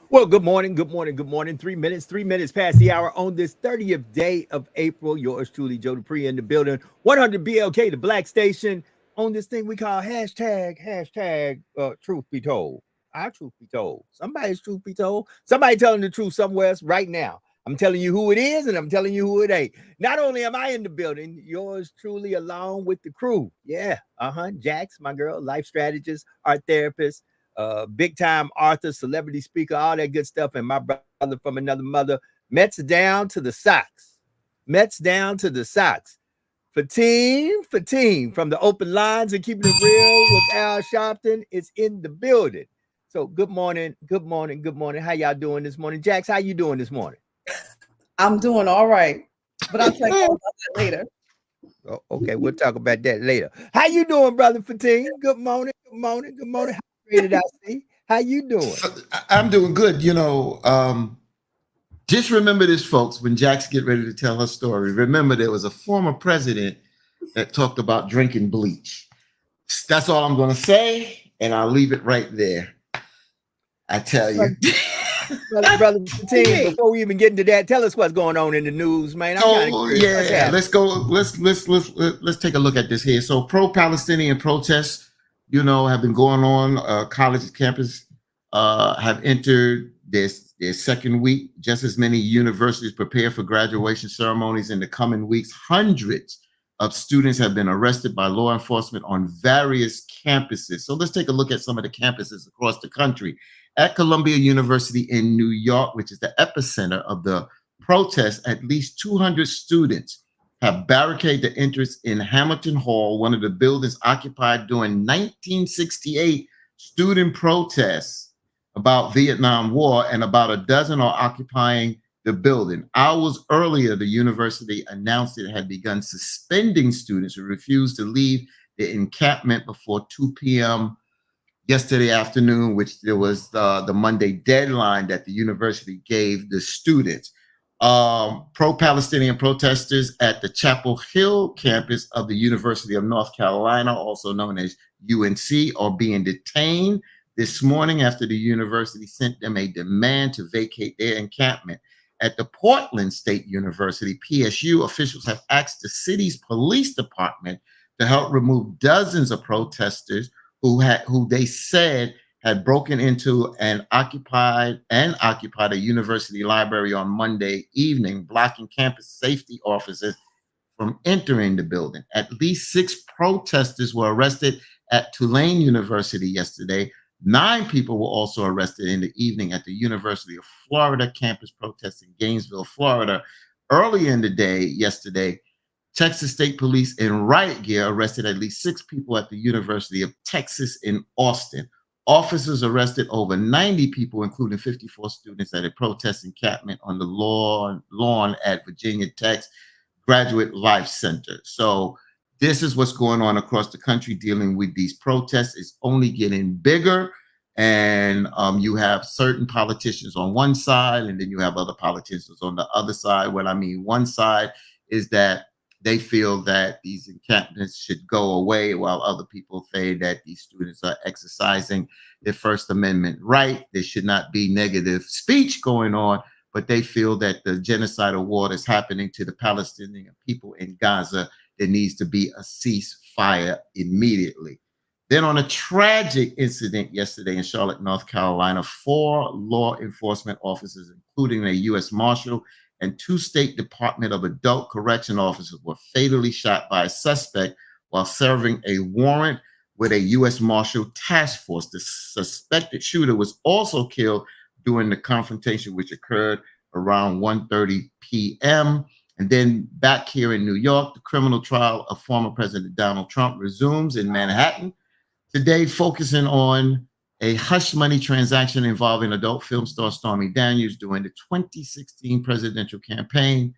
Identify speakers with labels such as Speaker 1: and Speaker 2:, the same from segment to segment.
Speaker 1: Well, good morning, good morning, good morning. 3 minutes past the hour on this 30th day of April. Yours truly, Joe Dupree in the building. 100 BLK, the Black Station, on this thing we call hashtag truth be told. Our truth be told. Somebody's truth be told. Somebody telling the truth somewhere else right now. I'm telling you who it is, and I'm telling you who it ain't. Not only am I in the building, yours truly along with the crew. Yeah, Jax, my girl, life strategist, art therapist, big time author, celebrity speaker, all that good stuff. And my brother from another mother, Mets down to the socks. Mets down to the socks. Fatim from the open lines and keeping it real with Al Sharpton is in the building. So good morning, good morning, good morning. How y'all doing this morning? Jax, how you doing this morning?
Speaker 2: I'm doing all right, but I'll tell you all about that later.
Speaker 1: Oh, okay, we'll talk about that later. How you doing, brother Fatim? Good morning, good morning, good morning. How great did I see? How you doing?
Speaker 3: I'm doing good. Just remember this, folks, when Jax get ready to tell her story. Remember, there was a former president that talked about drinking bleach. That's all I'm going to say, and I'll leave it right there. I tell you.
Speaker 1: Brother Fatim, before we even get into that, tell us what's going on in the news, man.
Speaker 3: Let's go. Let's take a look at this here. So pro-Palestinian protests, have been going on. College campus have entered their second week. Just as many universities prepare for graduation ceremonies in the coming weeks. Hundreds of students have been arrested by law enforcement on various campuses. So let's take a look at some of the campuses across the country. At Columbia University in New York, which is the epicenter of the protests, at least 200 students have barricaded the entrance in Hamilton Hall, one of the buildings occupied during 1968 student protests about Vietnam War, and about a dozen are occupying the building. Hours earlier, the university announced it had begun suspending students who refused to leave the encampment before 2 p.m. yesterday afternoon, which there was the Monday deadline that the university gave the students. Pro-Palestinian protesters at the Chapel Hill campus of the University of North Carolina, also known as UNC, are being detained this morning after the university sent them a demand to vacate their encampment. At the Portland State University, PSU, officials have asked the city's police department to help remove dozens of protesters who they said had broken into and occupied a university library on Monday evening, blocking campus safety officers from entering the building. At least 6 protesters were arrested at Tulane University yesterday. 9 people were also arrested in the evening at the University of Florida campus protests in Gainesville, Florida. Early in the day yesterday, Texas State Police in riot gear arrested at least 6 people at the University of Texas in Austin. Officers arrested over 90 people, including 54 students, at a protest encampment on the lawn at Virginia Tech's Graduate Life Center. So this is what's going on across the country dealing with these protests. It's only getting bigger. And you have certain politicians on one side, and then you have other politicians on the other side. What I mean, one side is that they feel that these encampments should go away, while other people say that these students are exercising their First Amendment right. There should not be negative speech going on, but they feel that the genocidal war that's happening to the Palestinian people in Gaza, there needs to be a ceasefire immediately. Then on a tragic incident yesterday in Charlotte, North Carolina, 4 law enforcement officers, including a U.S. Marshal and 2 State Department of Adult Correction officers, were fatally shot by a suspect while serving a warrant with a U.S. Marshal task force. The suspected shooter was also killed during the confrontation, which occurred around 1:30 p.m. And then back here in New York, the criminal trial of former President Donald Trump resumes in Manhattan today, focusing on a hush money transaction involving adult film star Stormy Daniels during the 2016 presidential campaign.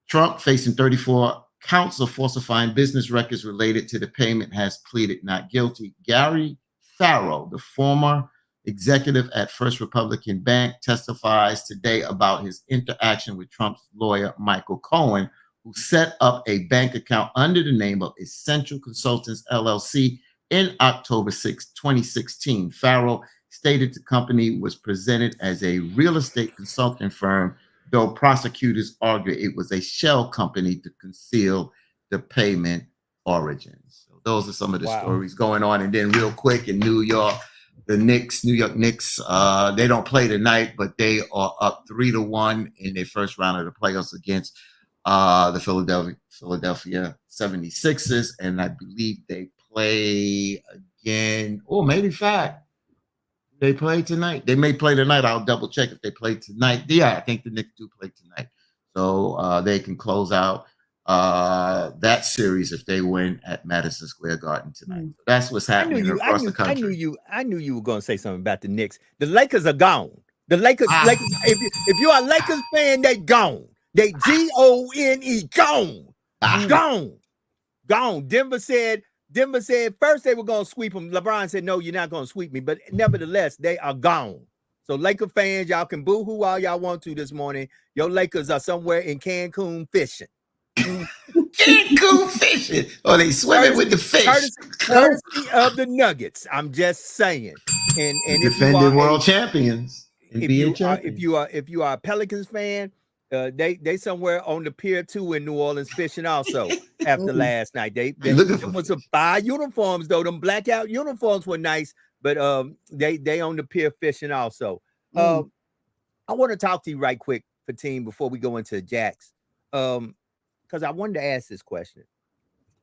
Speaker 3: Trump, facing 34 counts of falsifying business records related to the payment, has pleaded not guilty. Gary Farrell, the former executive at First Republican Bank, testifies today about his interaction with Trump's lawyer, Michael Cohen, who set up a bank account under the name of Essential Consultants, LLC, in October 6, 2016. Farrell stated the company was presented as a real estate consulting firm, though prosecutors argue it was a shell company to conceal the payment origins. So those are some of the stories going on. And then real quick, in New York, the New York Knicks, they don't play tonight, but they are up 3-1 in their first round of the playoffs against the Philadelphia 76ers. And I believe they play again, or maybe 5. They play tonight. They may play tonight. I'll double check if they play tonight. Yeah, I think the Knicks do play tonight. So they can close out that series if they win at Madison Square Garden tonight. So that's what's happening across the country.
Speaker 1: I knew you were going to say something about the Knicks. The Lakers are gone. The Lakers, if you are a Lakers fan, they gone. They Gone. Gone. Gone. Denver said first they were going to sweep them. LeBron said, no, you're not going to sweep me. But nevertheless, they are gone. So Laker fans, y'all can boo-hoo all y'all want to this morning. Your Lakers are somewhere in Cancun fishing.
Speaker 3: Cancun fishing. Oh, they swimming with the fish.
Speaker 1: Courtesy of the Nuggets. I'm just saying. And
Speaker 3: defending world champions.
Speaker 1: If you are a Pelicans fan, they somewhere on the Pier 2 in New Orleans fishing also after last night. They was some fire uniforms though. Them blackout uniforms were nice, but they on the pier fishing also. I want to talk to you right quick, Fatim, before we go into Jax, because I wanted to ask this question.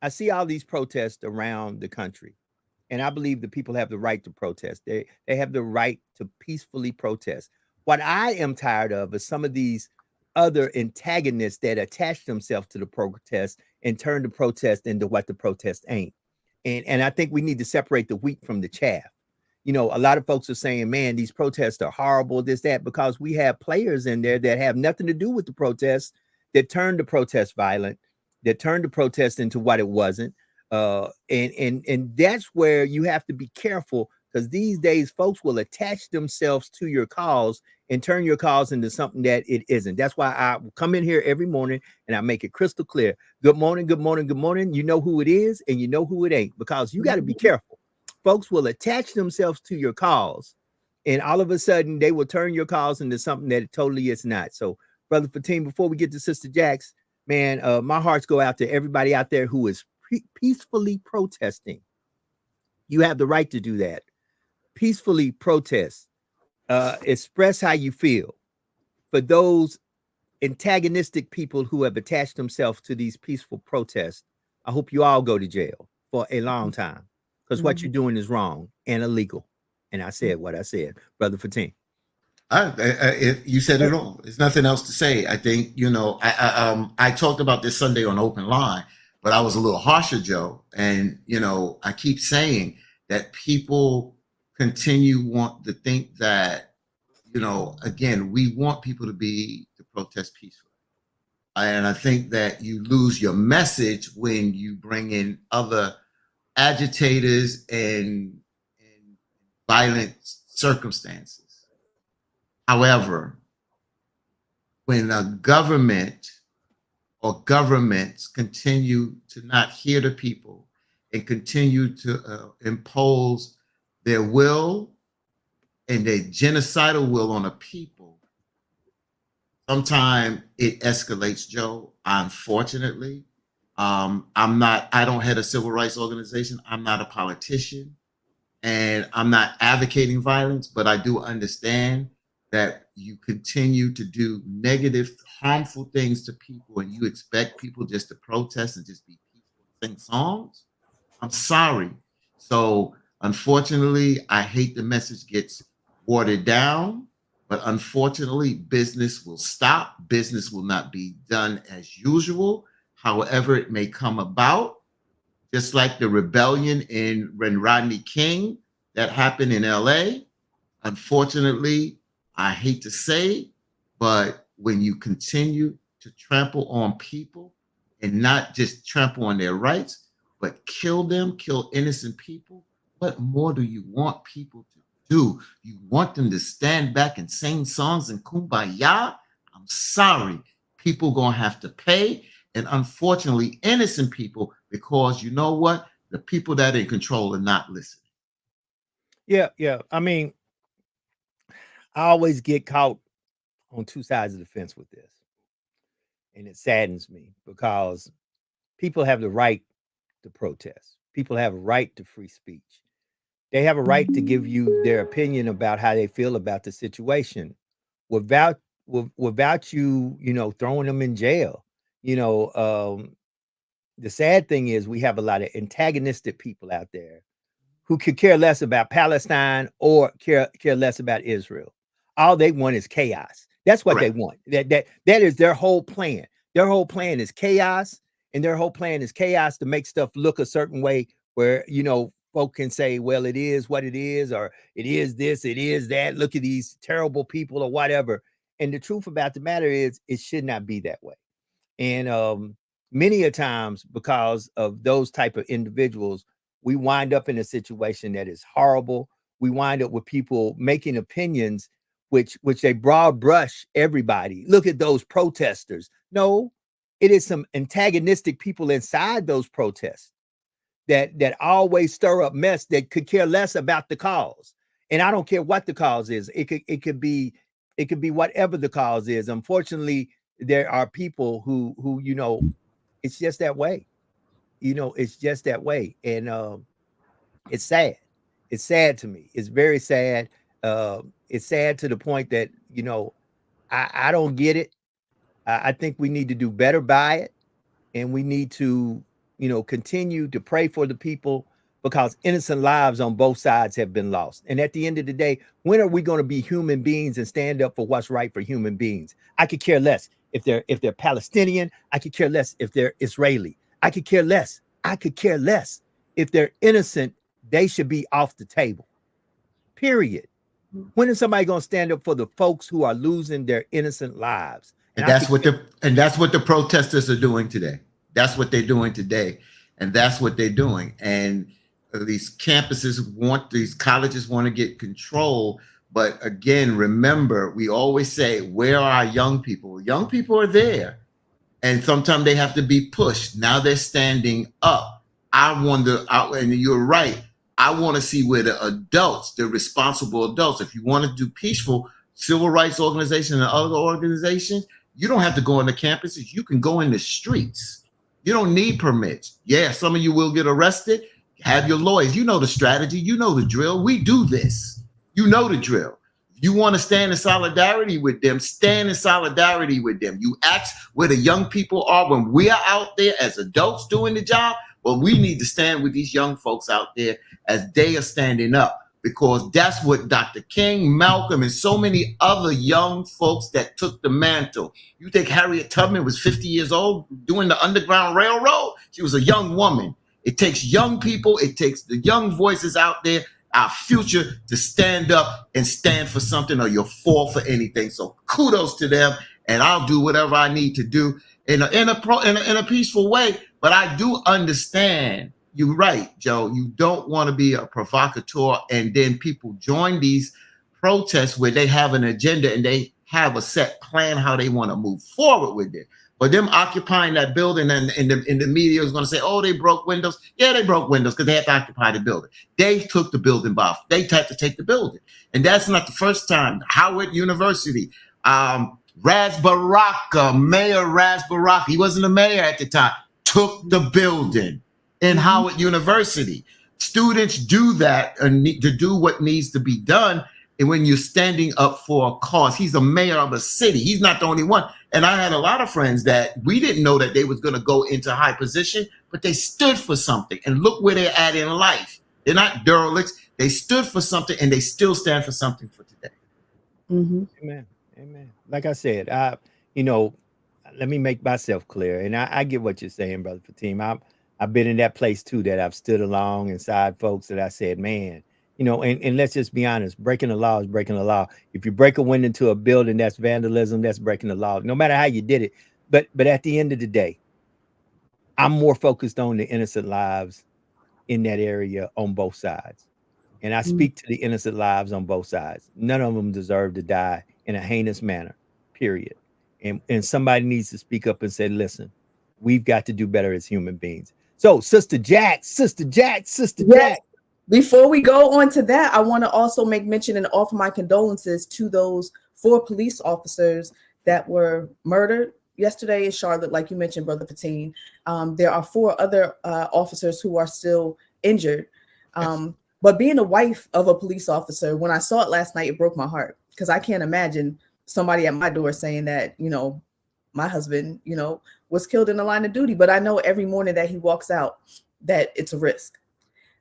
Speaker 1: I see all these protests around the country, and I believe the people have the right to protest. They have the right to peacefully protest. What I am tired of is some of these other antagonists that attach themselves to the protest and turn the protest into what the protest ain't. And I think we need to separate the wheat from the chaff. You know, a lot of folks are saying, man, these protests are horrible, this, that, because we have players in there that have nothing to do with the protests, that turned the protest violent, that turned the protest into what it wasn't. And that's where you have to be careful, because these days folks will attach themselves to your cause and turn your cause into something that it isn't. That's why I come in here every morning and I make it crystal clear. Good morning, good morning, good morning. You know who it is and you know who it ain't, because you got to be careful. Folks will attach themselves to your cause, and all of a sudden they will turn your cause into something that it totally is not. So, Brother Fatim, before we get to Sister Jax, man, my hearts go out to everybody out there who is peacefully protesting. You have the right to do that. Peacefully protest. Express how you feel. For those antagonistic people who have attached themselves to these peaceful protests, I hope you all go to jail for a long time, because what you're doing is wrong and illegal. And I said what I said, Brother Fatim.
Speaker 3: You said it all. There's nothing else to say. I think, you know, I talked about this Sunday on Open Line, but I was a little harsher, Joe. And, you know, I keep saying that people want to think that, you know, again, we want people to protest peacefully. And I think that you lose your message when you bring in other agitators and violent circumstances. However, when a government or governments continue to not hear the people and continue to impose their will and their genocidal will on a people, sometimes it escalates, Joe, unfortunately. I don't head a civil rights organization. I'm not a politician, and I'm not advocating violence, but I do understand that you continue to do negative, harmful things to people, and you expect people just to protest and just be peaceful and sing songs. I'm sorry. So unfortunately, I hate the message gets watered down, but unfortunately, business will stop. Business will not be done as usual, however it may come about. Just like the rebellion when Rodney King that happened in LA. Unfortunately, I hate to say, but when you continue to trample on people and not just trample on their rights, but kill them, kill innocent people, what more do you want people to do? You want them to stand back and sing songs and kumbaya? I'm sorry. People gonna have to pay. And unfortunately, innocent people, because you know what? The people that are in control are not listening.
Speaker 1: Yeah. I mean, I always get caught on two sides of the fence with this. And it saddens me because people have the right to protest. People have a right to free speech. They have a right to give you their opinion about how they feel about the situation without you, throwing them in jail. The sad thing is we have a lot of antagonistic people out there who could care less about Palestine or care less about Israel. All they want is chaos. That's what they want. That is their whole plan. Their whole plan is chaos, and their whole plan is chaos to make stuff look a certain way where, folk can say, well, it is what it is, or it is this, it is that. Look at these terrible people or whatever. And the truth about the matter is it should not be that way. And many a times, because of those type of individuals, we wind up in a situation that is horrible. We wind up with people making opinions which they broad brush everybody. Look at those protesters. No, it is some antagonistic people inside those protests that always stir up mess that could care less about the cause. And I don't care what the cause is. It could be whatever the cause is. Unfortunately, there are people who it's just that way. It's just that way. And it's sad. It's sad to me. It's very sad. It's sad to the point that, I don't get it. I think we need to do better by it. And we need to, continue to pray for the people, because innocent lives on both sides have been lost. And at the end of the day, when are we going to be human beings and stand up for what's right for human beings? I could care less if they're Palestinian. I could care less if they're Israeli. I could care less. I could care less if they're innocent. They should be off the table. Period. When is somebody going to stand up for the folks who are losing their innocent lives?
Speaker 3: And that's what the protesters are doing today. That's what they're doing today. And that's what they're doing. And these colleges want to get control. But again, remember, we always say, where are our young people? Young people are there. And sometimes they have to be pushed. Now they're standing up. I wonder, and you're right, I want to see where the adults, the responsible adults, if you want to do peaceful civil rights organizations and other organizations, you don't have to go on the campuses. You can go in the streets. You don't need permits. Yeah, some of you will get arrested. Have your lawyers. You know the strategy. You know the drill. We do this. You know the drill. If you want to stand in solidarity with them, stand in solidarity with them. You ask where the young people are when we are out there as adults doing the job. Well, we need to stand with these young folks out there as they are standing up, because that's what Dr. King, Malcolm, and so many other young folks that took the mantle. You think Harriet Tubman was 50 years old doing the Underground Railroad? She was a young woman. It takes young people. It takes the young voices out there, our future, to stand up and stand for something, or you'll fall for anything. So kudos to them, and I'll do whatever I need to do in a peaceful way. But I do understand, you're right, Joe. You don't want to be a provocateur, and then people join these protests where they have an agenda and they have a set plan how they want to move forward with it. But them occupying that building, and the media is going to say, oh, they broke windows. Yeah, they broke windows because they had to occupy the building. They took the building by. They had to take the building. And that's not the first time. Howard University, Ras Baraka, Mayor Ras Baraka, he wasn't a mayor at the time, took the building in Howard University. Students do that and need to do what needs to be done. And when you're standing up for a cause, he's a mayor of a city. He's not the only one. And I had a lot of friends that we didn't know that they was going to go into high position, but they stood for something. And look where they're at in life. They're not derelicts. They stood for something, and they still stand for something for today.
Speaker 1: Amen. Amen. Like I said, let me make myself clear. And I get what you're saying, Brother Fatim. I've been in that place too, that I've stood along inside folks that I said, man, and let's just be honest, breaking the law is breaking the law. If you break a window into a building, that's vandalism, that's breaking the law, no matter how you did it. But at the end of the day, I'm more focused on the innocent lives in that area on both sides. And I speak to the innocent lives on both sides. None of them deserve to die in a heinous manner, period. And somebody needs to speak up and say, listen, we've got to do better as human beings. So Sister Jack.
Speaker 2: Before we go on to that, I want to also make mention and offer my condolences to those 4 police officers that were murdered yesterday in Charlotte, like you mentioned, Brother Fatim. There are 4 other officers who are still injured. But being a wife of a police officer, when I saw it last night, it broke my heart, because I can't imagine somebody at my door saying that, my husband, was killed in the line of duty. But I know every morning that he walks out that it's a risk.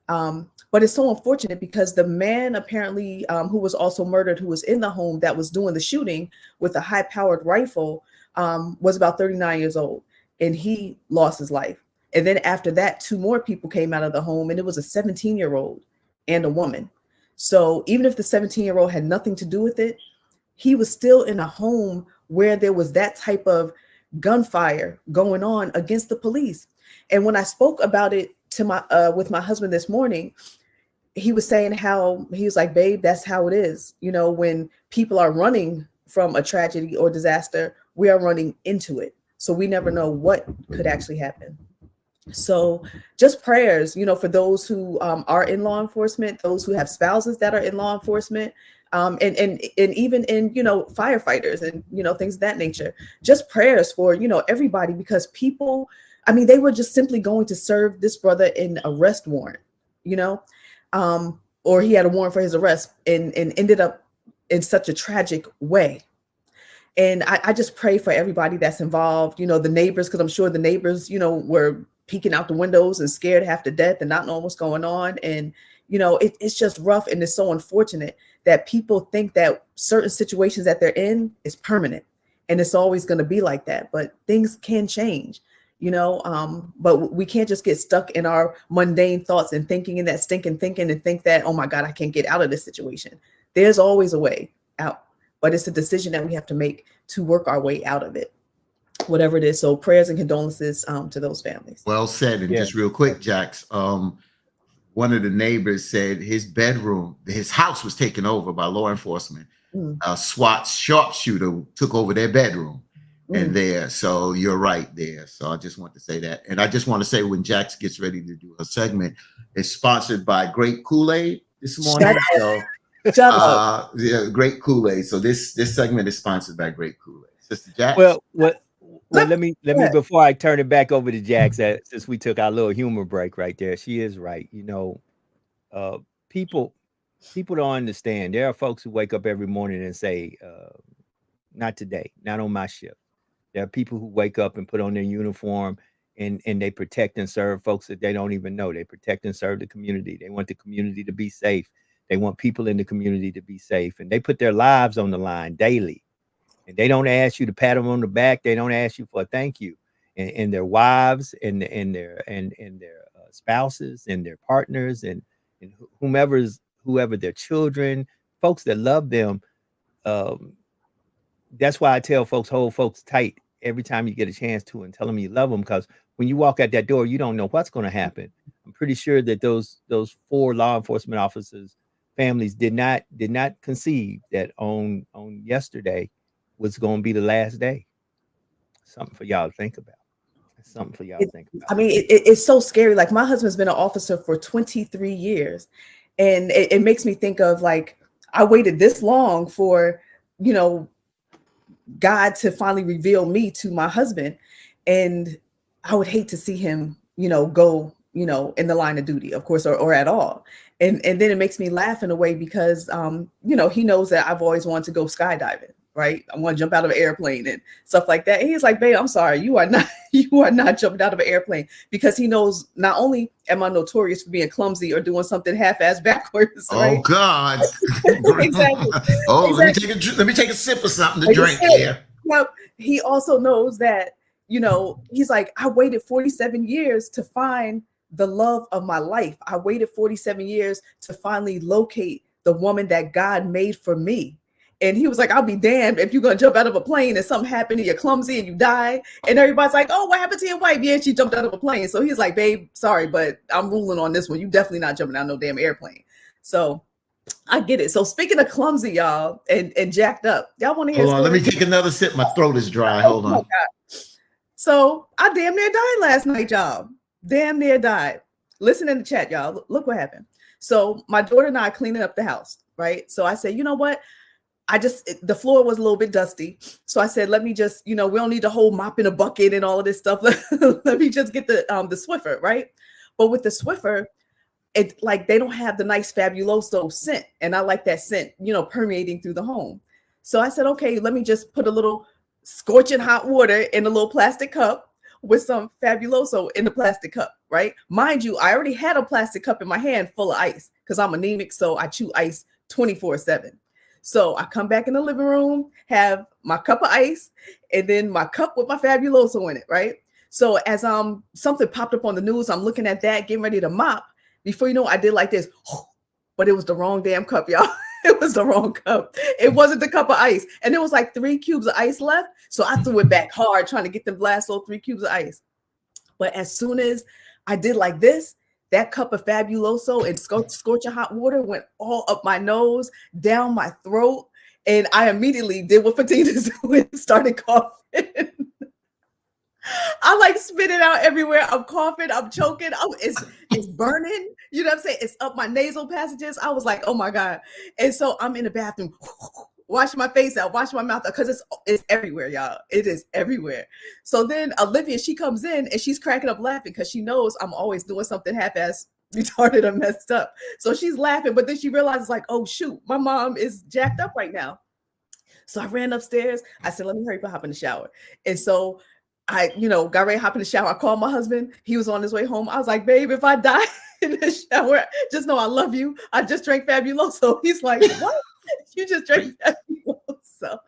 Speaker 2: But it's so unfortunate because the man apparently who was also murdered, who was in the home that was doing the shooting with a high-powered rifle, was about 39 years old, and he lost his life. And then after that, 2 more people came out of the home, and it was a 17-year-old and a woman. So even if the 17-year-old had nothing to do with it, he was still in a home where there was that type of gunfire going on against the police. And when I spoke about it to with my husband this morning, he was saying how he was like, babe, that's how it is. When people are running from a tragedy or disaster, we are running into it. So we never know what could actually happen. So just prayers, for those who are in law enforcement, those who have spouses that are in law enforcement, and even in, firefighters and, things of that nature. Just prayers for, everybody, because people, they were just simply going to serve this brother an arrest warrant, or he had a warrant for his arrest and ended up in such a tragic way. And I just pray for everybody that's involved, the neighbors, because I'm sure the neighbors, were peeking out the windows and scared half to death and not knowing what's going on. And, it's just rough. And it's so unfortunate that people think that certain situations that they're in is permanent and it's always going to be like that. But things can change, but we can't just get stuck in our mundane thoughts and thinking in that stinking thinking and think that, oh my God, I can't get out of this situation. There's always a way out, but it's a decision that we have to make to work our way out of it, whatever it is. So prayers and condolences to those families.
Speaker 3: Well said. And just real quick, Jax, one of the neighbors said his house was taken over by law enforcement. SWAT sharpshooter took over their bedroom and there. So you're right there. So I just want to say that. And I just want to say, when Jax gets ready to do a segment, it's sponsored by Great Kool-Aid this morning. Great Kool-Aid. So this segment is sponsored by Great Kool-Aid. Sister Jax.
Speaker 1: Well, let me before I turn it back over to Jax, since we took our little humor break right there, she is right. People don't understand. There are folks who wake up every morning and say, not today, not on my shift. There are people who wake up and put on their uniform and they protect and serve folks that they don't even know. They protect and serve the community. They want the community to be safe. They want people in the community to be safe, and they put their lives on the line daily. And they don't ask you to pat them on the back. They don't ask you for a thank you. And their wives and their spouses and their partners and whoever their children, folks that love them. That's why I tell folks, hold folks tight every time you get a chance to, and tell them you love them, because when you walk out that door, you don't know what's going to happen. I'm pretty sure that those 4 law enforcement officers' families did not conceive that on yesterday was going to be the last day. Something for y'all to think about.
Speaker 2: It's so scary. Like, my husband's been an officer for 23 years. And it makes me think of, like, I waited this long for, God to finally reveal me to my husband. And I would hate to see him, go, in the line of duty, of course, or at all. And then it makes me laugh in a way because, he knows that I've always wanted to go skydiving, right? I want to jump out of an airplane and stuff like that. And he's like, babe, I'm sorry, you are not jumping out of an airplane, because he knows not only am I notorious for being clumsy or doing something half-ass backwards. Right?
Speaker 3: Oh God.
Speaker 2: Exactly.
Speaker 3: Oh,
Speaker 2: Exactly.
Speaker 3: let me take a sip of something to drink here.
Speaker 2: Now, he also knows that, he's like, I waited 47 years to find the love of my life. I waited 47 years to finally locate the woman that God made for me. And he was like, I'll be damned if you're going to jump out of a plane and something happened and you're clumsy and you die. And everybody's like, oh, what happened to your wife? Yeah, she jumped out of a plane. So he's like, babe, sorry, but I'm ruling on this one. You definitely not jumping out of no damn airplane. So I get it. So speaking of clumsy, y'all, and jacked up, y'all want to hear?
Speaker 3: Hold on, let me take another sip. My throat is dry. Hold on.
Speaker 2: So I damn near died last night, y'all. Damn near died. Listen in the chat, y'all. Look what happened. So my daughter and I are cleaning up the house, right? So I said, you know what? The floor was a little bit dusty. So I said, let me just, we don't need the whole mop in a bucket and all of this stuff. Let me just get the Swiffer, right? But with the Swiffer, it like they don't have the nice Fabuloso scent. And I like that scent, permeating through the home. So I said, okay, let me just put a little scorching hot water in a little plastic cup with some Fabuloso in the plastic cup, right? Mind you, I already had a plastic cup in my hand full of ice because I'm anemic, so I chew ice 24/7. So I come back in the living room, have my cup of ice, and then my cup with my Fabuloso in it, right? So as something popped up on the news, I'm looking at that, getting ready to mop. Before you know, I did like this, but it was the wrong damn cup, y'all. It was the wrong cup. It wasn't the cup of ice. And there was like 3 cubes of ice left. So I threw it back hard, trying to get them last little 3 cubes of ice. But as soon as I did like this, that cup of Fabuloso and scorching hot water went all up my nose, down my throat. And I immediately did what Fatina's doing, started coughing. I like spit it out everywhere. I'm coughing, I'm choking. It's burning. You know what I'm saying? It's up my nasal passages. I was like, oh my God. And so I'm in the bathroom, washing my face out, washing my mouth out, because it's everywhere, y'all. It is everywhere. So then Olivia, she comes in and she's cracking up laughing because she knows I'm always doing something half-ass retarded or messed up. So she's laughing, but then she realizes like, oh shoot, my mom is jacked up right now. So I ran upstairs. I said, let me hurry up and hop in the shower. And so I, got ready to hop in the shower. I called my husband. He was on his way home. I was like, babe, if I die in the shower, just know I love you. I just drank Fabuloso. He's like, what? You just drank Fabuloso.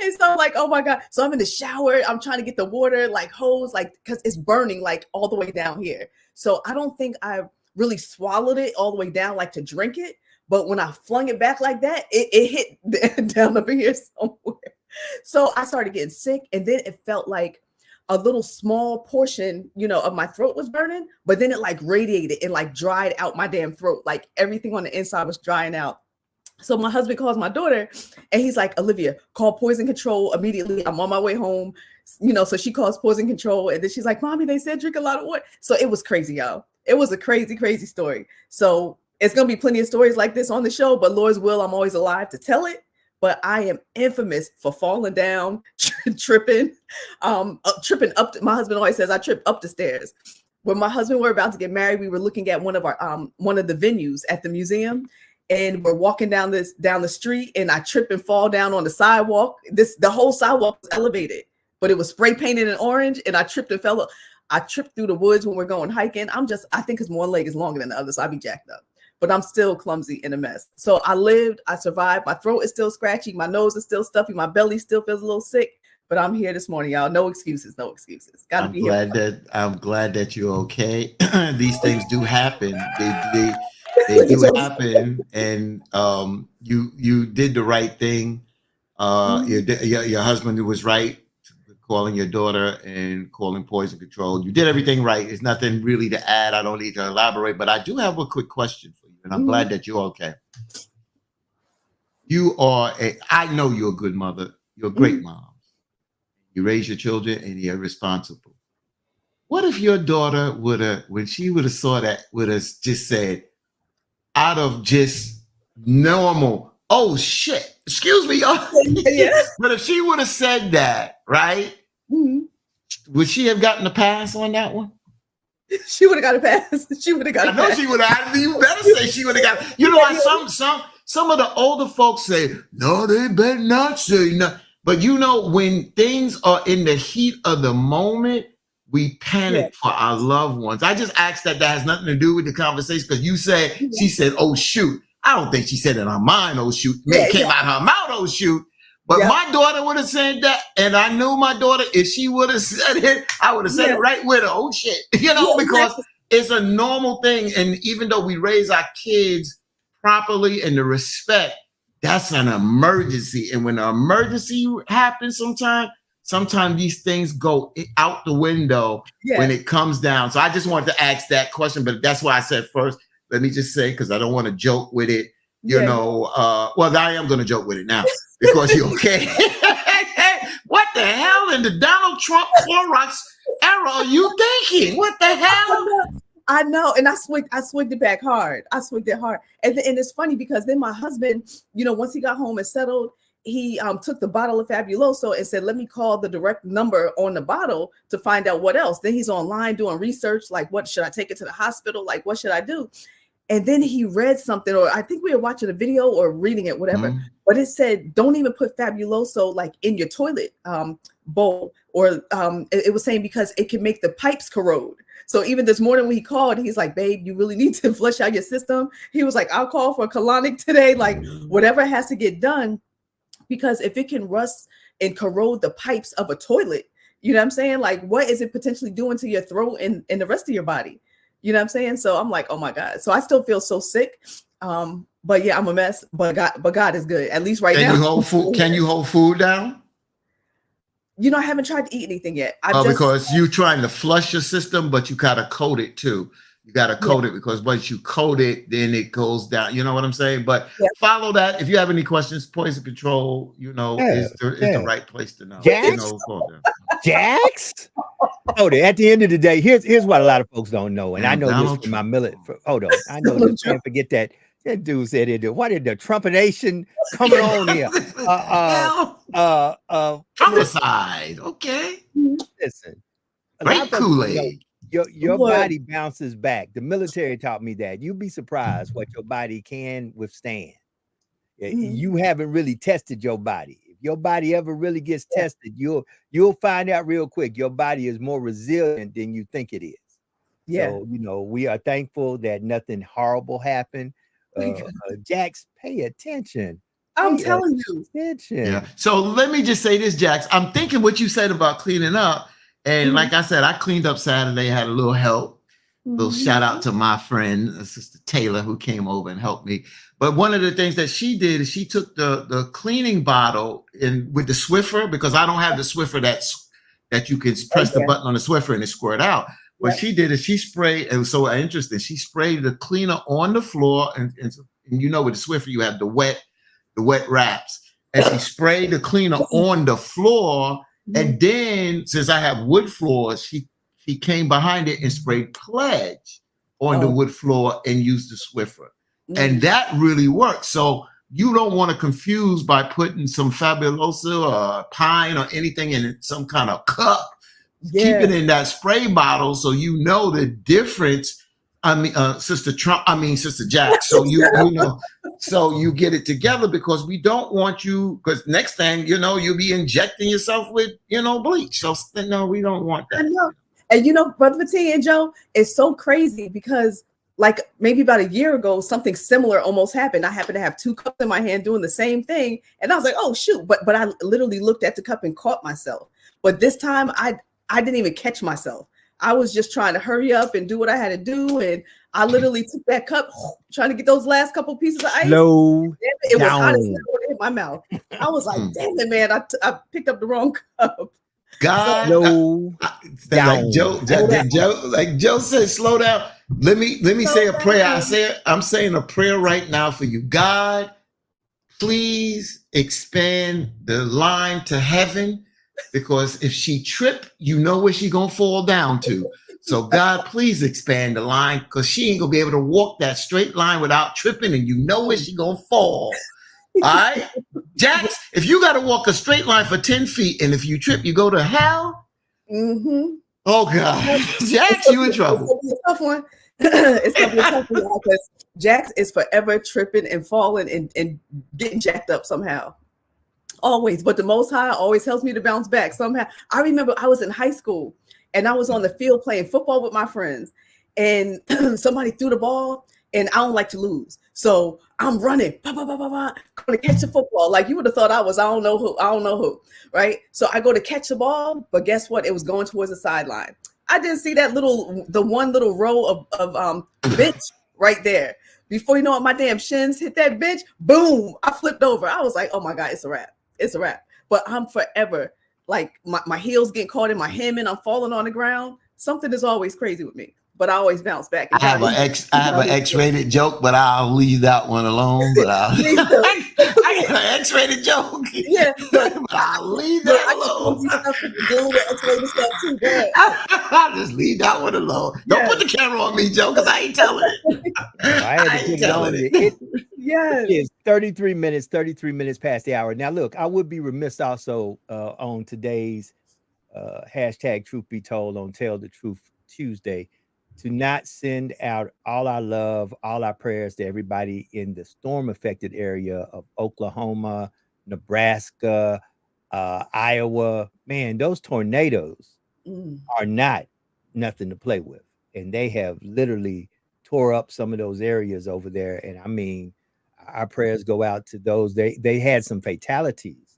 Speaker 2: And so I'm like, oh my God. So I'm in the shower. I'm trying to get the water, like hose, like, because it's burning like all the way down here. So I don't think I really swallowed it all the way down, like to drink it. But when I flung it back like that, it hit down up in here somewhere. So I started getting sick. And then it felt like a little small portion, of my throat was burning, but then it like radiated and like dried out my damn throat. Like everything on the inside was drying out. So my husband calls my daughter and he's like, Olivia, call poison control immediately. I'm on my way home. So she calls poison control and then she's like, mommy, they said drink a lot of water. So it was crazy, y'all. It was a crazy, crazy story. So it's going to be plenty of stories like this on the show, but Lord's will, I'm always alive to tell it. But I am infamous for falling down, tripping up. My husband always says I trip up the stairs. When my husband were about to get married, we were looking at one of the venues at the museum, and we're walking down the street, and I trip and fall down on the sidewalk. The whole sidewalk was elevated, but it was spray painted in orange, and I tripped and fell. I tripped through the woods when we're going hiking. I think because one leg is longer than the other, so I'd be jacked up. But I'm still clumsy and a mess. So I lived, I survived. My throat is still scratchy. My nose is still stuffy. My belly still feels a little sick, but I'm here this morning, y'all. No excuses, no excuses. Gotta be here.
Speaker 3: I'm glad that you're okay. These things do happen. They do happen. And you did the right thing. Your husband was right, calling your daughter and calling poison control. You did everything right. There's nothing really to add. I don't need to elaborate, but I do have a quick question for you, and I'm glad that you're okay. I know you're a good mother. You're a great mom. You raise your children and you're responsible. What if your daughter when she would have saw that, would have just said, out of just normal, oh shit, excuse me, y'all.
Speaker 2: Yeah.
Speaker 3: But if she would have said that, right?
Speaker 2: Mm-hmm.
Speaker 3: Would she have gotten a pass on that one?
Speaker 2: She would have got a pass. She would have got a
Speaker 3: I know
Speaker 2: pass.
Speaker 3: she would have. You better say she would have got. You know what? Some of the older folks say, no, they better not say no. But you know, when things are in the heat of the moment, we panic for our loved ones. I just asked that has nothing to do with the conversation because you said she said, "Oh shoot." I don't think she said it in her mind, "Oh shoot." Maybe it came out her mouth, "Oh shoot." But my daughter would have said that, and I knew my daughter, if she would have said it, I would have said it right with her. Oh shit, you know, because it's a normal thing. And even though we raise our kids properly and the respect, that's an emergency. And when an emergency happens, sometimes these things go out the window when it comes down. So I just wanted to ask that question, but that's why I said first. Let me just say, because I don't want to joke with it. You know, well, I am going to joke with it now because you're okay. What the hell in the Donald Trump Clorox era are you thinking? What the hell?
Speaker 2: I know, and I swigged it back hard. I swigged it hard, and it's funny because then my husband, you know, once he got home and settled, he took the bottle of Fabuloso and said, "Let me call the direct number on the bottle to find out what else." Then he's online doing research, like, what should I take it to the hospital? Like, what should I do? And then he read something, or I think we were watching a video or reading it, whatever. But it said, don't even put Fabuloso like in your toilet bowl, or it was saying because it can make the pipes corrode. So even this morning when he called, he's like, "Babe, you really need to flush out your system." He was like, "I'll call for a colonic today," like whatever has to get done, because if it can rust and corrode the pipes of a toilet, you know what I'm saying? Like, what is it potentially doing to your throat and the rest of your body? You know what I'm saying? So I'm like, oh my God. So I still feel so sick. But yeah, I'm a mess. But God is good. At least right now.
Speaker 3: Can you hold food down?
Speaker 2: You know, I haven't tried to eat anything yet.
Speaker 3: Because you're trying to flush your system, but you gotta coat it too. You gotta coat it because once you coat it, then it goes down. You know what I'm saying? But follow that. If you have any questions, Poison Control, you know, is the right place to know.
Speaker 1: Jax?
Speaker 3: You know,
Speaker 1: Jax? Hold it. At the end of the day, here's what a lot of folks don't know, and I know this from my military. Hold on, I know this. Can't forget that. That dude said it. What did the Trumpination coming on here?
Speaker 3: Trumpicide. Okay.
Speaker 1: Listen.
Speaker 3: Great Kool-Aid.
Speaker 1: Your body bounces back. The military taught me that. You'd be surprised what your body can withstand. You haven't really tested your body. If your body ever really gets tested, you'll find out real quick. Your body is more resilient than you think it is. So, you know, we are thankful that nothing horrible happened. Jax, pay attention.
Speaker 2: I'm telling you.
Speaker 3: Yeah. So let me just say this, Jax. I'm thinking what you said about cleaning up. And like I said, I cleaned up Saturday, had a little help. Little shout out to my friend, Sister Taylor, who came over and helped me. But one of the things that she did is she took the cleaning bottle with the Swiffer, because I don't have the Swiffer that you can press the button on the Swiffer and it squirt out. What she did is she sprayed, it was so interesting. She sprayed the cleaner on the floor, and you know with the Swiffer you have the wet wraps, and she sprayed the cleaner on the floor. And then, since I have wood floors, she came behind it and sprayed Pledge on the wood floor and used the Swiffer. And that really works. So you don't want to confuse by putting some Fabuloso or Pine or anything in some kind of cup. Keep it in that spray bottle so you know the difference. I mean, Sister Jax. So you know, so you get it together, because we don't want you, because next thing you know, you'll be injecting yourself with, bleach. So no, we don't want that.
Speaker 2: I know. And Brother Fatin and Joe, it's so crazy because like maybe about a year ago, something similar almost happened. I happened to have 2 cups in my hand doing the same thing. And I was like, oh shoot. But I literally looked at the cup and caught myself. But this time I didn't even catch myself. I was just trying to hurry up and do what I had to do. And I literally took that cup, trying to get those last couple pieces of ice. It was hot as hell when it hit my mouth. I was like, damn it, man. I picked up the wrong cup.
Speaker 3: God, like Joe said, slow down. Let me say a prayer. I'm saying a prayer right now for you. God, please expand the line to heaven, because if she trip, you know where she gonna fall down to. So God, please expand the line, because she ain't gonna be able to walk that straight line without tripping, and you know where she gonna fall. All right, Jax, if you got to walk a straight line for 10 feet, and if you trip, you go to hell.
Speaker 2: Mm-hmm.
Speaker 3: Oh God, Jax, you in trouble.
Speaker 2: It's gonna be a tough one. It's gonna be a tough one because Jax is forever tripping and falling and getting jacked up somehow. Always, but the Most High always helps me to bounce back somehow. I remember I was in high school and I was on the field playing football with my friends, and somebody threw the ball, and I don't like to lose, so I'm running, bah, bah, bah, bah, bah, going to catch the football. Like you would have thought I don't know who, right? So I go to catch the ball, but guess what? It was going towards the sideline. I didn't see the one little row of bench right there. Before you know it, my damn shins hit that bench. Boom! I flipped over. I was like, oh my God, it's a wrap. It's a wrap. But I'm forever like my heels getting caught in my hem and I'm falling on the ground. Something is always crazy with me, but I always bounce back.
Speaker 3: I have an X-rated joke, but I'll leave that one alone. But I got an X-rated joke.
Speaker 2: Yeah,
Speaker 3: but I'll leave that alone.
Speaker 2: Dealing with X-rated stuff too.
Speaker 3: I'll just leave that one alone. Don't put the camera on me, Joe, because I ain't telling it.
Speaker 1: I had to put it on it.
Speaker 2: Yes.
Speaker 1: It is 33 minutes past the hour. Now, look, I would be remiss also on today's hashtag Truth Be Told on Tell the Truth Tuesday to not send out all our love, all our prayers to everybody in the storm-affected area of Oklahoma, Nebraska, Iowa. Man, those tornadoes are not nothing to play with. And they have literally tore up some of those areas over there. And I mean, our prayers go out to those. They had some fatalities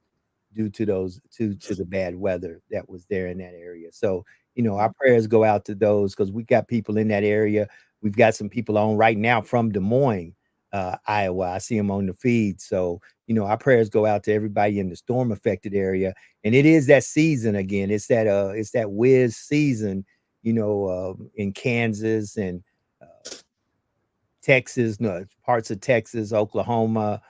Speaker 1: due to those to the bad weather that was there in that area. So, you know, our prayers go out to those because we got people in that area. We've got some people on right now from Des Moines, Iowa. I see them on the feed. So, you know, our prayers go out to everybody in the storm affected area. And it is that season again. It's that whiz season, you know, in Kansas and Texas, no, parts of Texas, Oklahoma,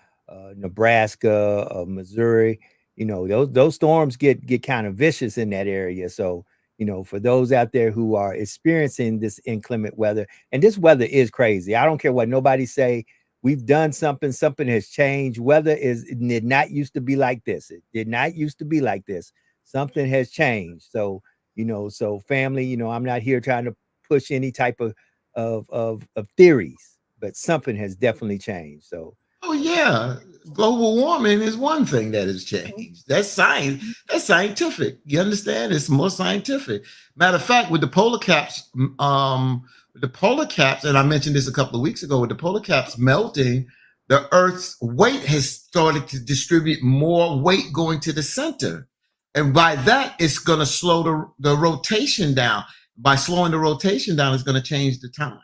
Speaker 1: Nebraska, Missouri. You know, those storms get kind of vicious in that area. So, you know, for those out there who are experiencing this inclement weather, and this weather is crazy. I don't care what nobody say. We've done something has changed. Weather did not used to be like this. It did not used to be like this. Something has changed. So, you know, so family, you know, I'm not here trying to push any type of theories, but something has definitely changed. So,
Speaker 3: oh yeah, global warming is one thing that has changed. That's science. That's scientific. You understand? It's more scientific. Matter of fact, with the polar caps, and I mentioned this a couple of weeks ago, with the polar caps melting, the Earth's weight has started to distribute more weight going to the center. And by that, it's going to slow the rotation down. By slowing the rotation down, it's going to change the time.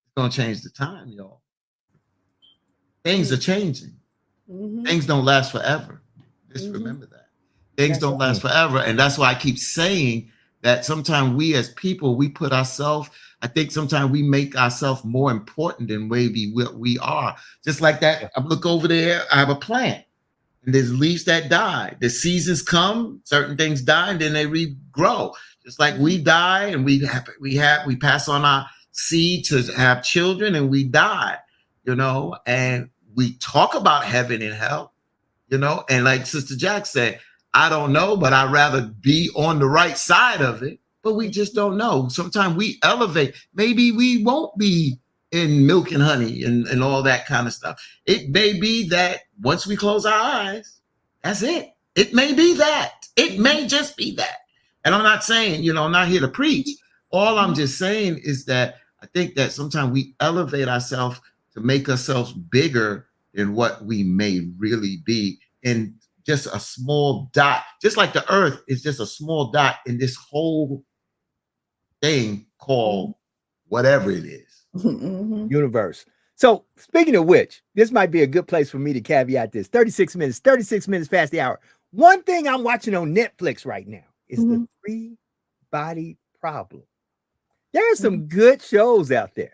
Speaker 3: It's going to change the time, y'all. Things are changing. Things don't last forever. Just remember that. Things don't last forever. And that's why I keep saying that sometimes we as people, we put ourselves, I think sometimes we make ourselves more important than maybe what we are. Just like that, I look over there, I have a plant. And there's leaves that die. The seasons come, certain things die, and then they regrow. Just like we die and we pass on our seed to have children and we die, you know, and we talk about heaven and hell, you know, and like Sister Jack said, I don't know, but I'd rather be on the right side of it, but we just don't know. Sometimes we elevate. Maybe we won't be in milk and honey and all that kind of stuff. It may be that once we close our eyes, that's it. It may be that. It may just be that. And I'm not saying, you know, I'm not here to preach. All I'm just saying is that I think that sometimes we elevate ourselves to make ourselves bigger than what we may really be in just a small dot. Just like the earth is just a small dot in this whole thing called whatever it is.
Speaker 1: Universe. So speaking of which, this might be a good place for me to caveat this. 36 minutes past the hour. One thing I'm watching on Netflix right now is the Three Body Problem. There are some good shows out there.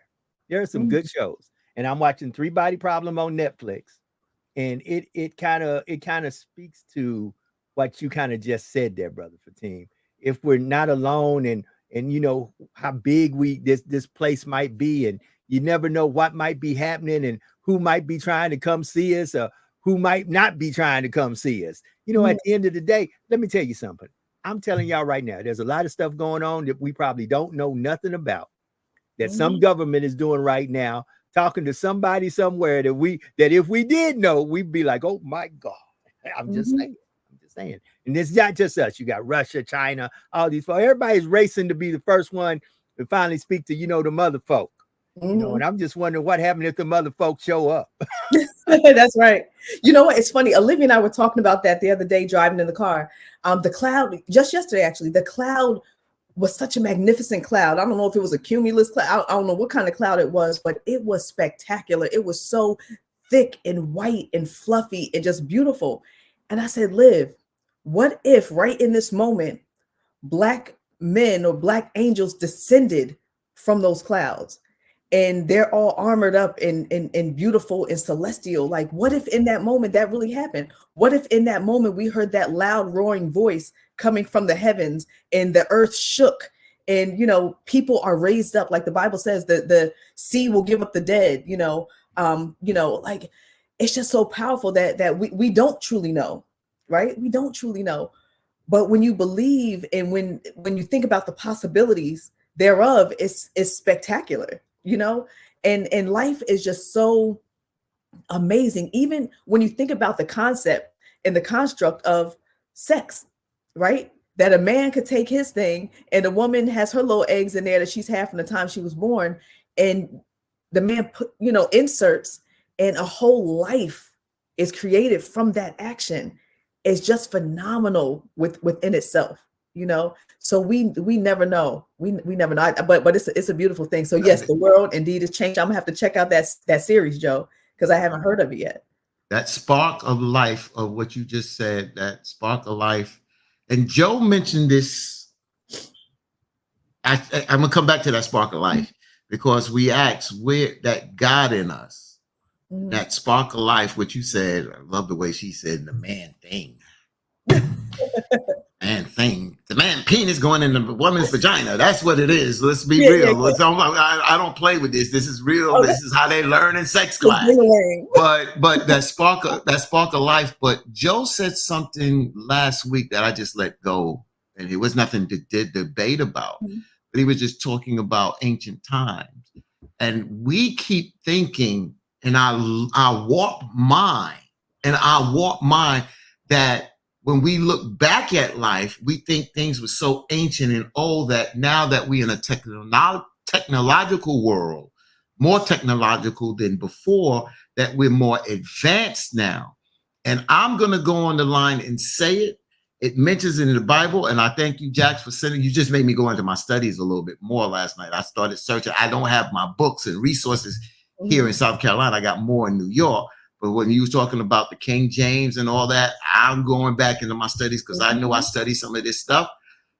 Speaker 1: There are some good shows. And I'm watching Three Body Problem on Netflix. And it kind of speaks to what you kind of just said there, Brother Fatim. If we're not alone and you know how big this place might be, and you never know what might be happening and who might be trying to come see us or who might not be trying to come see us. You know, at the end of the day, let me tell you something. I'm telling y'all right now, there's a lot of stuff going on that we probably don't know nothing about, that some government is doing right now, talking to somebody somewhere that if we did know, we'd be like, oh my God. I'm just saying. And it's not just us. You got Russia, China, all these folks. Everybody's racing to be the first one to finally speak to, the mother folk. And I'm just wondering what happened if the mother folks show up.
Speaker 2: That's right. You know what? It's funny. Olivia and I were talking about that the other day driving in the car. The cloud, just yesterday, actually, the cloud was such a magnificent cloud. I don't know if it was a cumulus cloud. I don't know what kind of cloud it was, but it was spectacular. It was so thick and white and fluffy and just beautiful. And I said, Liv, what if right in this moment, Black men or Black angels descended from those clouds? And they're all armored up and beautiful and celestial. Like, what if in that moment that really happened? What if in that moment we heard that loud roaring voice coming from the heavens and the earth shook and, people are raised up? Like the Bible says that the sea will give up the dead, like it's just so powerful that we don't truly know, right? We don't truly know. But when you believe and when you think about the possibilities thereof, it's spectacular. And life is just so amazing. Even when you think about the concept and the construct of sex, right? That a man could take his thing and a woman has her little eggs in there that she's had from the time she was born. And the man put, inserts, and a whole life is created from that action. It's just phenomenal within itself. So we never know. We never know. But it's a beautiful thing. So yes, the world indeed has changed. I'm gonna have to check out that series, Joe, because I haven't heard of it yet.
Speaker 3: That spark of life of what you just said, that spark of life. And Joe mentioned this. I'm gonna come back to that spark of life because we asked where that God in us, that spark of life, what you said. I love the way she said the man thing. The man penis going in the woman's vagina. That's what it is. Let's be real. Yeah. I don't play with this. This is real. Okay. This is how they learn in sex class. But that spark of life. But Joe said something last week that I just let go, and it was nothing to debate about. But he was just talking about ancient times, and we keep thinking in our warped mind, that when we look back at life, we think things were so ancient and old that now that we're in a technological world, more technological than before, that we're more advanced now. And I'm going to go on the line and say it. It mentions it in the Bible. And I thank you, Jax, for sending. You just made me go into my studies a little bit more last night. I started searching. I don't have my books and resources here in South Carolina. I got more in New York. But when you was talking about the King James and all that, I'm going back into my studies because I know I study some of this stuff.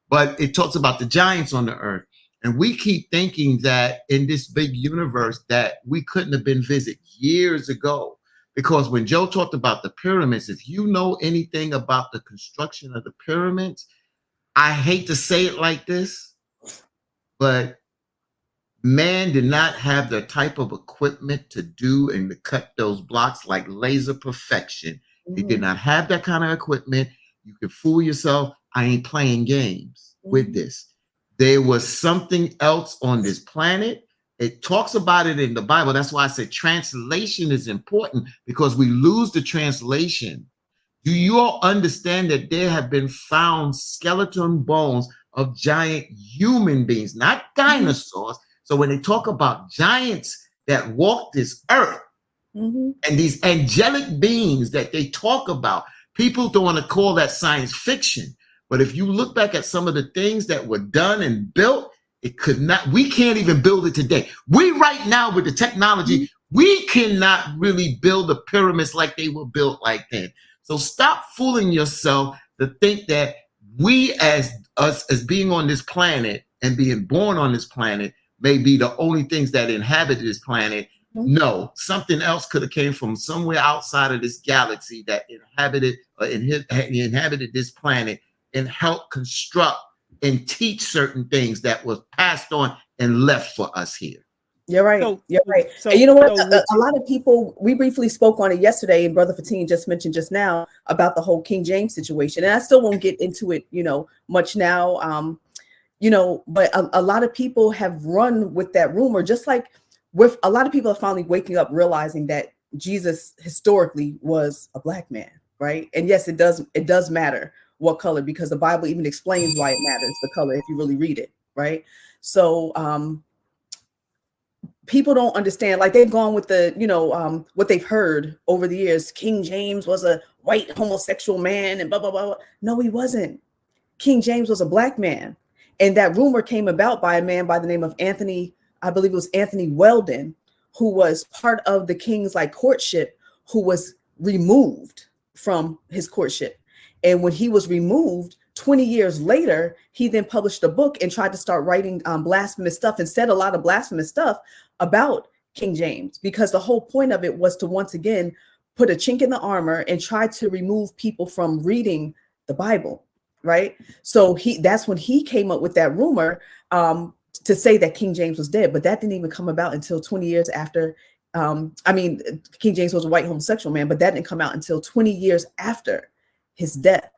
Speaker 3: But it talks about the giants on the earth. And we keep thinking that in this big universe that we couldn't have been visited years ago. Because when Joe talked about the pyramids, if you know anything about the construction of the pyramids, I hate to say it like this, but man did not have the type of equipment to do and to cut those blocks like laser perfection. They did not have that kind of equipment. You can fool yourself. I ain't playing games with this. There was something else on this planet. It talks about it in the Bible. That's why I said translation is important, because we lose the translation. Do you all understand that there have been found skeleton bones of giant human beings, not dinosaurs? So when they talk about giants that walk this earth and these angelic beings that they talk about, people don't want to call that science fiction. But if you look back at some of the things that were done and built, we can't even build it today. We right now with the technology, we cannot really build the pyramids like they were built like then. So stop fooling yourself to think that we as being on this planet and being born on this planet may be the only things that inhabit this planet. No, something else could have came from somewhere outside of this galaxy that inhabited this planet and helped construct and teach certain things that was passed on and left for us here.
Speaker 2: You're right.
Speaker 1: So,
Speaker 2: You're right.
Speaker 1: so,
Speaker 2: And you know what?
Speaker 1: so with
Speaker 2: A lot of people, we briefly spoke on it yesterday, and Brother Fatin just mentioned just now about the whole King James situation. And I still won't get into it, much now. But a lot of people have run with that rumor, just like with a lot of people are finally waking up, realizing that Jesus historically was a black man, right? And yes, it does matter what color, because the Bible even explains why it matters, the color, if you really read it, right? So people don't understand, like they've gone with the, what they've heard over the years. King James was a white homosexual man and blah, blah, blah, blah. No, he wasn't. King James was a black man. And that rumor came about by a man by the name of Anthony, I believe it was Anthony Weldon, who was part of the king's courtship, who was removed from his courtship. And when he was removed, 20 years later, he then published a book and tried to start writing blasphemous stuff, and said a lot of blasphemous stuff about King James, because the whole point of it was to once again put a chink in the armor and try to remove people from reading the Bible, right? So that's when he came up with that rumor to say that King James was dead, but that didn't even come about until 20 years after. King James was a white homosexual man, but that didn't come out until 20 years after his death.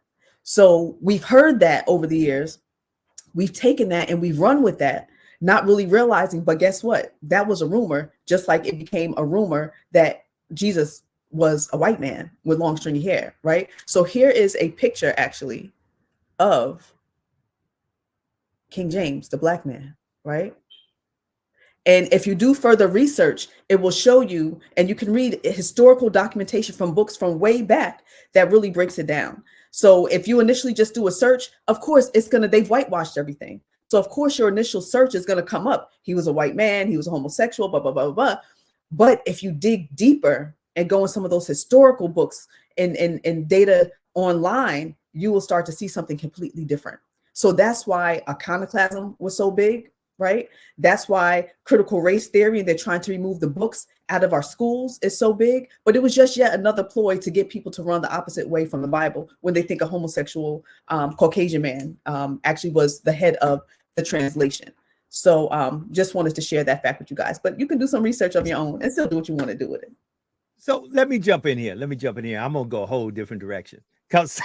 Speaker 2: So we've heard that over the years. We've taken that and we've run with that, not really realizing, but guess what? That was a rumor, just like it became a rumor that Jesus was a white man with long stringy hair, right? So here is a picture actually of King James, the black man, right? And if you do further research, it will show you, and you can read historical documentation from books from way back that really breaks it down. So if you initially just do a search, of course, they've whitewashed everything. So of course, your initial search is going to come up. He was a white man, he was a homosexual, blah, blah, blah, blah, blah. But if you dig deeper and go in some of those historical books and data online, you will start to see something completely different. So that's why iconoclasm was so big, right? That's why critical race theory, they're trying to remove the books out of our schools, is so big. But it was just yet another ploy to get people to run the opposite way from the Bible when they think a homosexual Caucasian man actually was the head of the translation. So just wanted to share that fact with you guys. But you can do some research of your own and still do what you want to do with it.
Speaker 1: So let me jump in here. I'm going to go a whole different direction. Because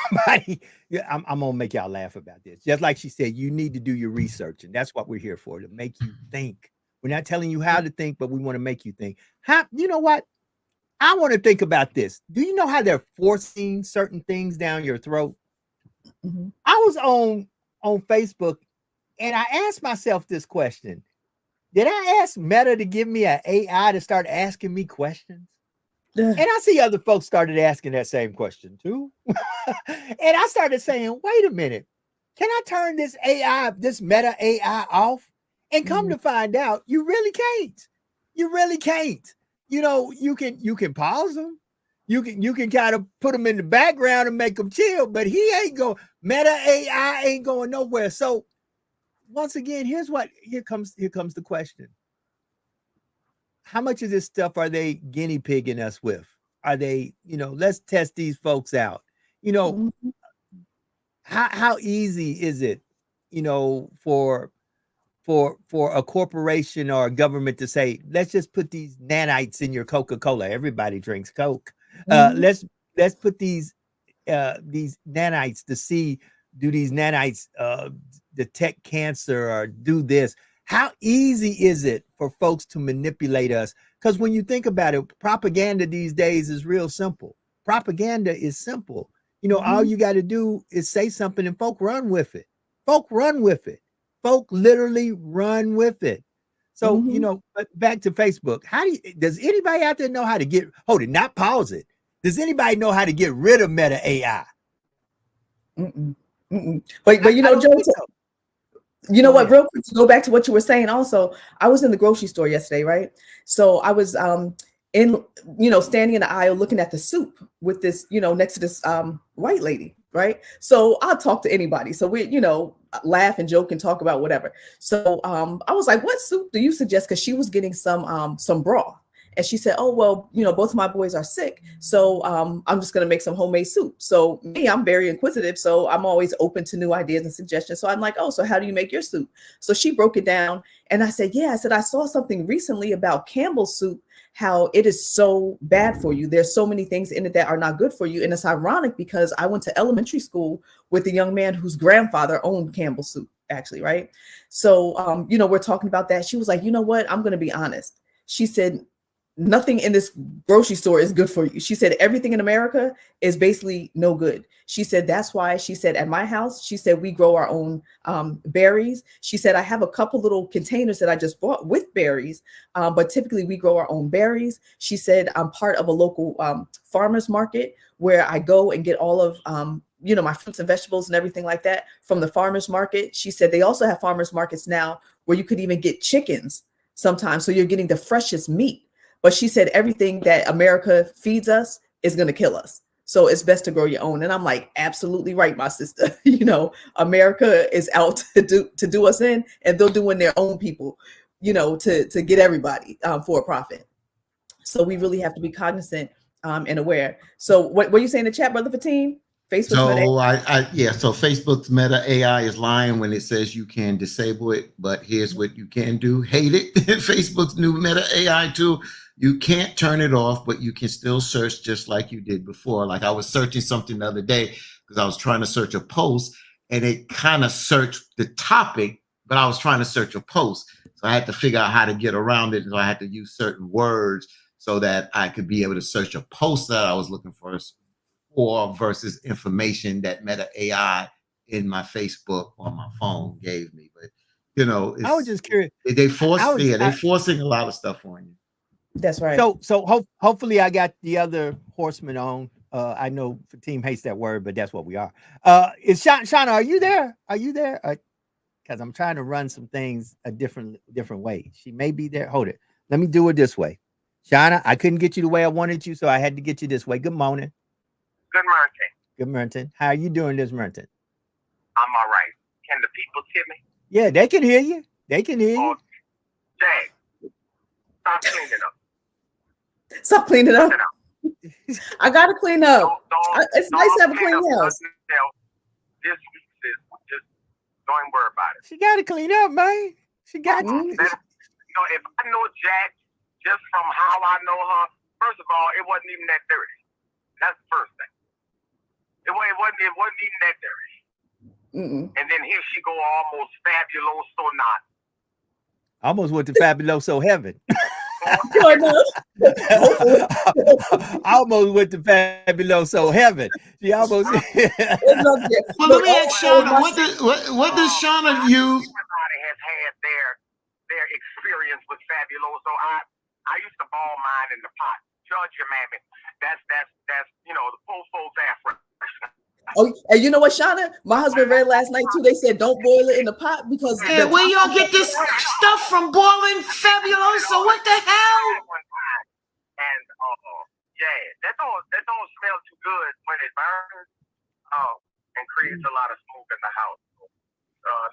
Speaker 1: I'm going to make y'all laugh about this. Just like she said, you need to do your research. And that's what we're here for, to make you think. We're not telling you how to think, but we want to make you think. You know what? I want to think about this. Do you know how they're forcing certain things down your throat? Mm-hmm. I was on Facebook and I asked myself this question. Did I ask Meta to give me an AI to start asking me questions? And I see other folks started asking that same question too. And I started saying, wait a minute, can I turn this AI, this Meta AI off? And come to find out, you really can't. You really can't. You can pause them. You can kind of put them in the background and make them chill, but Meta AI ain't going nowhere. So once again, here comes the question. How much of this stuff are they guinea pigging us with? Are they, let's test these folks out. How easy is it, for a corporation or a government to say, let's just put these nanites in your Coca-Cola. Everybody drinks Coke. Let's put these nanites to see, do these nanites detect cancer or do this? How easy is it for folks to manipulate us? Because when you think about it, propaganda these days is real simple. Propaganda is simple. All you got to do is say something and folk run with it. Folk literally run with it. So, but back to Facebook. Does anybody out there know how to not pause it? Does anybody know how to get rid of Meta AI?
Speaker 2: But Joe, what, real quick, to go back to what you were saying also, I was in the grocery store yesterday, right? So I was standing in the aisle looking at the soup with this, next to this white lady, right? So I'll talk to anybody. So we, laugh and joke and talk about whatever. So I was like, what soup do you suggest? Because she was getting some broth. And she said, oh, well, both of my boys are sick. So I'm just going to make some homemade soup. So me, I'm very inquisitive. So I'm always open to new ideas and suggestions. So I'm like, oh, so how do you make your soup? So she broke it down. And I said, yeah, I saw something recently about Campbell's soup, how it is so bad for you. There's so many things in it that are not good for you. And it's ironic because I went to elementary school with a young man whose grandfather owned Campbell's soup, actually, right? So, we're talking about that. She was like, you know what? I'm going to be honest. She said, nothing in this grocery store is good for you. She said, everything in America is basically no good. She said, that's why, she said, at my house, she said, we grow our own berries. She said, I have a couple little containers that I just bought with berries, but typically we grow our own berries. She said, I'm part of a local farmer's market where I go and get all of, my fruits and vegetables and everything like that from the farmer's market. She said, they also have farmer's markets now where you could even get chickens sometimes. So you're getting the freshest meat. But she said everything that America feeds us is going to kill us. So it's best to grow your own. And I'm like, absolutely right, my sister. America is out to do us in, and they're doing their own people, to get everybody for a profit. So we really have to be cognizant and aware. So what were you saying in the chat, Brother Fatim?
Speaker 3: Facebook. So Facebook's Meta AI is lying when it says you can disable it, but here's what you can do. Hate it. Facebook's new Meta AI tool. You can't turn it off, but you can still search just like you did before. Like I was searching something the other day because I was trying to search a post and it kind of searched the topic, but I was trying to search a post. So I had to figure out how to get around it. So I had to use certain words so that I could be able to search a post that I was looking for versus information that Meta AI in my Facebook on my phone gave me. But
Speaker 1: I was just curious.
Speaker 3: They're forcing a lot of stuff on you.
Speaker 2: That's right.
Speaker 1: So hopefully I got the other horseman on. I know Fatim hates that word, but that's what we are. Is Shauna, are you there? Are you there? Because I'm trying to run some things a different way. She may be there. Hold it. Let me do it this way. Shauna, I couldn't get you the way I wanted you, so I had to get you this way. Good morning.
Speaker 4: Good morning.
Speaker 1: Good morning. How are you doing this morning?
Speaker 4: I'm all right. Can the people hear me?
Speaker 1: Yeah, they can hear you. They can hear you.
Speaker 4: Jay, stop cleaning up.
Speaker 2: Stop cleaning up. I gotta clean up. It's nice to have a clean house.
Speaker 4: This week is just don't worry about it.
Speaker 1: She gotta clean up, man. She got to.
Speaker 4: If I know Jack just from how I know her, first of all, it wasn't even that dirty. That's the first thing. It wasn't even that dirty. And then here she go, almost fabuloso not.
Speaker 1: Almost went to Fabuloso heaven. Almost went to Fabuloso heaven. She almost.
Speaker 3: Well, let me ask Shauna. What does Shauna use?
Speaker 4: Everybody has had their experience with Fabuloso. I used to ball mine in the pot. Judge your mammy. That's the poor folks Afro.
Speaker 2: Oh, and you know what, Shauna? My husband read last night too. They said don't boil it in the pot because
Speaker 3: where y'all get this stuff from boiling Fabuloso? What the hell?
Speaker 4: And that don't smell too good when it burns. And creates a lot of smoke in the house.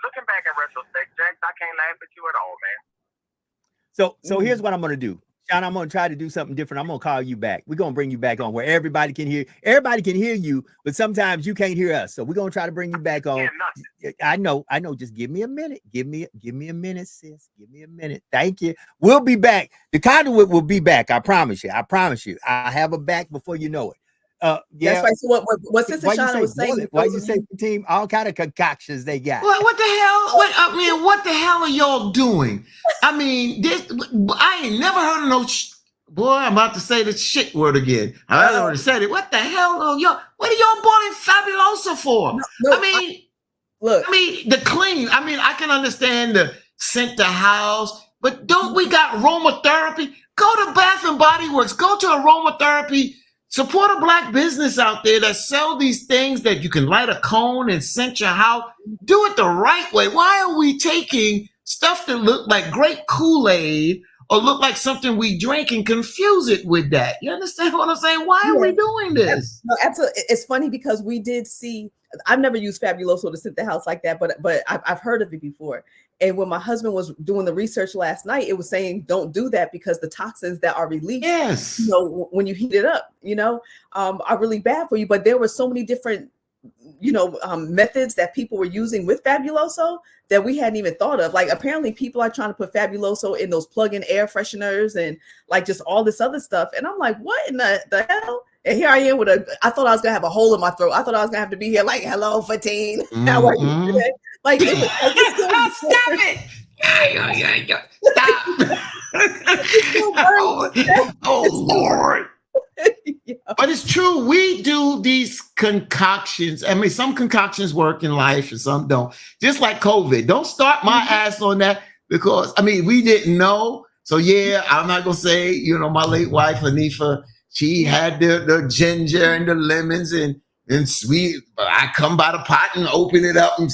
Speaker 4: Looking back in retrospect, Jax, I can't laugh at you at all, man.
Speaker 1: So here's what I'm gonna do. Sean, I'm going to try to do something different. I'm going to call you back. We're going to bring you back on where everybody can hear. Everybody can hear you, but sometimes you can't hear us. So we're going to try to bring you back on. I know. Just give me a minute. Give me a minute, sis. Give me a minute. Thank you. We'll be back. The conduit will be back. I promise you. I have a back before you know it.
Speaker 2: That's right. So what Sister Shauna was saying?
Speaker 1: Why you say team? All kind of concoctions they got.
Speaker 3: What the hell? What the hell are y'all doing? I mean, I ain't never heard of no. Boy, I'm about to say the shit word again. I already said it. What the hell are y'all? What are y'all boiling Fabuloso for? The clean. I mean, I can understand the scent the house, but don't we got aromatherapy? Go to Bath and Body Works. Go to aromatherapy. Support a black business out there that sell these things that you can light a cone and scent your house. Do it the right way. Why are we taking stuff that look like great Kool-Aid or look like something we drink and confuse it with that. You understand what I'm saying? Why are we doing this?
Speaker 2: No, absolutely. It's funny because we did see. I've never used Fabuloso to scent the house like that, but I've heard of it before. And when my husband was doing the research last night, it was saying don't do that because the toxins that are released,
Speaker 3: Yes,
Speaker 2: you know, when you heat it up, you know, are really bad for you. But there were so many different, you know, methods that people were using with Fabuloso that we hadn't even thought of. Like apparently people are trying to put Fabuloso in those plug-in air fresheners and like just all this other stuff. And I'm like, what in the hell? And here I am with I thought I was gonna have a hole in my throat. I thought I was gonna have to be here like, hello, Fatine. How are you today? Like, it was,
Speaker 3: stop it! Stop! Oh Lord.
Speaker 2: Yeah.
Speaker 3: But it's true. We do these concoctions. I mean, some concoctions work in life and some don't. Just like COVID. Don't start my ass on that because, I mean, we didn't know. So, yeah, I'm not going to say, you know, my late wife, Hanifa, she had the ginger and the lemons and sweet. But I come by the pot and open it up and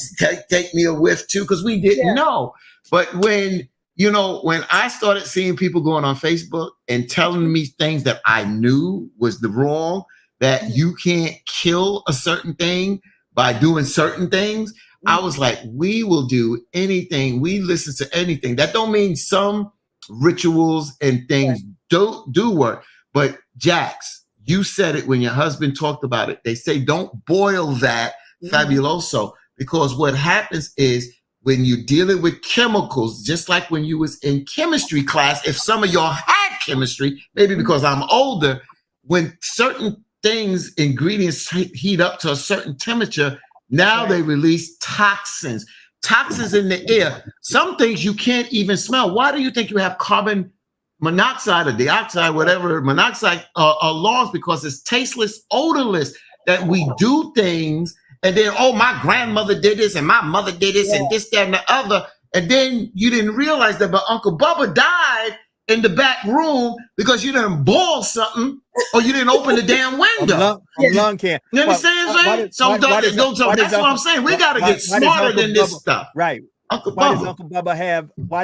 Speaker 3: take me a whiff too because we didn't know. But when I started seeing people going on Facebook and telling me things that I knew was the wrong, that you can't kill a certain thing by doing certain things, I was like, we will do anything. We listen to anything. That don't mean some rituals and things don't do work. But Jax, you said it when your husband talked about it. They say don't boil that Fabuloso because what happens is when you're dealing with chemicals, just like when you was in chemistry class, if some of y'all had chemistry, maybe because I'm older, when certain things, ingredients heat up to a certain temperature, now they release toxins in the air. Some things you can't even smell. Why do you think you have carbon monoxide or dioxide, whatever, monoxide alarms? Because it's tasteless, odorless, that we do things and then, oh, my grandmother did this and my mother did this and this, that, and the other. And then you didn't realize that, but Uncle Bubba died in the back room because you didn't boil something or you didn't open the damn window.
Speaker 1: Lung cancer.
Speaker 3: You understand? So that's what I'm saying. We got to get smarter than this stuff.
Speaker 1: Right.
Speaker 3: Uncle
Speaker 1: Why
Speaker 3: Bubba.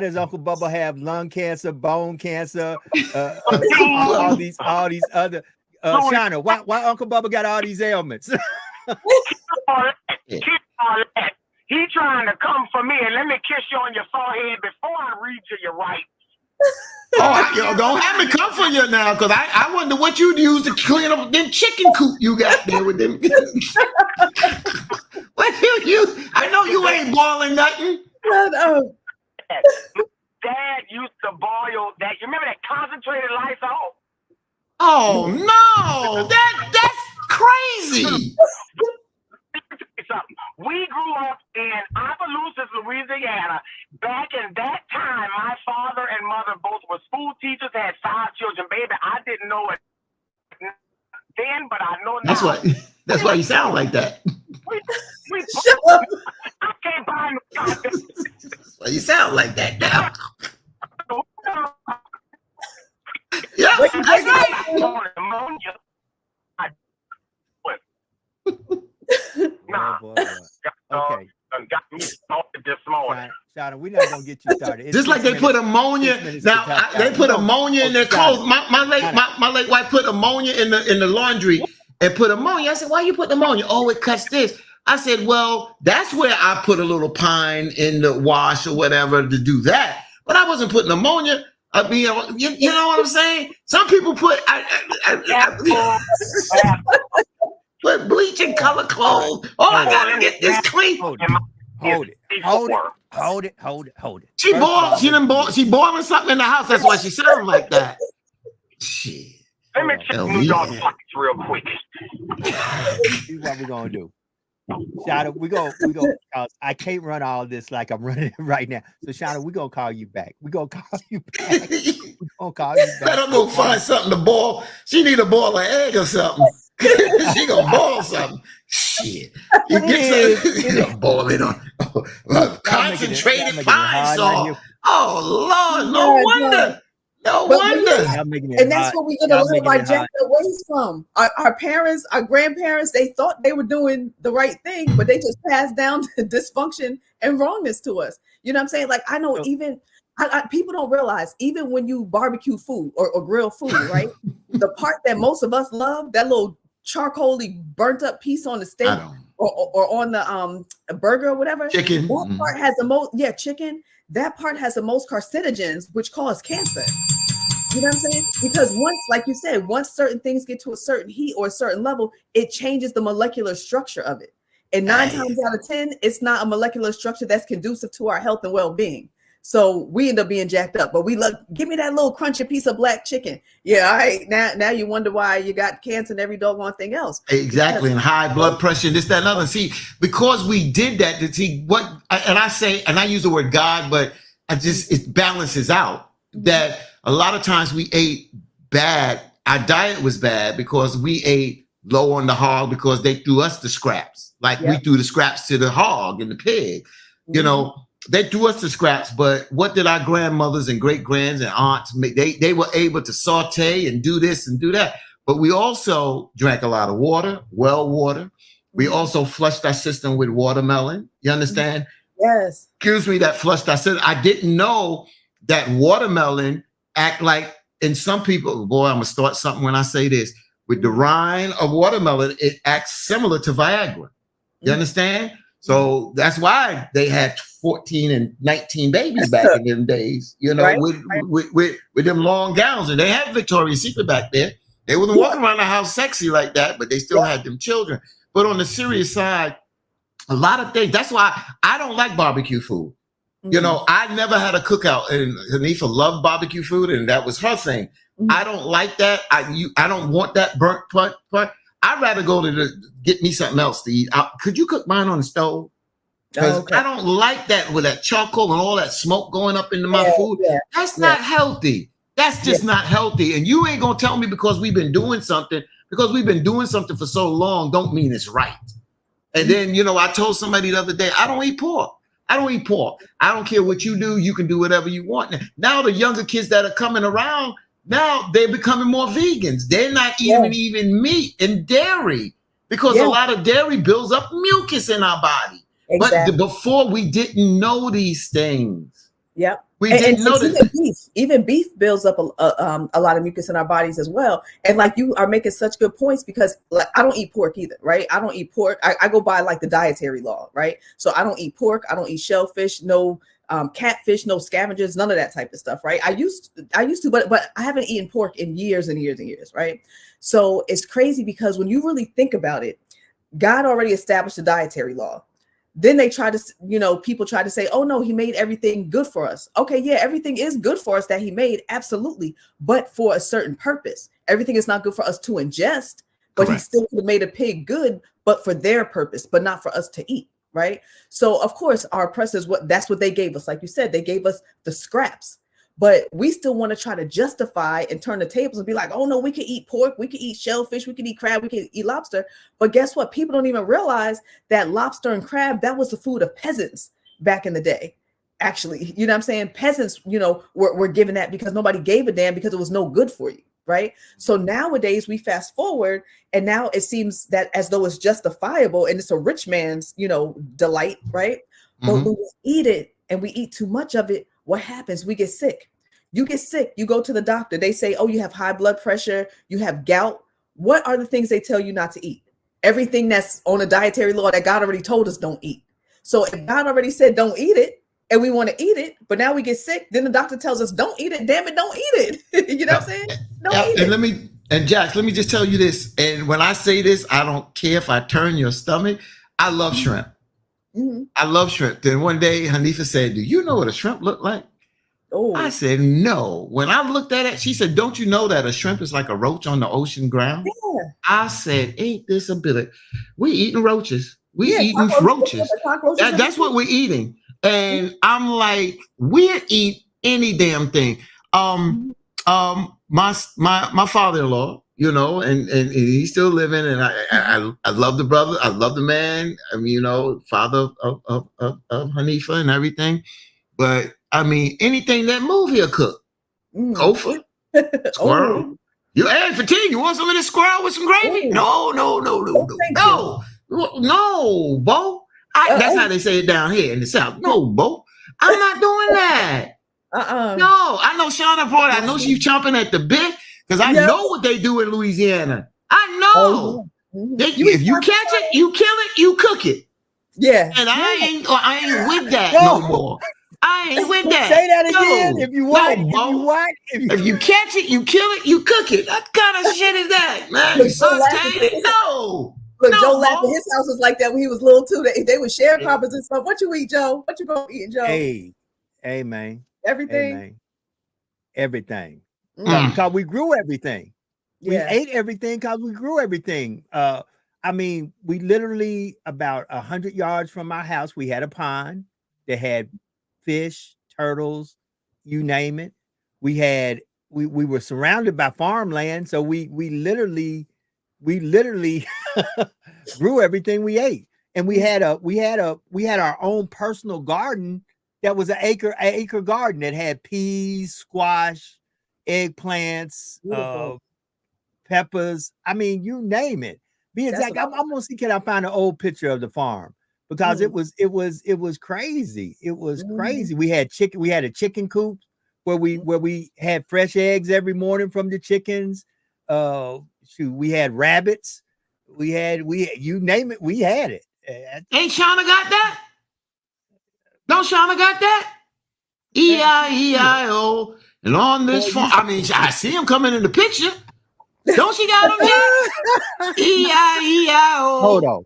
Speaker 1: does Uncle Bubba have lung cancer, bone cancer, all these other Shana, why Uncle Bubba got all these ailments?
Speaker 4: He trying to come for me and let me kiss you on your forehead before I read you your rights.
Speaker 3: Don't have me come for you now, because I wonder what you'd use to clean up them chicken coop you got there with them. What you? I know you ain't boiling nothing.
Speaker 4: Dad used to boil that. You remember that concentrated Lysol?
Speaker 3: Oh no, that's crazy.
Speaker 4: We grew up in Opelousas, Louisiana. Back in that time, my father and mother both were school teachers, had 5 children. Baby, I didn't know it then, but I know now.
Speaker 3: That's why you sound like that.
Speaker 2: Shut up.
Speaker 4: I can't buy no goddamn.
Speaker 3: That's why you sound like that now. Yeah, that's right.
Speaker 4: Nah.
Speaker 1: Oh, boy. Okay.
Speaker 4: Got me started this morning.
Speaker 1: Shana, we're not gonna get you started.
Speaker 3: Just like they put ammonia. Now they put ammonia in their clothes. My late wife put ammonia in the laundry and put ammonia. I said, why you put ammonia? Oh, it cuts this. I said, well, that's where I put a little pine in the wash or whatever to do that. But I wasn't putting ammonia. I mean, you know what I'm saying? Some people put put bleach and color clothes. Oh, I gotta get this clean.
Speaker 1: Hold it. She boiling something in the house. That's why she sounds like that. Shit.
Speaker 4: Let me check these pockets real quick.
Speaker 1: Here's what we're gonna do. Shana, we go. I can't run all this like I'm running it right now. So Shana, we're gonna call you back. We're gonna call you back.
Speaker 3: Let her go find something to boil. She need to boil an egg or something. She gonna boil something. Shit. You gonna boil it on concentrated pine salt. Oh Lord, no wonder.
Speaker 2: And that's what we're gonna learn our gender ways from. Our parents, our grandparents, they thought they were doing the right thing, but they just passed down the dysfunction and wrongness to us. You know what I'm saying? Like I know even People don't realize, even when you barbecue food or grill food, right? The part that most of us love, that little charcoaly burnt up piece on the steak or on the a burger or whatever.
Speaker 3: Chicken.
Speaker 2: That part has the most, chicken. That part has the most carcinogens, which cause cancer. You know what I'm saying? Because once, like you said, once certain things get to a certain heat or a certain level, it changes the molecular structure of it. And 9 times out of 10, it's not a molecular structure that's conducive to our health and well-being. So we end up being jacked up. But we look, give me that little crunchy piece of black chicken. Yeah, all right. Now you wonder why you got cancer and every doggone thing else.
Speaker 3: Exactly, and high blood pressure, this, that, and other. See, because we did that, to see what, and I use the word God, but it balances out that a lot of times we ate bad. Our diet was bad because we ate low on the hog because they threw us the scraps. Like we threw the scraps to the hog and the pig. You know, they threw us the scraps, but what did our grandmothers and great grands and aunts make? They were able to saute and do this and do that. But we also drank a lot of water, well water. We also flushed our system with watermelon. You understand?
Speaker 2: Yes.
Speaker 3: Excuse me, that flushed our system. I didn't know that watermelon act like, and some people, boy, I'm gonna start something when I say this. With the rind of watermelon, it acts similar to Viagra. You understand? So that's why they had 14 and 19 babies back in them days, you know, with them long gowns. And they had Victoria's Secret back there. They wasn't walking around the house sexy like that, but they still had them children. But on the serious side, a lot of things. That's why I don't like barbecue food. You know, I never had a cookout, and Hanifa loved barbecue food, and that was her thing. I don't like that. I don't want that burnt part. I'd rather go to get me something else to eat. Could you cook mine on the stove? Because I don't like that with that charcoal and all that smoke going up into my food. That's not healthy. That's just not healthy. And you ain't gonna tell me because we've been doing something for so long, don't mean it's right. And then, you know, I told somebody the other day, I don't eat pork. I don't care what you do. You can do whatever you want. Now the younger kids that are coming around, now they're becoming more vegans. They're not even meat and dairy because a lot of dairy builds up mucus in our body. Exactly. But before we didn't know these things.
Speaker 2: Yep.
Speaker 3: We didn't know that.
Speaker 2: Even beef builds up a lot of mucus in our bodies as well. And like you are making such good points because like I don't eat pork either, right? I don't eat pork. I go by like the dietary law, right? So I don't eat pork. I don't eat shellfish, no catfish, no scavengers, none of that type of stuff, right? I used to, but I haven't eaten pork in years and years and years, right? So it's crazy because when you really think about it, God already established a dietary law. Then they try to, you know, people try to say, oh, no, he made everything good for us. Okay, yeah, everything is good for us that he made. Absolutely. But for a certain purpose. Everything is not good for us to ingest, but he still could have made a pig good, but for their purpose, but not for us to eat. Right. So, of course, our oppressors, that's what they gave us. Like you said, they gave us the scraps. But we still want to try to justify and turn the tables and be like, oh, no, we can eat pork. We can eat shellfish. We can eat crab. We can eat lobster. But guess what? People don't even realize that lobster and crab, that was the food of peasants back in the day. Actually, you know what I'm saying? Peasants, you know, were given that because nobody gave a damn because it was no good for you. Right. So nowadays we fast forward and now it seems that as though it's justifiable and it's a rich man's, you know, delight. Right. But when we eat it and we eat too much of it, what happens? We get sick. You get sick. You go to the doctor. They say, oh, you have high blood pressure. You have gout. What are the things they tell you not to eat? Everything that's on a dietary law that God already told us don't eat. So if God already said don't eat it and we want to eat it, but now we get sick, then the doctor tells us don't eat it. Damn it, don't eat it. You know what I'm saying? Don't eat it.
Speaker 3: And Jax, let me just tell you this. And when I say this, I don't care if I turn your stomach. I love shrimp. I love shrimp. Then one day Hanifa said, do you know what a shrimp look like? Oh, I said, no. When I looked at it, she said, don't you know that a shrimp is like a roach on the ocean ground? Yeah. I said, ain't this a bit? We eating roaches. We eating roaches. That's what we're eating. And I'm like, we'll eat any damn thing. My father-in-law, you know, and he's still living, and I love the brother, I love the man. I mean, you know, father of Hanifa and everything. But I mean, anything that move he'll cook. Gopher, squirrel. You add fatigue. You want some of this squirrel with some gravy? No, Bo. That's how they say it down here in the South. No, Bo. I'm not doing that. No, I know Shauna Porter. I know she's chomping at the bit because I know what they do in Louisiana. I know.
Speaker 2: Oh, yeah.
Speaker 3: If you catch it, you kill it, you cook it.
Speaker 2: Yeah.
Speaker 3: And I ain't with that no more. I ain't with that.
Speaker 1: Say that again.
Speaker 3: No.
Speaker 1: If you want,
Speaker 3: No, if you catch it, you kill it, you cook it. What kind of shit is that, man? You sauteed? No.
Speaker 2: Look,
Speaker 3: No,
Speaker 2: Joe laughed at his house was like that when he was little too. They would share carpets and stuff. What you eat, Joe? What you gonna eat, Joe?
Speaker 1: Hey, man.
Speaker 2: Everything.
Speaker 1: Hey, man. Everything.
Speaker 2: Mm.
Speaker 1: Because we grew everything.
Speaker 2: Yeah.
Speaker 1: We ate everything because we grew everything. I mean, we literally about 100 yards from our house, we had a pond that had fish, turtles, you name it. We were surrounded by farmland, so we literally grew everything we ate. And we had our own personal garden that was an acre garden that had peas, squash, eggplants, peppers. I mean, you name it. Be exact. I'm gonna see, can I find an old picture of the farm? Because it was crazy. It was crazy. We had chicken, we had a chicken coop where we had fresh eggs every morning from the chickens. We had rabbits. We you name it, we had it.
Speaker 3: Ain't Shauna got that? Don't Shauna got that? E-I-E-I-O. And on this farm, I mean, I see him coming in the picture. Don't she got him there? E-I-E-I-O.
Speaker 1: Hold on.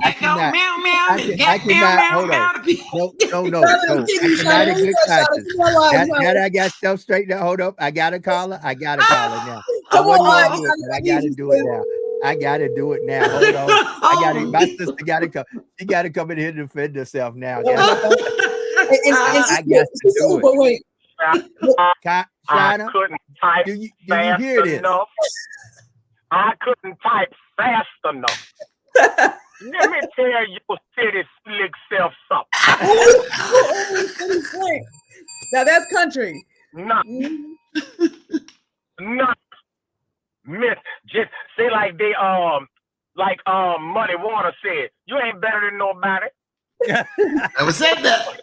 Speaker 3: I cannot.
Speaker 1: Hold on. No. I cannot ignore that I got stuff straightened out. Hold up. I got a caller now.
Speaker 2: Come on.
Speaker 1: I got to do it now. I got to do it now. Hold on. I got it. My sister got to come. She got to come in here to defend herself now. I got to do it.
Speaker 2: But wait.
Speaker 1: Shauna,
Speaker 4: couldn't type
Speaker 1: do you
Speaker 4: fast
Speaker 1: hear this?
Speaker 4: enough. I couldn't type fast enough. Let me tell your city slick self something.
Speaker 2: Now that's country.
Speaker 4: Not miss. Just say like they Muddy Water said, you ain't better than nobody.
Speaker 3: Never said that.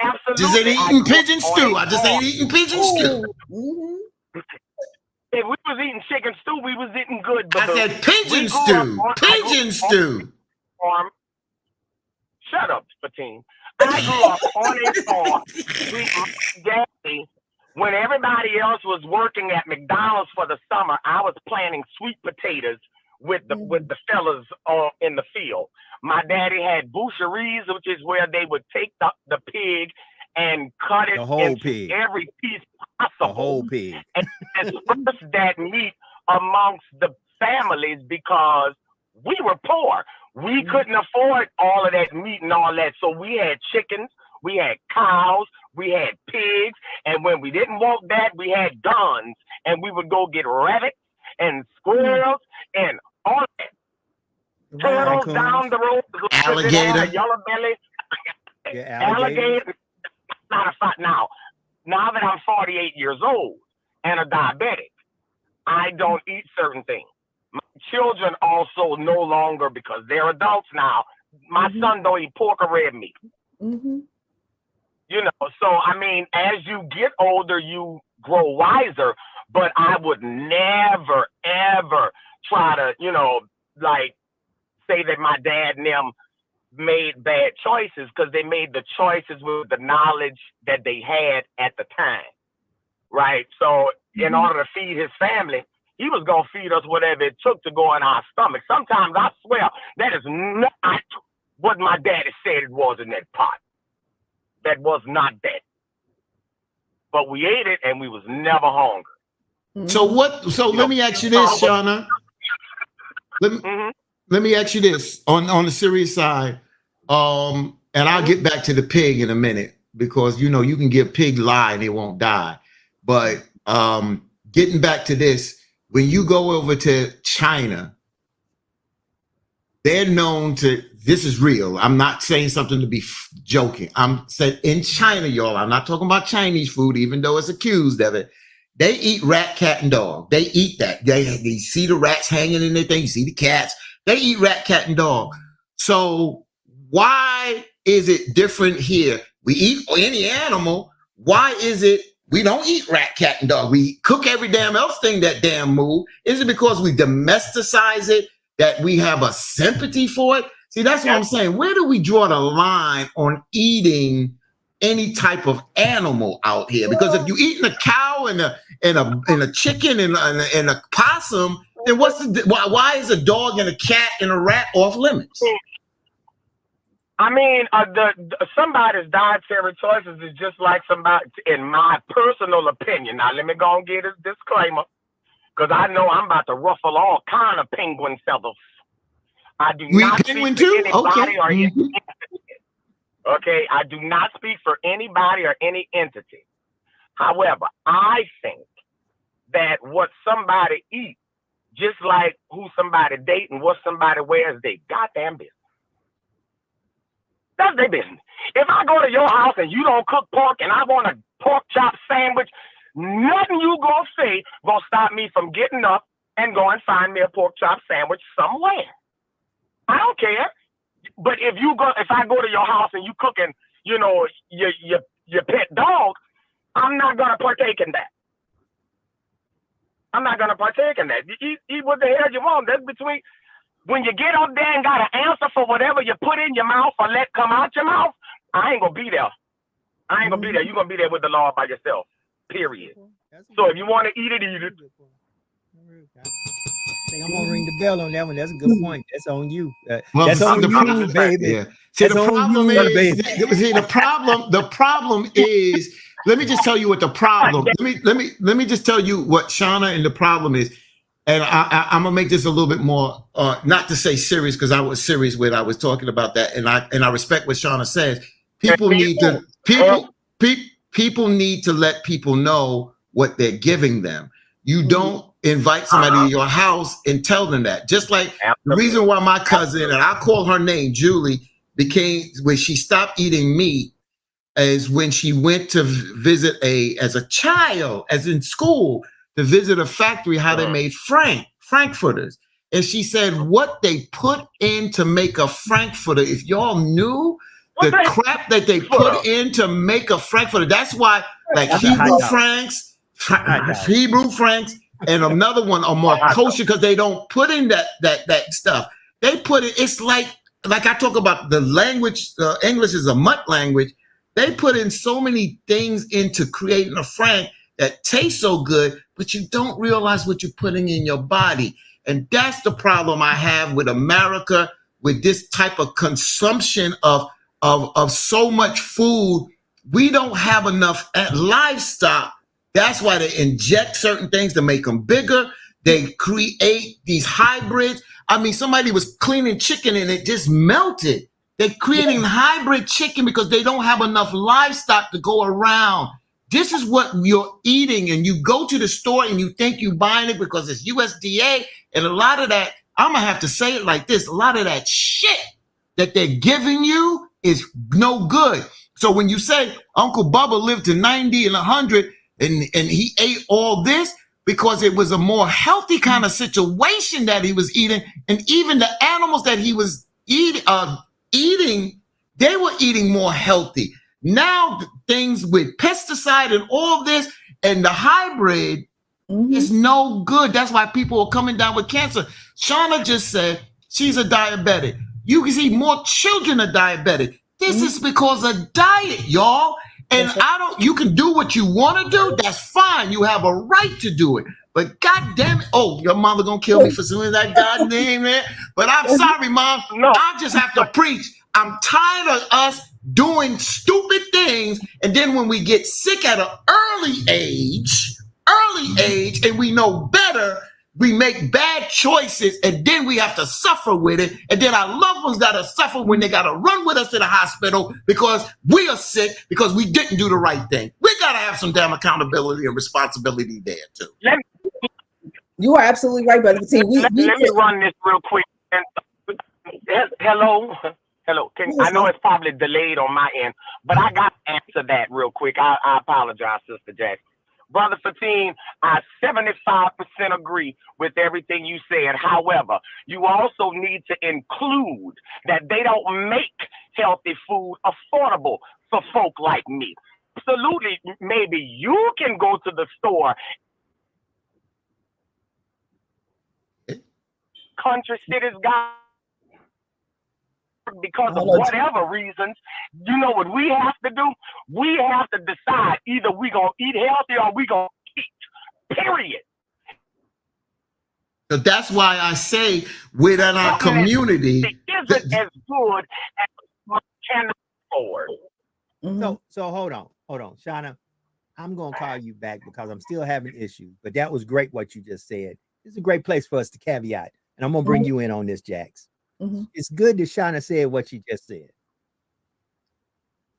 Speaker 4: Absolutely.
Speaker 3: Just ain't eating pigeon stew. I just ain't eating pigeon stew.
Speaker 4: If we was eating chicken stew, we was eating good.
Speaker 3: I said pigeon stew. Pigeon stew.
Speaker 4: Shut up, Patine. I grew up on a farm. Daddy, when everybody else was working at McDonald's for the summer, I was planting sweet potatoes with the fellas in the field. My daddy had boucheries, which is where they would take the pig and cut it into every piece possible.
Speaker 1: The whole pig.
Speaker 4: And disperse that meat amongst the families because we were poor. We couldn't afford all of that meat and all that. So we had chickens, we had cows, we had pigs. And when we didn't want that, we had guns. And we would go get rabbits and squirrels and all that. Turtles down the road.
Speaker 3: Alligator.
Speaker 4: Yellow belly.
Speaker 1: Yeah,
Speaker 4: alligator. Not a fact now. Now that I'm 48 years old and a diabetic, I don't eat certain things. My children also no longer, because they're adults now. My son don't eat pork or red meat. You know, so I mean, as you get older, you grow wiser. But I would never, ever try to, you know, like say that my dad and them made bad choices, because they made the choices with the knowledge that they had at the time, right? So in order to feed his family, he was going to feed us whatever it took to go in our stomach. Sometimes I swear that is not what my daddy said it was in that pot. That was not that. But we ate it and we was never hungry.
Speaker 3: So let me ask you this, Shauna. Let me ask you this on the serious side. And I'll get back to the pig in a minute, because you know you can give pig lye and it won't die. But getting back to this, when you go over to China, they're known to, this is real. I'm not saying something to be joking. I'm saying in China, y'all, I'm not talking about Chinese food, even though it's accused of it. They eat rat, cat, and dog. They eat that. They see the rats hanging in their thing. You see the cats. They eat rat, cat, and dog. So why is it different here? We eat any animal, Why is it we don't eat rat, cat, and dog? We cook every damn else thing that damn move. Is it because we domesticize it, that we have a sympathy for it? See, that's what I'm saying. Where do we draw the line on eating any type of animal out here? Because if you're eating a cow and a chicken and a possum, then why is a dog and a cat and a rat off limits?
Speaker 4: I mean, somebody's dietary choices is just like somebody, in my personal opinion. Now, let me go and get a disclaimer, because I know I'm about to ruffle all kind of penguin feathers. I do not speak for anybody or any entity. Okay, I do not speak for anybody or any entity. However, I think that what somebody eats, just like who somebody dating, what somebody wears, they goddamn business. That's their business. If I go to your house and you don't cook pork and I want a pork chop sandwich, nothing you gonna say gonna stop me from getting up and going find me a pork chop sandwich somewhere. I don't care. But if I go to your house and you cooking, you know, your pet dog, I'm not gonna partake in that. I'm not gonna partake in that. Eat what the hell you want. That's between. When you get up there and got an answer for whatever you put in your mouth or let come out your mouth, I ain't gonna be there. I ain't gonna be there. You're gonna be there with the Lord by yourself. Period. So if you want to eat it, eat it.
Speaker 1: I'm gonna ring the bell on that one. That's a good point. That's on you.
Speaker 3: Well,
Speaker 1: that's on you, baby.
Speaker 3: Yeah. See, the problem is. Let me just tell you what the problem. Let me just tell you what Shauna and the problem is. And I'm gonna make this a little bit more, not to say serious, because I was serious when I was talking about that, and I respect what Shauna says. People need to let people know what they're giving them. You don't invite somebody to your house and tell them that. Just like the reason why my cousin, and I call her name Julie, when she stopped eating meat, is when she went to visit as a child, as in school, to visit a factory, how they made frankfurters. And she said what they put in to make a frankfurter, if y'all knew the crap that they put in to make a frankfurter, that's why like Hebrew Franks and another one are more kosher because they don't put in that stuff. They put it, it's like I talk about the language, English is a mutt language. They put in so many things into creating a frank that tastes so good, but you don't realize what you're putting in your body. And that's the problem I have with America, with this type of consumption of so much food. We don't have enough livestock. That's why they inject certain things to make them bigger. They create these hybrids. I mean, somebody was cleaning chicken and it just melted. They're creating hybrid chicken because they don't have enough livestock to go around. This is what you're eating, and you go to the store and you think you're buying it because it's USDA, and a lot of that, I'm gonna have to say it like this, a lot of that shit that they're giving you is no good. So when you say Uncle Bubba lived to 90 and 100 and he ate all this because it was a more healthy kind of situation that he was eating, and even the animals that he was eating, they were eating more healthy. Now things with pesticide and all this and the hybrid is no good. That's why people are coming down with cancer. Shauna just said she's a diabetic. You can see more children are diabetic. This is because of diet, y'all. And you can do what you want to do. That's fine. You have a right to do it. But God damn it. Oh, your mother gonna kill me for saying that goddamn man. But I'm sorry, Mom. No. I just have to preach. I'm tired of us doing stupid things, and then when we get sick at an early age, and we know better, we make bad choices, and then we have to suffer with it, and then our loved ones gotta suffer when they gotta run with us to the hospital because we are sick because we didn't do the right thing. We gotta have some damn accountability and responsibility there too.
Speaker 2: You are absolutely right, Brother Patine.
Speaker 4: Let me run this real quick. Hello. I know it's probably delayed on my end, but I got to answer that real quick. I apologize, Sister Jackson. Brother Patine, I 75% agree with everything you said. However, you also need to include that they don't make healthy food affordable for folk like me. absolutely, maybe you can go to the store. Country cities got because of whatever reasons. You know what we have to do? We have to decide either we gonna eat healthy or we gonna eat. Period.
Speaker 3: So that's why I say within our community,
Speaker 4: it isn't as good as we can afford.
Speaker 1: So hold on, Shauna. I'm gonna call you back because I'm still having issues. But that was great what you just said. It's a great place for us to caveat, and I'm gonna bring you in on this, Jax. It's good that Shauna said what she just said.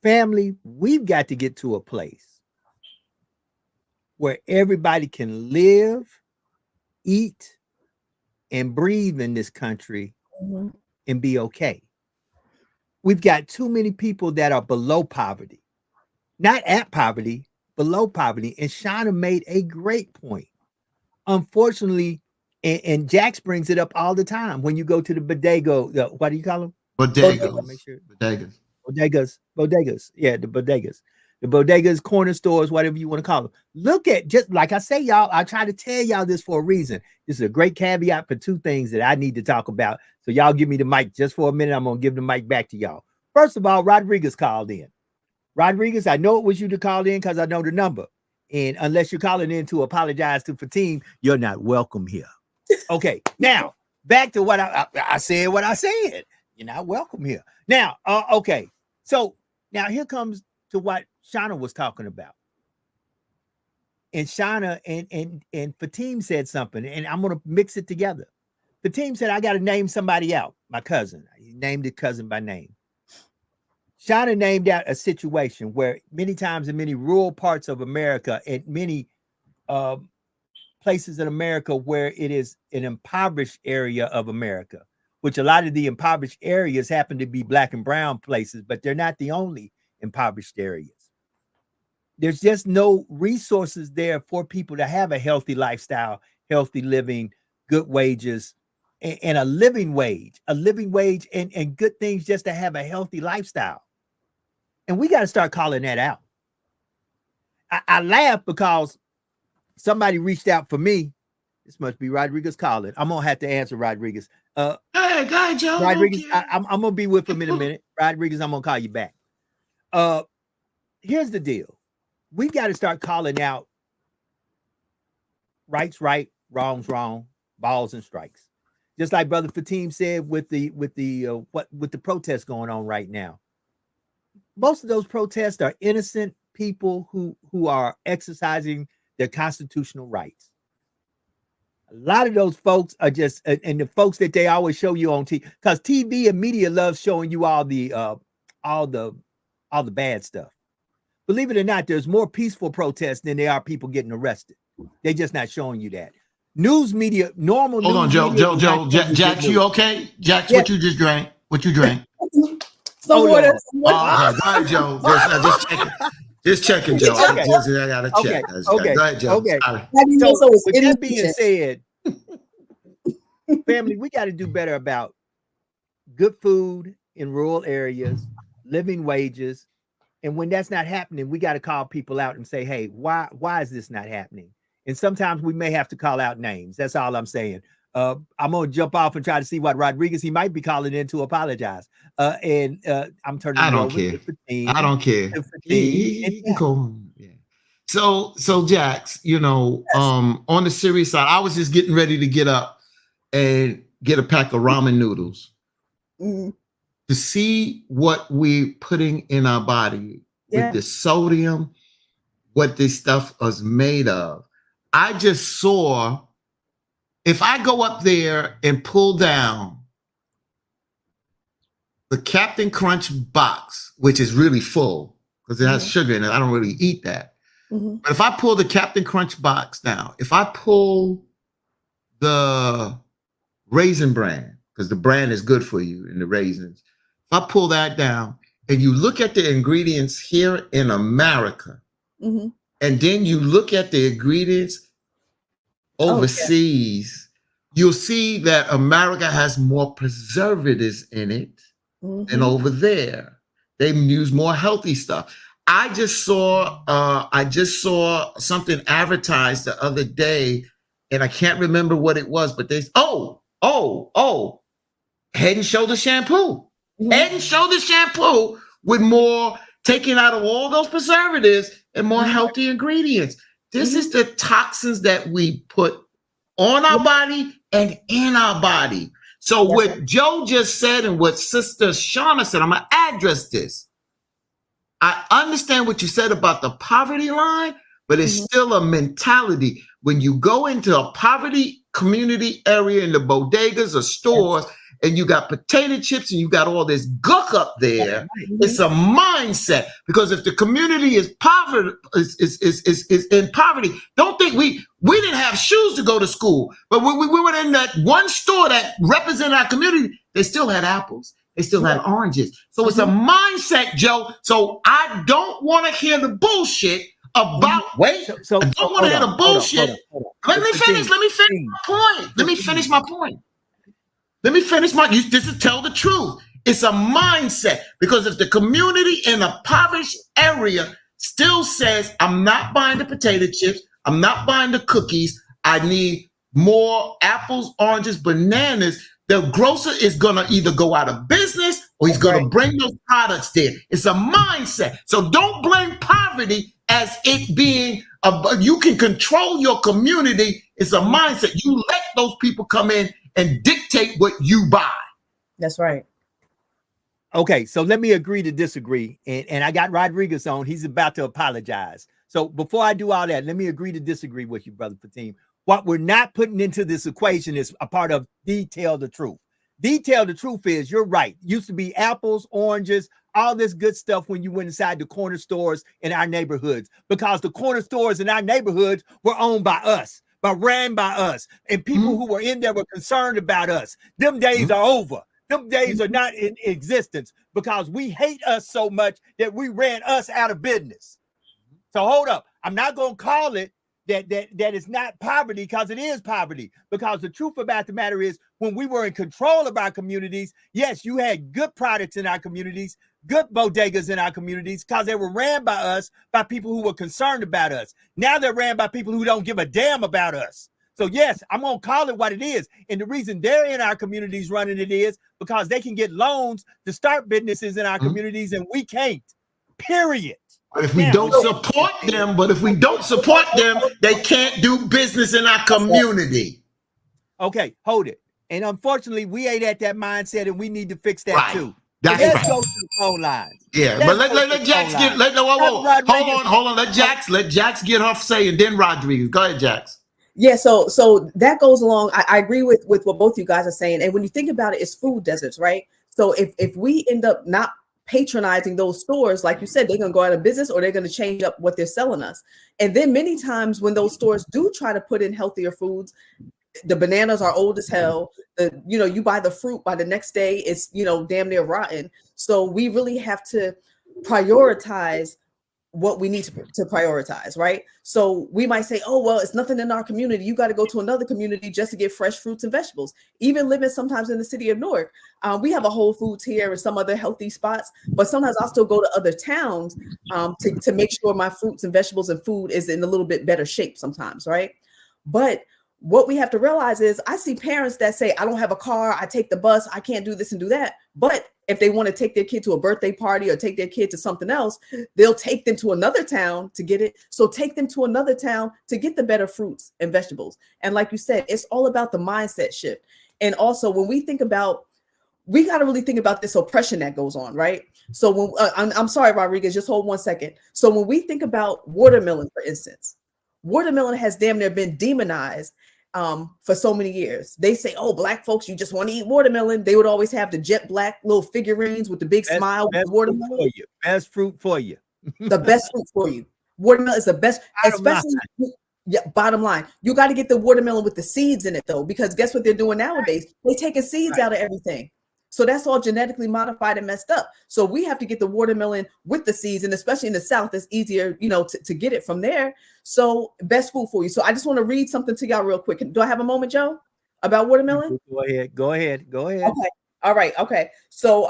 Speaker 1: Family, we've got to get to a place where everybody can live, eat, and breathe in this country and be okay. We've got too many people that are below poverty, not at poverty, below poverty. And Shauna made a great point. Unfortunately, and Jax brings it up all the time when you go to the bodega. What do you call them?
Speaker 3: Bodegas.
Speaker 1: Make sure. Bodegas. Yeah, the bodegas, corner stores, whatever you want to call them. Look at, just like I say, y'all, I try to tell y'all this for a reason. This is a great caveat for two things that I need to talk about. So y'all give me the mic just for a minute. I'm going to give the mic back to y'all. First of all, Rodriguez called in. Rodriguez, I know it was you that called in because I know the number. And unless you're calling in to apologize to Fatim, you're not welcome here. Okay, now back to what I said. What I said, you're not welcome here. Now, okay, so now here comes to what Shauna was talking about, and Shauna and Fatim said something, and I'm gonna mix it together. Fatim said, "I got to name somebody out." My cousin, he named the cousin by name. Shauna named out a situation where many times in many rural parts of America and many places in America where it is an impoverished area of America, which a lot of the impoverished areas happen to be black and brown places, but they're not the only impoverished areas. There's just no resources there for people to have a healthy lifestyle, healthy living, good wages, and a living wage and good things just to have a healthy lifestyle. And we got to start calling that out. I laugh because somebody reached out for me. This must be Rodriguez calling. I'm gonna have to answer Rodriguez.
Speaker 3: Hey, go ahead, Joe.
Speaker 1: Rodriguez, I'm gonna be with him in a minute. Rodriguez, I'm gonna call you back. Here's the deal. We've got to start calling out right's right, wrong's wrong, balls and strikes. Just like Brother Fatim said with the protests going on right now. Most of those protests are innocent people who are exercising their constitutional rights. A lot of those folks are just, and the folks that they always show you on TV, because TV and media loves showing you all the bad stuff. Believe it or not, there's more peaceful protests than there are people getting arrested. They're just not showing you that. News media, normal.
Speaker 3: Hold on, Joe, Jax, you okay? Jax,
Speaker 1: yeah.
Speaker 3: What you just drank? What you drank?
Speaker 2: Some water.
Speaker 3: All right, Joe. Just checking, Joe.
Speaker 1: Okay.
Speaker 3: I gotta check.
Speaker 1: Okay.
Speaker 3: Go ahead, Joe.
Speaker 1: Okay.
Speaker 2: So,
Speaker 1: with that being said, family, we got to do better about good food in rural areas, living wages. And when that's not happening, we got to call people out and say, hey, why is this not happening? And sometimes we may have to call out names. That's all I'm saying. I'm going to jump off and try to see what Rodriguez, he might be calling in to apologize. I'm turning
Speaker 3: I don't
Speaker 1: over
Speaker 3: care.
Speaker 1: to Fatim.
Speaker 3: I don't care. He can go home. Yeah. So Jax, on the serious side, I was just getting ready to get up and get a pack of ramen noodles to see what we're putting in our body with the sodium, what this stuff is made of. I just saw, if I go up there and pull down the Captain Crunch box, which is really full because it has sugar in it, I don't really eat that. But if I pull the Captain Crunch box down, if I pull the Raisin Bran, because the bran is good for you in the raisins, if I pull that down and you look at the ingredients here in America, and then you look at the ingredients overseas, you'll see that America has more preservatives in it than over there. They use more healthy stuff. I just saw something advertised the other day, and I can't remember what it was, but Head and Shoulders shampoo.
Speaker 2: Mhm.
Speaker 3: Head and Shoulders shampoo with more taking out of all those preservatives and more healthy ingredients. This is the toxins that we put on our body and in our body. So what Joe just said and what Sister Shauna said, I'm going to address this. I understand what you said about the poverty line, but it's still a mentality. When you go into a poverty community area in the bodegas or stores, and you got potato chips and you got all this guck up there, it's a mindset. Because if the community is poverty, is in poverty, don't think we didn't have shoes to go to school, but when we went in that one store that represented our community, they still had apples. They still had oranges. So it's a mindset, Joe. So I don't want to hear the bullshit about, I don't want to hear the bullshit. Let me finish my point. This is tell the truth. It's a mindset, because if the community in a impoverished area still says, I'm not buying the potato chips, I'm not buying the cookies, I need more apples, oranges, bananas, the grocer is going to either go out of business or he's going to bring those products there. It's a mindset. So don't blame poverty as it being, you can control your community. It's a mindset. You let those people come in and dictate what you buy.
Speaker 2: That's right.
Speaker 1: Okay, so let me agree to disagree. And I got Rodriguez on. He's about to apologize. So before I do all that, let me agree to disagree with you, Brother Fatim. What we're not putting into this equation is a part of detail the truth. Detail the truth is, you're right. Used to be apples, oranges, all this good stuff when you went inside the corner stores in our neighborhoods, because the corner stores in our neighborhoods were owned by us, but ran by us. And people who were in there were concerned about us. Them days are over. Them days are not in existence, because we hate us so much that we ran us out of business. So hold up. I'm not going to call it that is not poverty, because it is poverty. Because the truth about the matter is, when we were in control of our communities, yes, you had good products in our communities, good bodegas in our communities, because they were ran by us, by people who were concerned about us. Now they're ran by people who don't give a damn about us. So yes, I'm going to call it what it is. And the reason they're in our communities running it is because they can get loans to start businesses in our communities, and we can't, period.
Speaker 3: But if we don't support them, they can't do business in our community.
Speaker 1: Okay, hold it. And unfortunately, we ain't at that mindset, and we need to fix that too.
Speaker 3: That's
Speaker 1: Let's
Speaker 3: right.
Speaker 1: go to the phone lines.
Speaker 3: Yeah, but let Jax get, hold on. Let Jax get her say, and then Rodriguez. Go ahead, Jax.
Speaker 2: Yeah, so that goes along. I agree with what both you guys are saying. And when you think about it, it's food deserts, right? So if we end up not patronizing those stores, like you said, they're going to go out of business, or they're going to change up what they're selling us. And then many times when those stores do try to put in healthier foods, the bananas are old as hell. You buy the fruit, by the next day it's damn near rotten. So we really have to prioritize what we need to prioritize, right? So we might say, oh, well, it's nothing in our community. You got to go to another community just to get fresh fruits and vegetables. Even living sometimes in the city of Newark, we have a Whole Foods here and some other healthy spots, but sometimes I'll still go to other towns to make sure my fruits and vegetables and food is in a little bit better shape sometimes, right? But what we have to realize is, I see parents that say, I don't have a car, I take the bus, I can't do this and do that. But if they want to take their kid to a birthday party or take their kid to something else, they'll take them to another town to get it. So take them to another town to get the better fruits and vegetables. And like you said, it's all about the mindset shift. And also, when we think about, we got to really think about this oppression that goes on, right? So when I'm sorry, Rodriguez, just hold 1 second. So when we think about watermelon, for instance, watermelon has damn near been demonized for so many years. They say, oh, Black folks, you just want to eat watermelon. They would always have the jet black little figurines with the big smile.
Speaker 1: Best
Speaker 2: watermelon.
Speaker 1: Best fruit for you.
Speaker 2: The best fruit for you. Watermelon is the best, especially. Yeah, bottom line, you got to get the watermelon with the seeds in it, though, because guess what they're doing nowadays? They're taking seeds out of everything. So that's all genetically modified and messed up. So we have to get the watermelon with the seeds, and especially in the South, it's easier, to get it from there. So best food for you. So I just want to read something to y'all real quick. Do I have a moment, Joe, about watermelon?
Speaker 1: Go ahead.
Speaker 2: Okay. All right. Okay. So,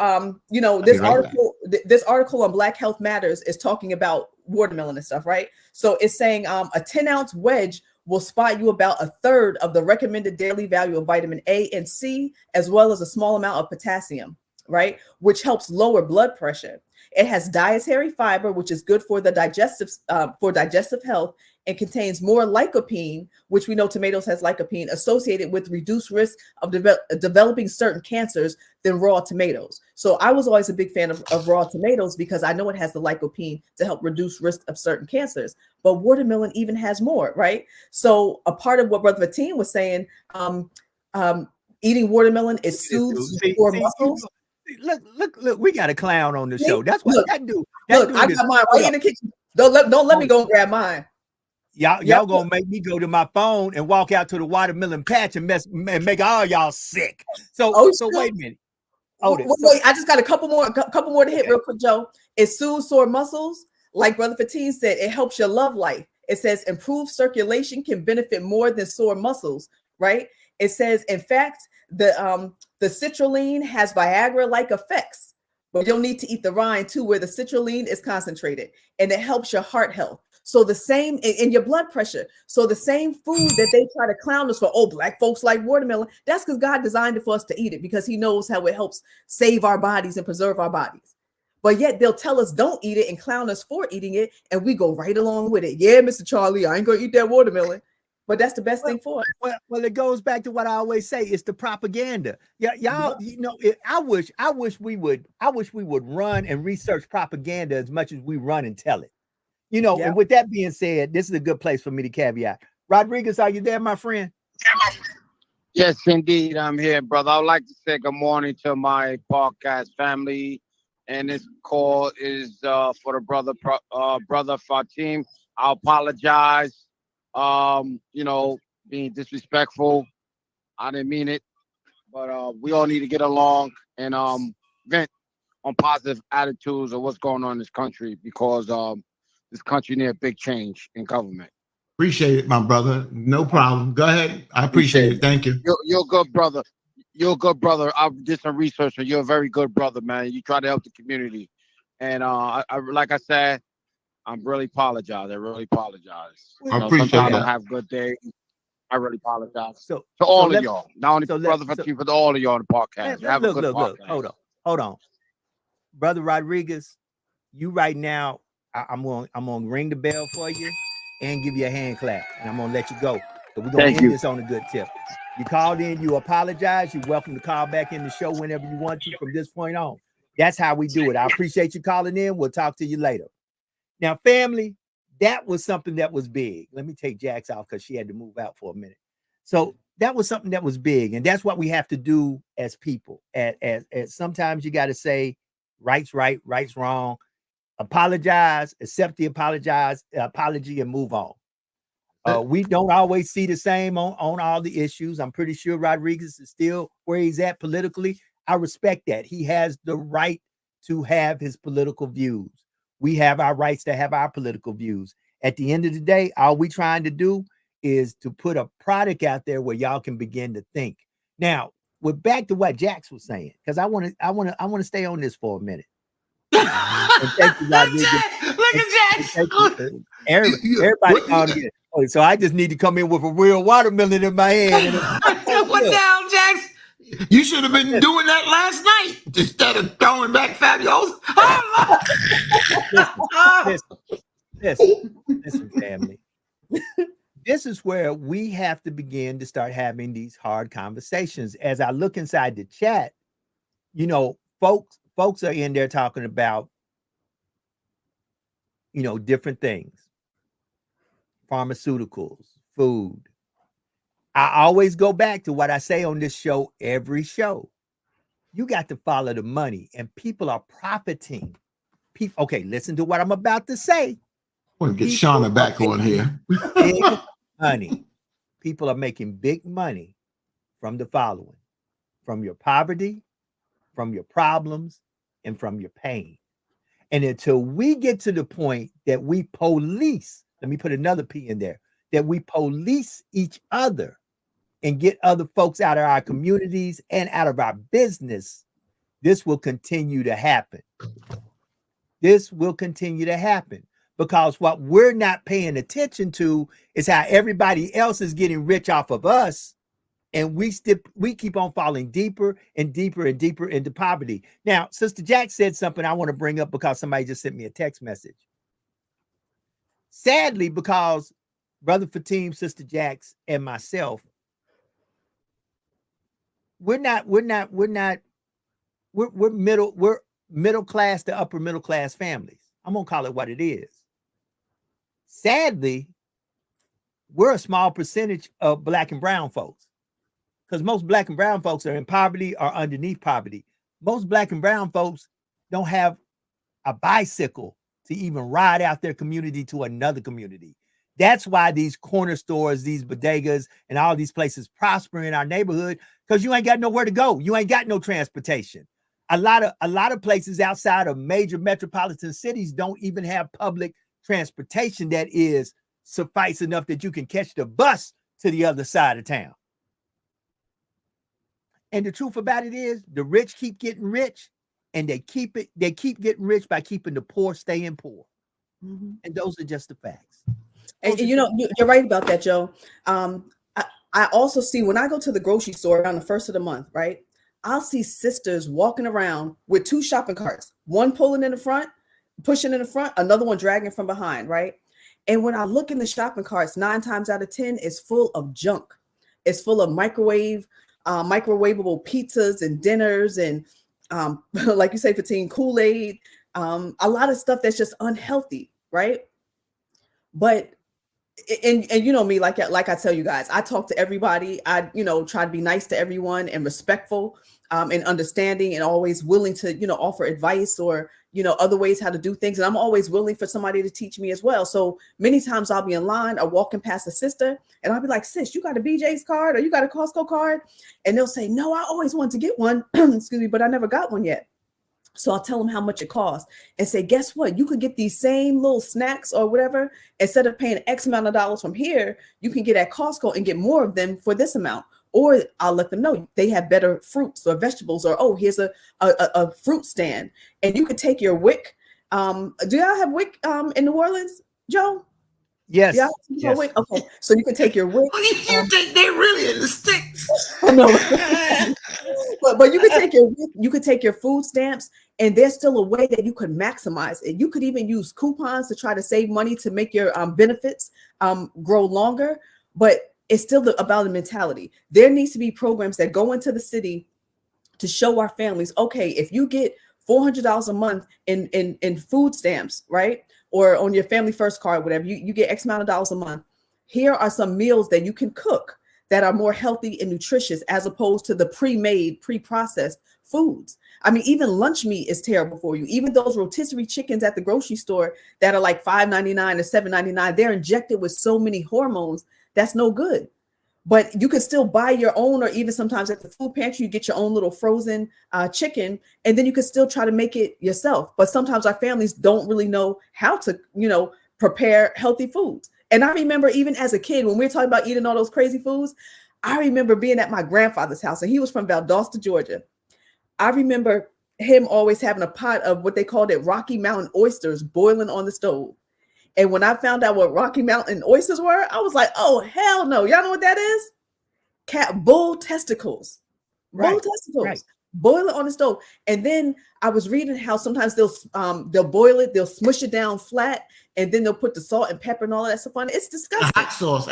Speaker 2: this article, this article on Black Health Matters is talking about watermelon and stuff, right? So it's saying a 10-ounce wedge will spot you about a third of the recommended daily value of vitamin A and C, as well as a small amount of potassium, right? Which helps lower blood pressure. It has dietary fiber, which is good for the digestive health, and contains more lycopene, which we know tomatoes has lycopene, associated with reduced risk of developing certain cancers than raw tomatoes. So I was always a big fan of raw tomatoes because I know it has the lycopene to help reduce risk of certain cancers. But watermelon even has more, right? So a part of what Brother Fatim was saying, eating watermelon is soothes your muscles.
Speaker 1: Look, we got a clown on the show. That's what that dude.
Speaker 2: Look, I got mine right in the kitchen. Don't let me go and grab mine.
Speaker 1: Y'all gonna make me go to my phone and walk out to the watermelon patch and make all y'all sick. So wait a minute.
Speaker 2: Wait, I just got a couple more to hit real quick, Joe. It soothes sore muscles. Like Brother Fatim said, it helps your love life. It says improved circulation can benefit more than sore muscles, right? It says, in fact, the citrulline has Viagra-like effects, but you'll need to eat the rind too, where the citrulline is concentrated, and it helps your heart health. So the same in your blood pressure. So the same food that they try to clown us for, Black folks like watermelon, that's because God designed it for us to eat it, because he knows how it helps save our bodies and preserve our bodies. But yet they'll tell us don't eat it and clown us for eating it, and we go right along with it. Yeah, Mr. Charlie, I ain't gonna eat that watermelon. But that's the best thing for us.
Speaker 1: Well, it goes back to what I always say: it's the propaganda. Yeah, y'all. I wish we would run and research propaganda as much as we run and tell it. And with that being said, this is a good place for me to caveat. Rodriguez, are you there, my friend?
Speaker 5: Yes, indeed, I'm here, brother. I would like to say good morning to my podcast family, and this call is for the brother Fatim. I apologize. Being disrespectful. I didn't mean it, but we all need to get along and vent on positive attitudes of what's going on in this country, because this country needs a big change in government.
Speaker 3: Appreciate it, my brother. No problem. Go ahead. I appreciate it. Thank you.
Speaker 5: You're a good brother. You're a good brother. I did some research, and you're a very good brother, man. You try to help the community, and I like I said, I really apologize. I really apologize.
Speaker 3: I appreciate
Speaker 5: sometimes
Speaker 3: that.
Speaker 5: I don't have good days. I really apologize.
Speaker 1: To
Speaker 5: all of y'all. Not only Brother Fatim, but all of y'all on the podcast. Have a good podcast.
Speaker 1: Hold on. Brother Rodriguez, you right now, I'm gonna ring the bell for you and give you a hand clap, and I'm gonna let you go. So we're gonna end this on a good tip. You called in, you apologize. You're welcome to call back in the show whenever you want to from this point on. That's how we do it. I appreciate you calling in. We'll talk to you later. Now, family, that was something that was big. Let me take Jax off because she had to move out for a minute. So that was something that was big, and that's what we have to do as people. As sometimes you got to say right's right, right's wrong. Apologize, accept the apology, and move on. We don't always see the same on all the issues. I'm pretty sure Rodriguez is still where he's at politically. I respect that. He has the right to have his political views. We have our rights to have our political views. At the end of the day, all we trying to do is to put a product out there where y'all can begin to think. Now, we're back to what Jax was saying, because I want to stay on this for a minute. Thank you, Rodriguez.
Speaker 3: Look at Jax.
Speaker 1: Everybody called again. So I just need to come in with a real watermelon in my hand.
Speaker 3: What down, Jax? You should have been doing that last night instead of throwing back Fabio's.
Speaker 1: Listen, family. This is where we have to begin to start having these hard conversations. As I look inside the chat, folks are in there talking about, different things. Pharmaceuticals, food. I always go back to what I say on this show, every show. You got to follow the money, and people are profiting. Okay, listen to what I'm about to say.
Speaker 3: We'll get Shauna back on here.
Speaker 1: Big money. People are making big money from the following: from your poverty, from your problems, and from your pain. And until we get to the point that we police, let me put another P in there, that we police each other, and get other folks out of our communities and out of our business, this will continue to happen. This will continue to happen because what we're not paying attention to is how everybody else is getting rich off of us. And we keep on falling deeper and deeper and deeper into poverty. Now, Sister Jack said something I want to bring up because somebody just sent me a text message. Sadly, because Brother Fatim, Sister Jax, and myself, we're middle class to upper middle class families. I'm gonna call it what it is. Sadly, we're a small percentage of Black and brown folks, because most Black and brown folks are in poverty or underneath poverty. Most Black and brown folks don't have a bicycle to even ride out their community to another community. That's why these corner stores, these bodegas, and all these places prosper in our neighborhood, because you ain't got nowhere to go. You ain't got no transportation. A lot of places outside of major metropolitan cities don't even have public transportation that is suffice enough that you can catch the bus to the other side of town. And the truth about it is, the rich keep getting rich, and they keep getting rich by keeping the poor staying poor.
Speaker 2: Mm-hmm.
Speaker 1: And those are just the facts.
Speaker 2: And you know, you're right about that, Joe. I also see when I go to the grocery store around the first of the month, right? I'll see sisters walking around with 2 shopping carts, one pulling in the front, pushing in the front, another one dragging from behind, right? And when I look in the shopping carts, 9 times out of 10, it's full of junk. It's full of microwavable pizzas and dinners and like you say, Fatim, Kool-Aid, a lot of stuff that's just unhealthy, right? But and you know me, like I tell you guys, I talk to everybody. I try to be nice to everyone and respectful and understanding and always willing to offer advice or other ways how to do things. And I'm always willing for somebody to teach me as well. So many times I'll be in line or walking past a sister and I'll be like, sis, you got a BJ's card or you got a Costco card? And they'll say, no, I always wanted to get one, excuse me, but I never got one yet. So I'll tell them how much it costs and say, guess what? You could get these same little snacks or whatever. Instead of paying X amount of dollars from here, you can get at Costco and get more of them for this amount. Or I'll let them know they have better fruits or vegetables, or, oh, here's a fruit stand. And you could take your WIC. Do y'all have WIC in New Orleans, Joe?
Speaker 1: Yes.
Speaker 2: Yeah.
Speaker 1: Yes.
Speaker 2: Okay. So you can take your WIC.
Speaker 3: You think they really in the sticks?
Speaker 2: I know. but you could take your food stamps, and there's still a way that you could maximize it. You could even use coupons to try to save money to make your benefits grow longer. But it's still about the mentality. There needs to be programs that go into the city to show our families, okay, if you get $400 a month in food stamps, right? Or on your Family First card, whatever, you get X amount of dollars a month. Here are some meals that you can cook that are more healthy and nutritious as opposed to the pre-made, pre-processed foods. I mean, even lunch meat is terrible for you. Even those rotisserie chickens at the grocery store that are like $5.99 or $7.99, they're injected with so many hormones. That's no good. But you can still buy your own, or even sometimes at the food pantry, you get your own little frozen chicken, and then you can still try to make it yourself. But sometimes our families don't really know how to, prepare healthy foods. And I remember even as a kid, when we were talking about eating all those crazy foods, I remember being at my grandfather's house, and he was from Valdosta, Georgia. I remember him always having a pot of what they called it Rocky Mountain oysters boiling on the stove. And when I found out what Rocky Mountain oysters were, I was like, oh, hell no. Y'all know what that is? Bull testicles.
Speaker 1: Right.
Speaker 2: Bull testicles.
Speaker 1: Right.
Speaker 2: Boil it on the stove. And then I was reading how sometimes they'll boil it, they'll smush it down flat, and then they'll put the salt and pepper and all of that stuff on it. It's disgusting.
Speaker 3: Hot sauce.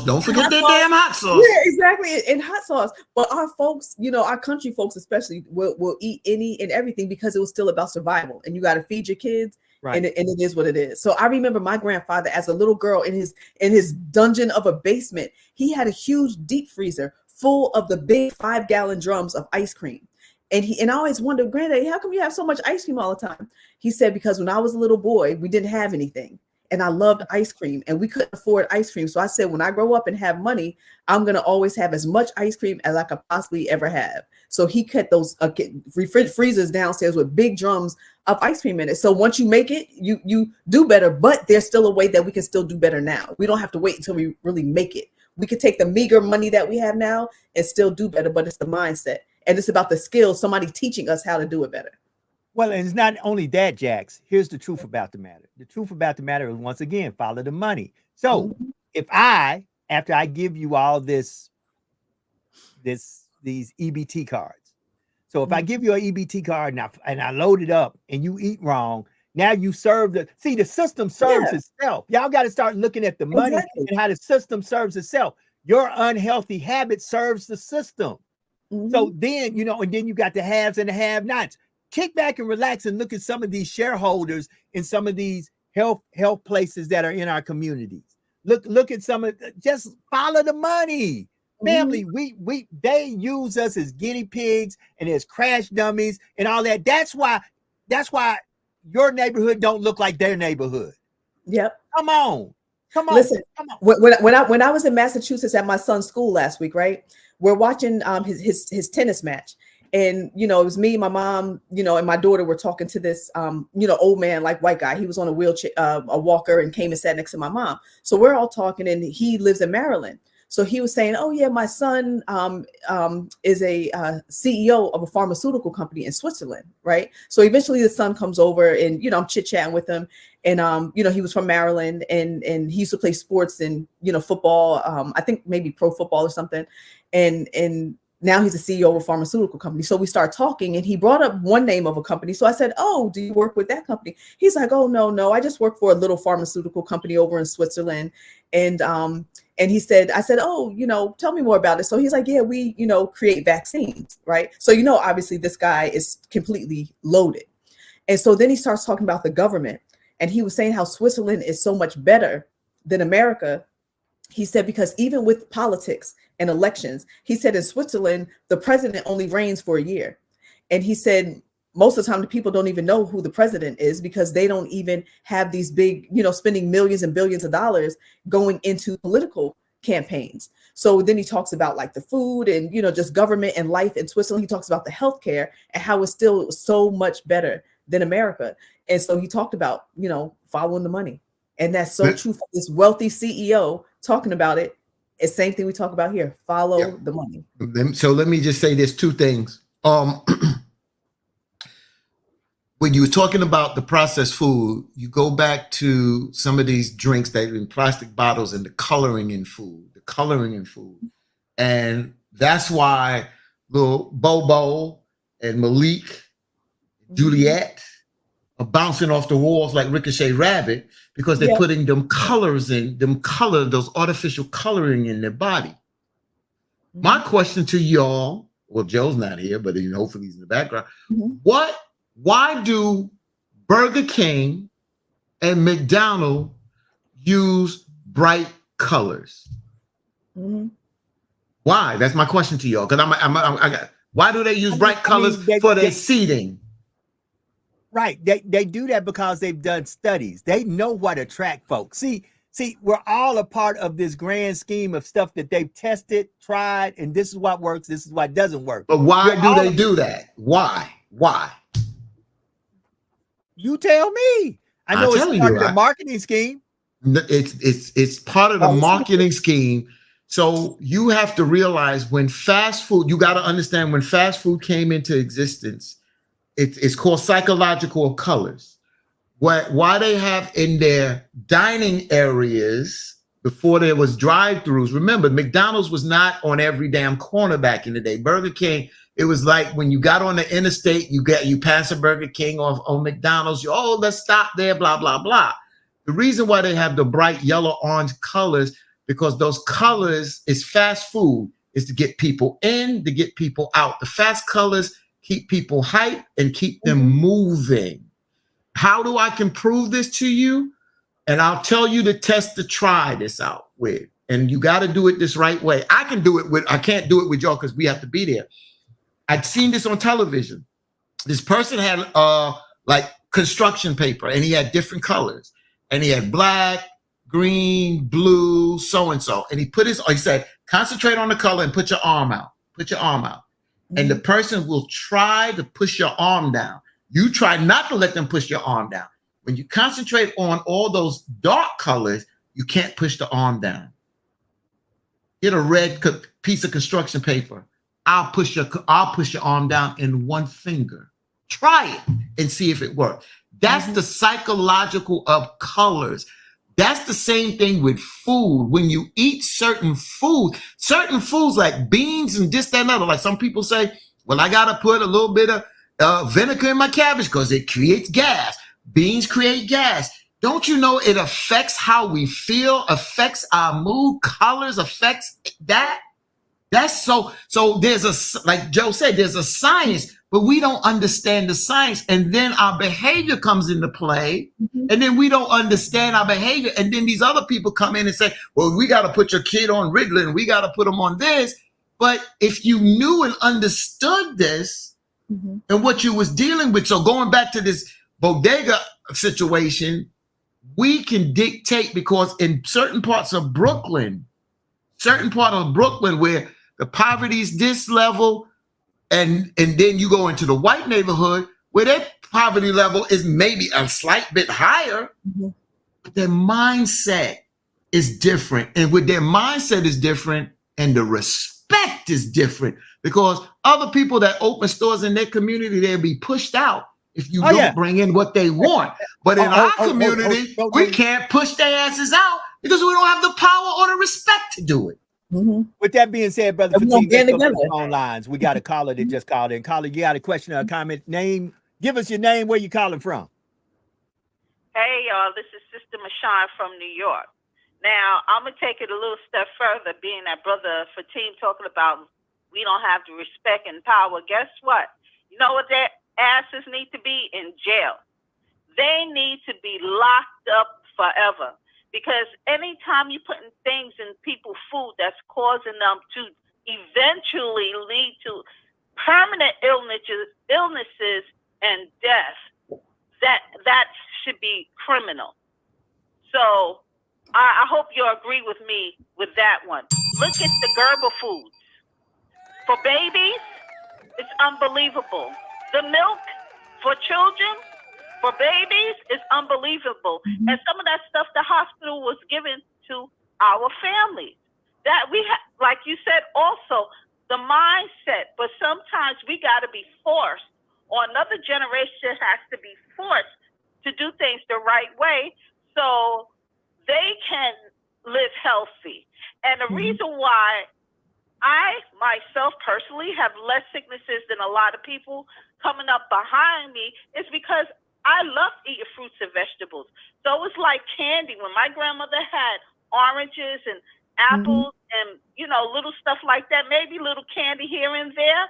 Speaker 3: Don't forget that damn hot sauce.
Speaker 2: Yeah, exactly. And hot sauce. But our folks, our country folks especially, will eat any and everything because it was still about survival. And you got to feed your kids. Right. And it is what it is. So I remember my grandfather as a little girl in his dungeon of a basement, he had a huge deep freezer full of the big 5-gallon drums of ice cream. And I always wondered, Granddaddy, how come you have so much ice cream all the time? He said, because when I was a little boy, we didn't have anything. And I loved ice cream, and we couldn't afford ice cream. So I said, when I grow up and have money, I'm going to always have as much ice cream as I could possibly ever have. So he cut those freezers downstairs with big drums of ice cream in it. So once you make it, you do better, but there's still a way that we can still do better now. We don't have to wait until we really make it. We could take the meager money that we have now and still do better, but it's the mindset. And it's about the skills, somebody teaching us how to do it better.
Speaker 1: Well, and it's not only that, Jax. Here's the truth about the matter. The truth about the matter is, once again, follow the money. So if after I give you all these EBT cards, so if I give you an EBT card and I load it up and you eat wrong, now you serve the system serves itself. Y'all got to start looking at the money and how the system serves itself. Your unhealthy habit serves the system. So then, and then you got the haves and the have-nots. Kick back and relax and look at some of these shareholders in some of these health places that are in our communities. Look at just follow the money. Family, they use us as guinea pigs and as crash dummies and all that. That's why your neighborhood don't look like their neighborhood.
Speaker 2: Yep.
Speaker 1: Come on.
Speaker 2: Listen,
Speaker 1: come on.
Speaker 2: When I was in Massachusetts at my son's school last week, right? We're watching his tennis match. And, it was me, my mom, and my daughter were talking to this, old man, like white guy. He was on a wheelchair, a walker, and came and sat next to my mom. So we're all talking, and he lives in Maryland. So he was saying, oh, yeah, my son is a CEO of a pharmaceutical company in Switzerland. Right. So eventually the son comes over and, I'm chit chatting with him. And, he was from Maryland and he used to play sports and, football, I think maybe pro football or something. And now he's the CEO of a pharmaceutical company. So we start talking and he brought up one name of a company. So I said, oh, do you work with that company? He's like, oh, no, I just work for a little pharmaceutical company over in Switzerland. And he said, I said, oh, tell me more about it. So he's like, yeah, we, create vaccines, right? So, obviously this guy is completely loaded. And so then he starts talking about the government. And he was saying how Switzerland is so much better than America. He said, because even with politics and elections, he said in Switzerland, the president only reigns for a year. And he said, most of the time, the people don't even know who the president is because they don't even have these big, spending millions and billions of dollars going into political campaigns. So then he talks about like the food and, just government and life in Switzerland. He talks about the healthcare and how it's still so much better than America. And so he talked about, following the money. And that's so true for this wealthy CEO talking about it. It's the same thing we talk about here. Follow the money.
Speaker 3: So let me just say there's two things. When you were talking about the processed food, you go back to some of these drinks that are in plastic bottles and the coloring in food. And that's why little Bobo and Malik, Juliet are bouncing off the walls like Ricochet Rabbit because they're putting those artificial coloring in their body. My question to y'all, well, Joe's not here, but hopefully he's in the background. Why do Burger King and McDonald's use bright colors? Why? That's my question to y'all. Because why do they use bright colors for their seating?
Speaker 1: Right. They do that because they've done studies. They know what attract folks. See, we're all a part of this grand scheme of stuff that they've tested, tried, and this is what works, this is what doesn't work.
Speaker 3: But why do they do that? Why?
Speaker 1: You tell me. I know it's part of the marketing scheme.
Speaker 3: It's part of the marketing scheme. So you have to realize when fast food, you got to understand when fast food came into existence, it's called psychological colors. Why they have in their dining areas before there was drive-thrus. Remember, McDonald's was not on every damn corner back in the day. Burger King, it was like when you got on the interstate, you pass a Burger King or McDonald's, let's stop there, blah, blah, blah. The reason why they have the bright yellow, orange colors, because those colors is fast food, is to get people in, to get people out. The fast colors keep people hyped and keep them moving. How do I can prove this to you? And I'll tell you the test to try this out with. And you got to do it this right way. I can't do it with y'all because we have to be there. I'd seen this on television. This person had like construction paper and he had different colors. And he had black, green, blue, so-and-so. And he said, concentrate on the color and put your arm out. And the person will try to push your arm down. You try not to let them push your arm down. When you concentrate on all those dark colors, you can't push the arm down. get a red piece of construction paper. I'll push your arm down in one finger. Try it and see if it works. That's the psychological of colors. That's the same thing with food. When you eat certain foods like beans and this, that, and other, like some people say, well, I got to put a little bit of vinegar in my cabbage because it creates gas. Beans create gas. Don't you know it affects how we feel, affects our mood, colors, affects that? That's so there's like Joe said, there's a science, but we don't understand the science. And then our behavior comes into play, and then we don't understand our behavior. And then these other people come in and say, well, we got to put your kid on Ritalin, we got to put them on this. But if you knew and understood this and what you was dealing with, so going back to this bodega situation, we can dictate, because in certain parts of Brooklyn where the poverty is this level, and then you go into the white neighborhood where their poverty level is maybe a slight bit higher, but their mindset is different. And with their mindset is different, and the respect is different, because other people that open stores in their community, they'll be pushed out if you don't bring in what they want. But in our community, we can't push their asses out because we don't have the power or the respect to do it.
Speaker 1: With that being said, Brother Fatigue, let's go to the phone lines. We got a caller that just called in. Caller, you got a question or a comment? Name, give us your name, where you calling from.
Speaker 6: Hey, y'all, this is Sister Mashawn from New York. Now, I'm going to take it a little step further, being that Brother Fatim talking about we don't have the respect and power. Guess what? You know what their asses need to be? In jail. They need to be locked up forever. Because anytime you're putting things in people's food that's causing them to eventually lead to permanent illnesses and death, that should be criminal. So I hope you agree with me with that one. Look at the Gerber foods. For babies, it's unbelievable. The milk for children, for babies, is unbelievable. And some of that stuff the hospital was given to our families. That we have, like you said, also the mindset. But sometimes we got to be forced, or another generation has to be forced to do things the right way so they can live healthy. And the reason why I myself personally have less sicknesses than a lot of people coming up behind me is because I love eating fruits and vegetables. So it's like candy. When my grandmother had oranges and apples and, you know, little stuff like that, maybe little candy here and there,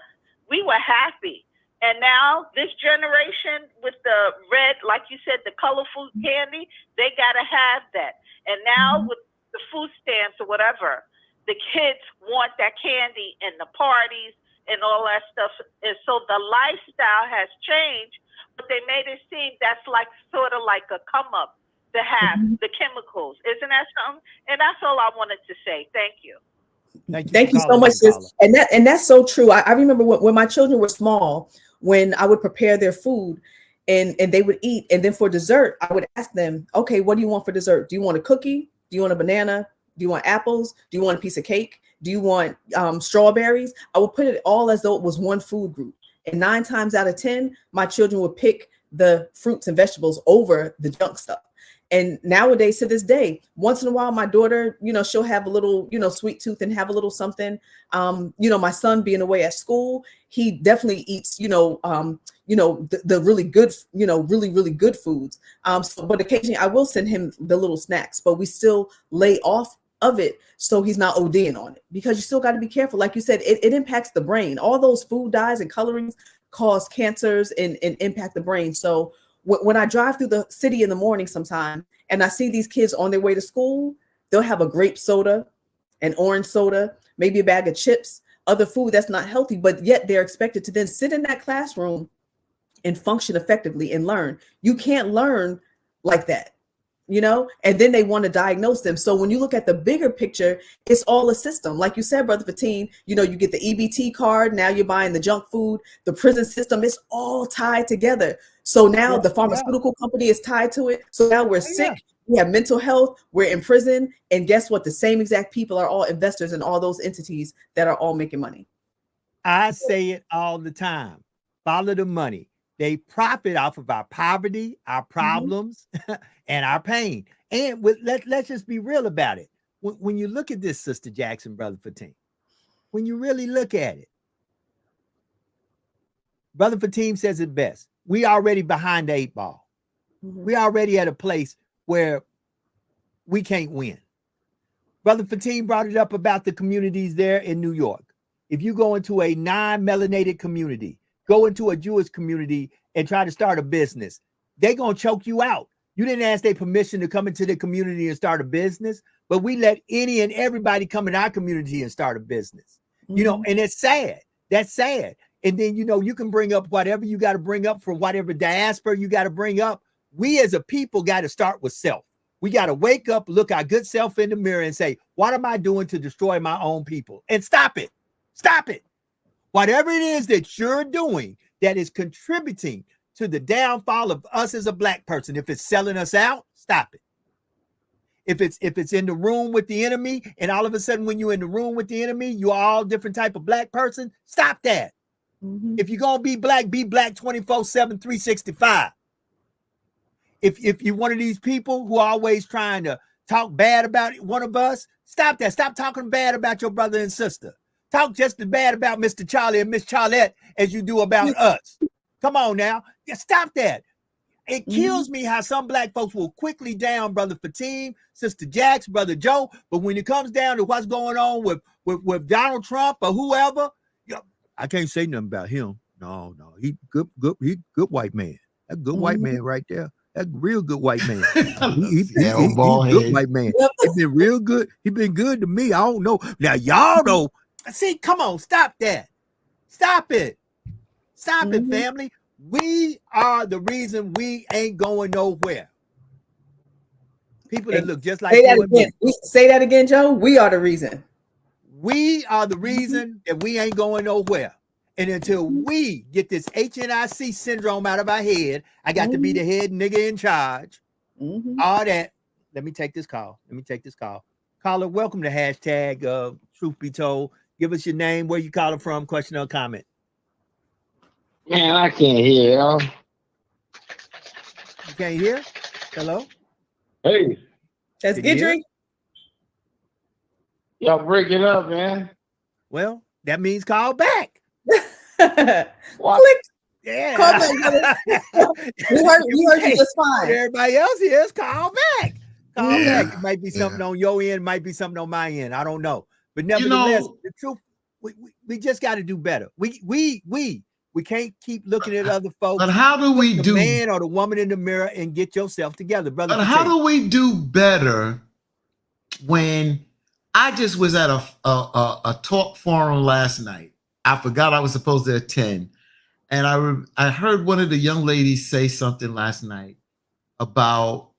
Speaker 6: we were happy. And now this generation with the red, like you said, the colorful candy, they got to have that. And now with the food stamps or whatever, the kids want that candy and the parties and all that stuff. And so the lifestyle has changed. But they made it seem that's like sort of like a come up to have the chemicals. Isn't that something? And that's all I wanted to say. Thank you.
Speaker 2: Thank you so much, sis. And that's so true. I remember when my children were small, when I would prepare their food and they would eat. And then for dessert, I would ask them, okay, what do you want for dessert? Do you want a cookie? Do you want a banana? Do you want apples? Do you want a piece of cake? Do you want strawberries? I would put it all as though it was one food group. And 9 times out of 10, my children would pick the fruits and vegetables over the junk stuff. And nowadays, to this day, once in a while, my daughter, you know, she'll have a little, you know, sweet tooth and have a little something. You know, my son being away at school, he definitely eats, the really good, really, really good foods. But occasionally I will send him the little snacks, but we still lay off of it so he's not ODing on it, because you still got to be careful. Like you said, it impacts the brain. All those food dyes and colorings cause cancers and impact the brain. So when I drive through the city in the morning sometime and I see these kids on their way to school, they'll have a grape soda, an orange soda, maybe a bag of chips, other food that's not healthy, but yet they're expected to then sit in that classroom and function effectively and learn. You can't learn like that. And then they want to diagnose them. So when you look at the bigger picture, it's all a system. Like you said, Brother Fatim, you get the EBT card. Now you're buying the junk food, the prison system, it's all tied together. So now the pharmaceutical company is tied to it. So now we're sick. We have mental health. We're in prison. And guess what? The same exact people are all investors in all those entities that are all making money.
Speaker 1: I say it all the time. Follow the money. They profit off of our poverty, our problems, and our pain. And let's just be real about it. When you look at this, Sister Jackson, Brother Fatim, when you really look at it, Brother Fatim says it best. We already behind the 8 ball. We already at a place where we can't win. Brother Fatim brought it up about the communities there in New York. If you go into a non-melanated community, go into a Jewish community and try to start a business, they're going to choke you out. You didn't ask their permission to come into the community and start a business, but we let any and everybody come in our community and start a business. You know, and it's sad. That's sad. And then, you know, you can bring up whatever you got to bring up for whatever diaspora you got to bring up. We as a people got to start with self. We got to wake up, look our good self in the mirror and say, what am I doing to destroy my own people? And stop it. Stop it. Whatever it is that you're doing that is contributing to the downfall of us as a Black person, if it's selling us out, stop it. If it's in the room with the enemy, and all of a sudden when you're in the room with the enemy, you're all different type of Black person, stop that. If you're going to be Black 24/7, 365. If you're one of these people who are always trying to talk bad about one of us, stop that. Stop talking bad about your brother and sister. Talk just as bad about Mr. Charlie and Miss Charlotte as you do about us. Come on now. Yeah, stop that. It kills me how some Black folks will quickly down Brother Fatim, Sister Jax, Brother Joe, but when it comes down to what's going on with Donald Trump or whoever, you know, I can't say nothing about him. No, he good white man. That good white man right there. That real good white man. He's good white man. He's been real good. He been good to me. I don't know. Now y'all know. See, come on, stop that. Stop it. Stop it, family. We are the reason we ain't going nowhere. People that look just like
Speaker 2: say that again. Say that again, Joe. We are the reason.
Speaker 1: We are the reason that we ain't going nowhere. And until we get this HNIC syndrome out of our head, I got to be the head nigga in charge. All that. Let me take this call. Caller, welcome to hashtag Truth Be Told. Give us your name, where you calling from, question or comment.
Speaker 7: Man, I can't hear y'all.
Speaker 1: You can't hear? Hello?
Speaker 7: Hey.
Speaker 2: That's Gidry.
Speaker 7: Y'all break it up, man.
Speaker 1: Well, that means call back.
Speaker 2: Click.
Speaker 1: Yeah.
Speaker 2: Call back. You heard you just fine.
Speaker 1: Everybody else here, call back. Call back. It might be something on your end, might be something on my end. I don't know. But nevertheless, the truth, we just got to do better. We can't keep looking at other folks.
Speaker 3: But how do we do,
Speaker 1: the man or the woman in the mirror, and get yourself together, brother?
Speaker 3: But how do we do better when I just was at a talk forum last night? I forgot I was supposed to attend, and I heard one of the young ladies say something last night about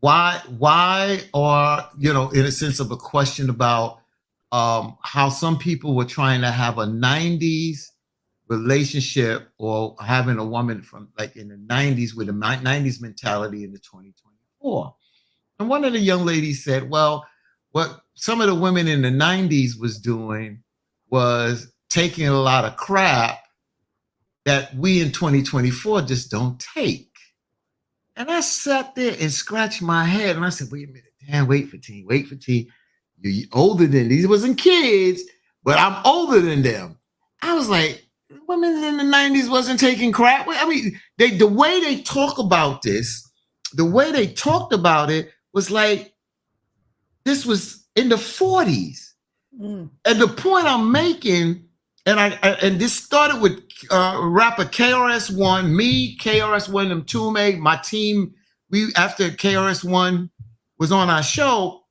Speaker 3: why, or, you know, in a sense of a question about how some people were trying to have a 90s relationship or having a woman from like in the 90s with a 90s mentality in the 2024. And one of the young ladies said, well, what some of the women in the 90s was doing was taking a lot of crap that we in 2024 just don't take. And I sat there and scratched my head and I said, wait a minute, damn, wait for T. You're older than these. Wasn't kids, but I'm older than them. I was like, women in the 90s wasn't taking crap. I mean, the way they talk about this, the way they talked about it was like, this was in the 40s. And the point I'm making, and this started with rapper KRS-One, me, KRS-One, Mtume, my team. We, after KRS-One was on our show,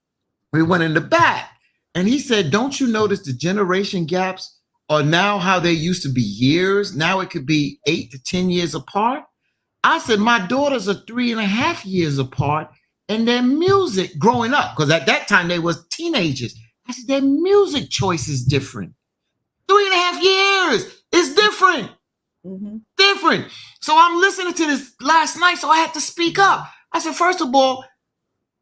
Speaker 3: we went in the back and he said, don't you notice the generation gaps are now how they used to be years? Now it could be 8 to 10 years apart. I said, my daughters are 3.5 years apart, and their music growing up, because at that time they was teenagers. I said, their music choice is different. 3.5 years is different. Different. So I'm listening to this last night, so I had to speak up. I said, first of all,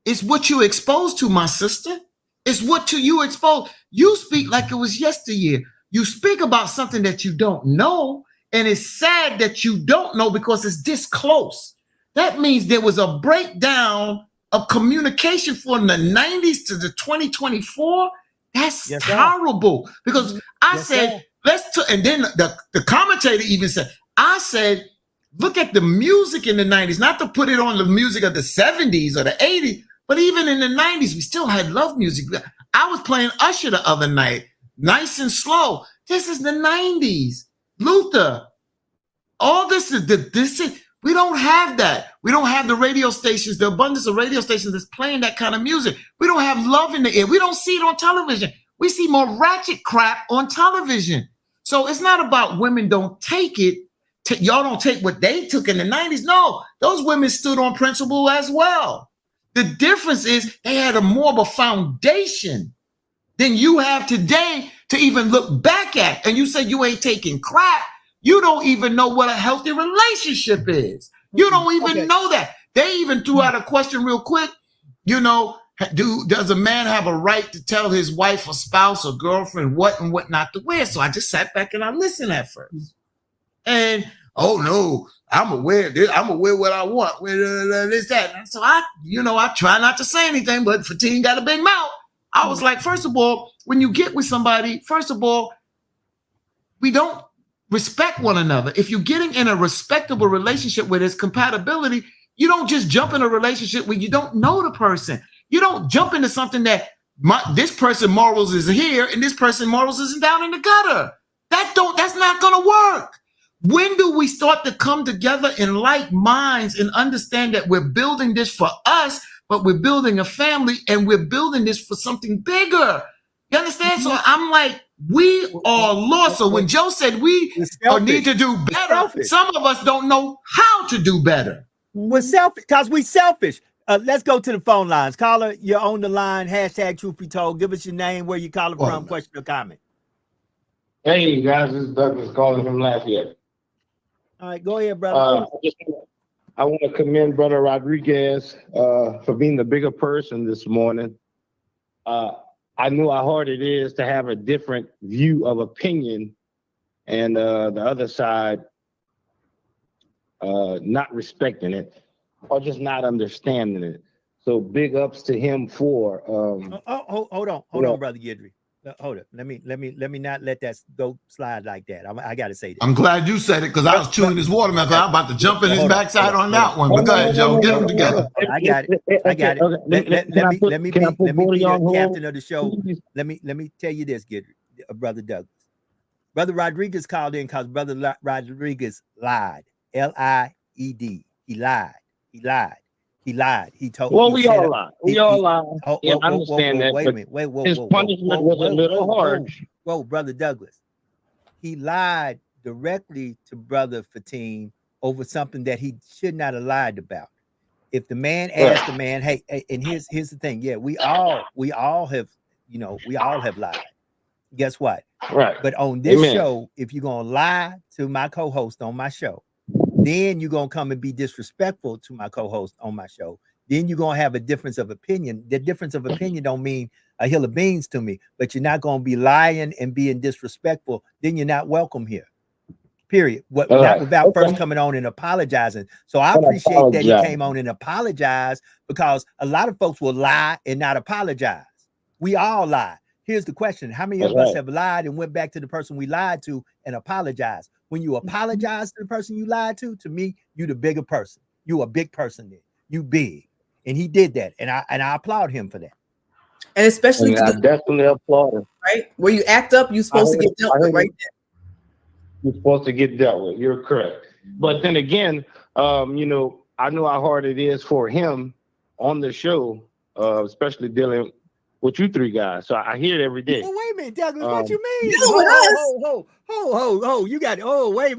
Speaker 3: it's what you exposed to, my sister. It's what you exposed. You speak like it was yesteryear. You speak about something that you don't know, and it's sad that you don't know because it's this close. That means there was a breakdown of communication from the 90s to the 2024. That's
Speaker 1: Yes, sir.
Speaker 3: horrible. Because I
Speaker 1: Yes,
Speaker 3: said,
Speaker 1: sir.
Speaker 3: and then the commentator even said, I said, look at the music in the 90s, not to put it on the music of the 70s or the 80s, but even in the 90s, we still had love music. I was playing Usher the other night, nice and slow. This is the 90s. Luther. All this is, we don't have that. We don't have the radio stations, the abundance of radio stations that's playing that kind of music. We don't have love in the air. We don't see it on television. We see more ratchet crap on television. So it's not about women don't take it. Y'all don't take what they took in the 90s. No, those women stood on principle as well. The difference is they had more of a foundation than you have today to even look back at. And you say you ain't taking crap. You don't even know what a healthy relationship is. You don't even know that. They even threw out a question real quick. You know, does a man have a right to tell his wife or spouse or girlfriend what and what not to wear? So I just sat back and I listened at first. And, oh no, I'm aware what I want. This, that. So I try not to say anything, but Fatine got a big mouth. I was like, first of all, when you get with somebody, first of all, we don't respect one another. If you're getting in a respectable relationship where there's compatibility, you don't just jump in a relationship where you don't know the person. You don't jump into something that this person morals is here and this person morals isn't down in the gutter. That's not gonna work. When do we start to come together in like minds and understand that we're building this for us, but we're building a family and we're building this for something bigger? You understand? So I'm like, we are lost. So when Joe said we need to do better, some of us don't know how to do better.
Speaker 1: We're selfish because we selfish. Let's go to the phone lines. Caller, you're on the line. Hashtag truth be told. Give us your name, where you calling from, question or comment.
Speaker 7: Hey guys, this is Douglas calling from Lafayette.
Speaker 1: All right, go ahead, brother.
Speaker 7: I want to commend Brother Rodriguez for being the bigger person this morning. I know how hard it is to have a different view of opinion and the other side not respecting it or just not understanding it. So big ups to him for
Speaker 1: hold on, brother Guidry. Hold it. Let me not let that go slide like that. I got to say that.
Speaker 3: I'm glad you said it because I was chewing his watermelon. I'm about to jump in his backside on that one. But go ahead, Joe. Get them together.
Speaker 1: I got it. Let me be the captain of the show. Let me tell you this, Guidry, brother Douglas. Brother Rodriguez called in because brother Rodriguez lied. L-I-E-D. He lied. He told.
Speaker 7: Well, we all lie. We all lie. I understand that.
Speaker 1: Wait a minute.
Speaker 7: His punishment was a little harsh.
Speaker 1: Whoa, brother Douglas. He lied directly to brother Fatine over something that he should not have lied about. If the man asked the man, hey, and here's the thing. Yeah, we all have lied. Guess what?
Speaker 7: Right.
Speaker 1: But on this show, if you're gonna lie to my co-host on my show, then you're going to come and be disrespectful to my co-host on my show. Then you're going to have a difference of opinion. The difference of opinion don't mean a hill of beans to me, but you're not going to be lying and being disrespectful. Then you're not welcome here. Period. Not without first coming on and apologizing. So I appreciate that he came on and apologized, because a lot of folks will lie and not apologize. We all lie. Here's the question. How many of us have lied and went back to the person we lied to and apologized? When you apologize to the person you lied to me, you the bigger person. You a big person then. You big. And he did that. And I applaud him for that.
Speaker 2: And especially
Speaker 7: I definitely applaud him.
Speaker 2: Right? Where you act up, you're supposed to get dealt with right there.
Speaker 7: You're supposed to get dealt with. You're correct. But then again, I know how hard it is for him on the show, especially dealing with you three guys. So I hear it every day.
Speaker 1: Oh, wait a minute, Douglas, what you mean? You got it. Wait a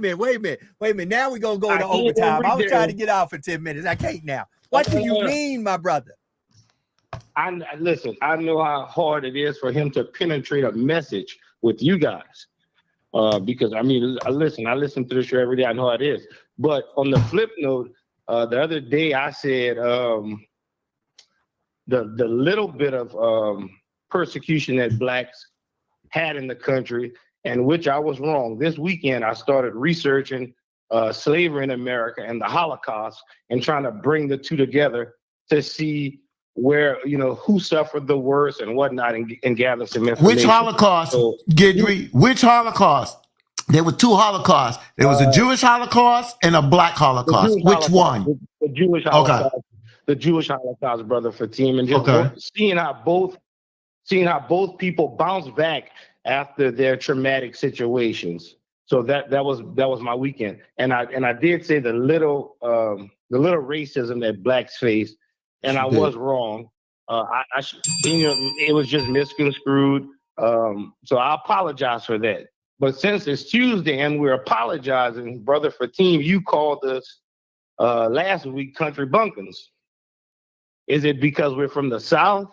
Speaker 1: minute. Now we're going to go to overtime. I was trying to get out for 10 minutes. I can't now. What do you mean, my brother?
Speaker 7: Listen, I know how hard it is for him to penetrate a message with you guys. Because I listen to the show every day. I know how it is. But on the flip note, The other day I said the little bit of persecution that blacks had in the country, and which I was wrong. This weekend I started researching slavery in America and the Holocaust, and trying to bring the two together to see where, who suffered the worst and whatnot, and gather some information.
Speaker 3: Which Holocaust,
Speaker 7: So,
Speaker 3: Gidry? Which Holocaust? There were two Holocausts. There was a Jewish Holocaust and a Black Holocaust.
Speaker 7: Jewish
Speaker 3: Which
Speaker 7: Holocaust,
Speaker 3: one?
Speaker 7: The Jewish Holocaust. Okay. The Jewish Holocaust, brother Fatim, and just seeing how both people bounce back after their traumatic situations. So that was my weekend, and I did say the little racism that blacks face, and I was wrong. It was just misconstrued. So I apologize for that. But since it's Tuesday and we're apologizing, brother Fatim, you called us last week country bumpkins. Is it because we're from the South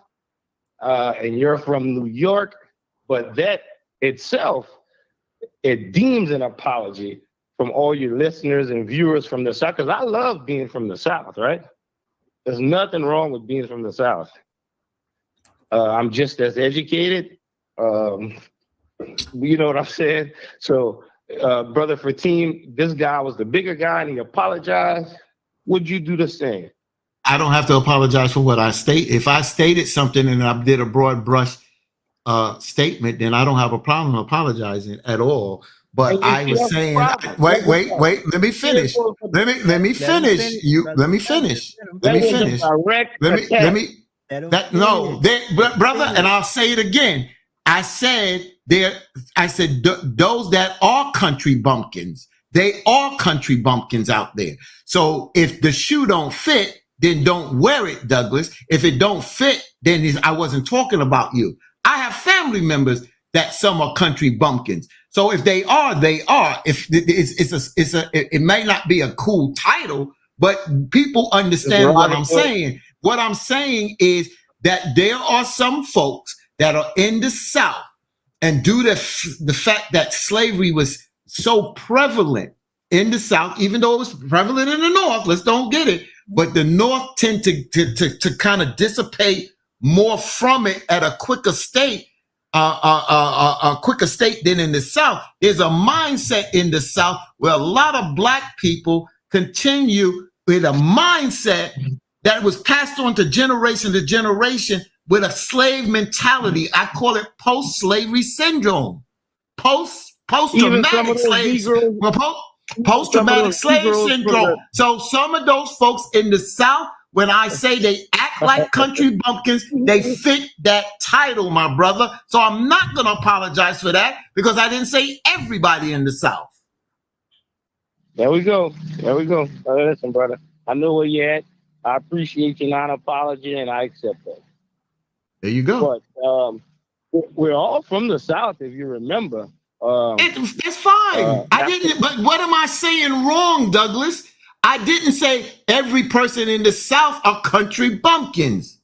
Speaker 7: and you're from New York? But that itself, it deems an apology from all your listeners and viewers from the South, because I love being from the South, right? There's nothing wrong with being from the South. I'm just as educated. You know what I'm saying? So, brother Fatim, this guy was the bigger guy and he apologized. Would you do the same?
Speaker 3: I don't have to apologize for what I state. If I stated something and I did a broad brush statement, then I don't have a problem apologizing at all. But I was saying, wait, let me finish. Let me finish. Brother, and I'll say it again. I said those that are country bumpkins, they are country bumpkins out there. So if the shoe don't fit, then don't wear it, Douglas. If it don't fit, then I wasn't talking about you. I have family members that some are country bumpkins. So if they are, they are. If it may not be a cool title, but people understand what I'm saying. What I'm saying is that there are some folks that are in the South, and due to the fact that slavery was so prevalent in the South, even though it was prevalent in the North, let's don't get it, but the North tend to kind of dissipate more from it at a quicker state than in the South. There's a mindset in the South where a lot of black people continue with a mindset that was passed on to generation with a slave mentality. I call it post-slavery syndrome. Post-traumatic slave syndrome. So some of those folks in the South, when I say they act like country bumpkins, they fit that title, my brother. So I'm not going to apologize for that, because I didn't say everybody in the South.
Speaker 7: There we go. Listen, brother, I know where you're at. I appreciate your non-apology, and I accept that.
Speaker 3: There you go.
Speaker 7: But we're all from the South, if you remember.
Speaker 3: That's fine. I didn't. But what am I saying wrong, Douglas? I didn't say every person in the South are country bumpkins.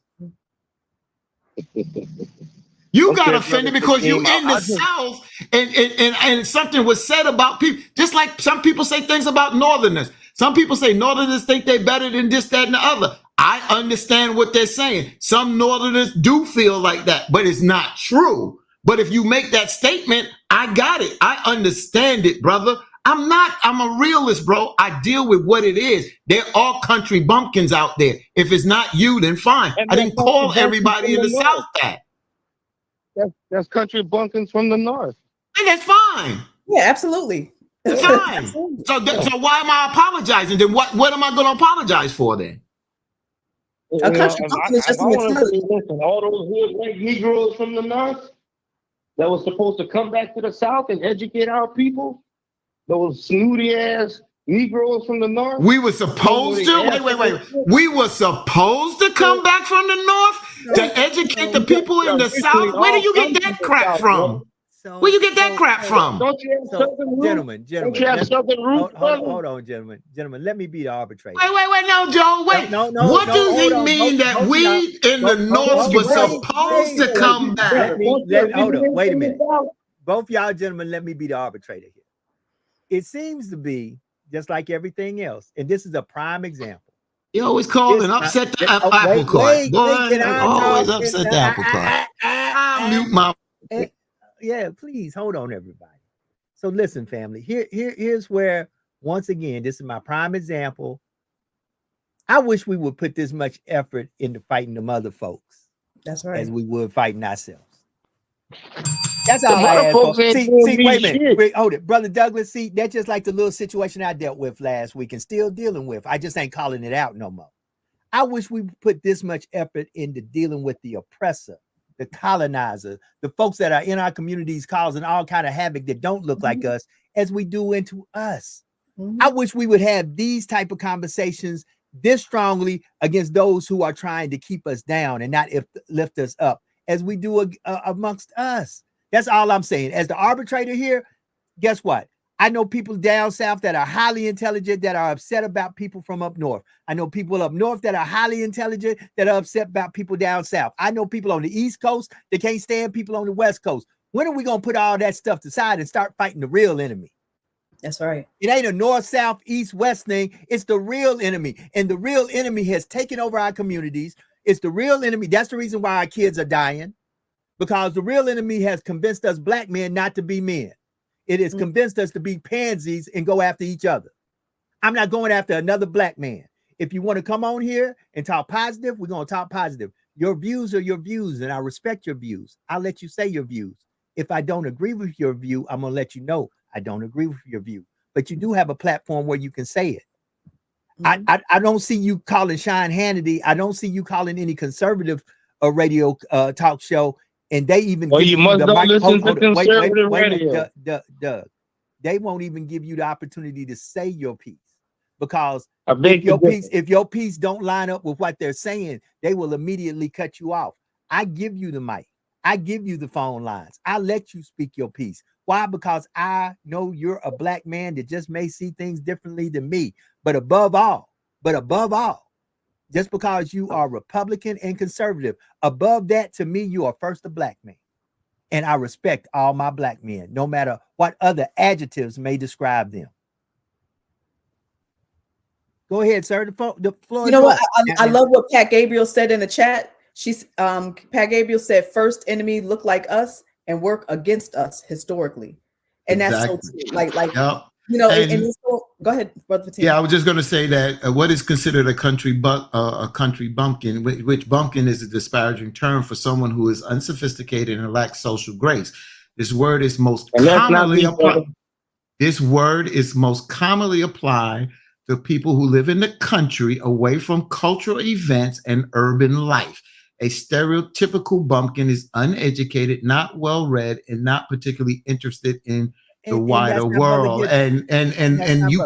Speaker 3: You got offended because you in the South, and something was said about people. Just like some people say things about Northerners. Some people say Northerners think they're better than this, that, and the other. I understand what they're saying. Some Northerners do feel like that, but it's not true. But if you make that statement, I got it. I understand it, brother. I'm a realist, bro. I deal with what it is. There are country bumpkins out there. If it's not you, then fine. I didn't call everybody in the South that.
Speaker 7: That's country bumpkins from the North.
Speaker 3: And that's fine.
Speaker 2: Yeah, absolutely.
Speaker 3: It's fine.
Speaker 2: Absolutely.
Speaker 3: So why am I apologizing? Then what am I going to apologize for then?
Speaker 2: A country bumpkin is just a mentality.
Speaker 7: Listen, all those hood white Negroes from the North that was supposed to come back to the South and educate our people, those snooty ass Negroes from the North.
Speaker 3: We were supposed to wait. We were supposed to come back from the North to educate the people in the South. Where do you get that crap from? Where you get that crap from?
Speaker 7: Don't you have Southern roots?
Speaker 1: Gentlemen,
Speaker 7: Don't you have Southern roots?
Speaker 1: hold on, gentlemen. Let me be the arbitrator.
Speaker 3: Wait, no, Joe, wait.
Speaker 1: No,
Speaker 3: what does he mean that we in the North were supposed to come back?
Speaker 1: Hold on, wait a minute. Both y'all gentlemen, let me be the arbitrator here. It seems to be just like everything else. And this is a prime example.
Speaker 3: You always call
Speaker 1: This-
Speaker 3: and upset the
Speaker 1: oh,
Speaker 3: apple cart.
Speaker 1: wait,
Speaker 3: Boy,
Speaker 1: can I
Speaker 3: always
Speaker 1: talk?
Speaker 3: upset the apple cart. I'll mute my.
Speaker 1: Yeah, please hold on, everybody. So listen, family. Here's where, once again, this is my prime example. I wish we would put this much effort into fighting them other folks
Speaker 2: That's right.
Speaker 1: as we would fighting ourselves. That's all
Speaker 7: The
Speaker 1: I
Speaker 7: other
Speaker 1: ask
Speaker 7: folks
Speaker 1: for.
Speaker 7: ain't
Speaker 1: See,
Speaker 7: doing me
Speaker 1: wait a minute.
Speaker 7: shit.
Speaker 1: Wait, hold it. Brother Douglas, see, that's just like the little situation I dealt with last week and still dealing with. I just ain't calling it out no more. I wish we put this much effort into dealing with the oppressor, the colonizer, the folks that are in our communities causing all kind of havoc that don't look like us, as we do into us. I wish we would have these type of conversations this strongly against those who are trying to keep us down and not lift us up, as we do amongst us. That's all I'm saying. As the arbitrator here, guess what? I know people down south that are highly intelligent that are upset about people from up north. I know people up north that are highly intelligent that are upset about people down south. I know people on the East Coast that can't stand people on the West Coast. When are we going to put all that stuff aside and start fighting the real enemy?
Speaker 2: That's right.
Speaker 1: It ain't a north, south, east, west thing. It's the real enemy. And the real enemy has taken over our communities. It's the real enemy. That's the reason why our kids are dying, because the real enemy has convinced us black men not to be men. It has convinced us to be pansies and go after each other. I'm not going after another black man. If you want to come on here and talk positive, we're going to talk positive. Your views are your views, and I respect your views. I'll let you say your views. If I don't agree with your view, I'm going to let you know I don't agree with your view. But you do have a platform where you can say it. I don't see you calling Sean Hannity. I don't see you calling any conservative radio talk show. And they even
Speaker 7: Well, you must don't listen to conservative radio.
Speaker 1: Doug, they won't even give you the opportunity to say your piece, because if your piece don't line up with what they're saying, they will immediately cut you off. I give you the mic. I give you the phone lines. I let you speak your piece. Why? Because I know you're a black man that just may see things differently than me. But above all, just because you are Republican and conservative, above that, to me, you are first a black man. And I respect all my black men, no matter what other adjectives may describe them. Go ahead, sir. The floor.
Speaker 2: You know what? I love what Pat Gabriel said in the chat. She's Pat Gabriel said, "First enemy look like us and work against us historically," and
Speaker 3: Exactly.
Speaker 2: that's so true. Like
Speaker 3: Yep.
Speaker 2: you know.
Speaker 3: And
Speaker 2: So, go ahead, Brother Fatim.
Speaker 3: yeah, I was just going to say that what is considered a country bumpkin, which bumpkin is a disparaging term for someone who is unsophisticated and lacks social grace. This word is most commonly applied. This word is most commonly applied to people who live in the country away from cultural events and urban life. A stereotypical bumpkin is uneducated, not well-read, and not particularly interested in the wider world. And you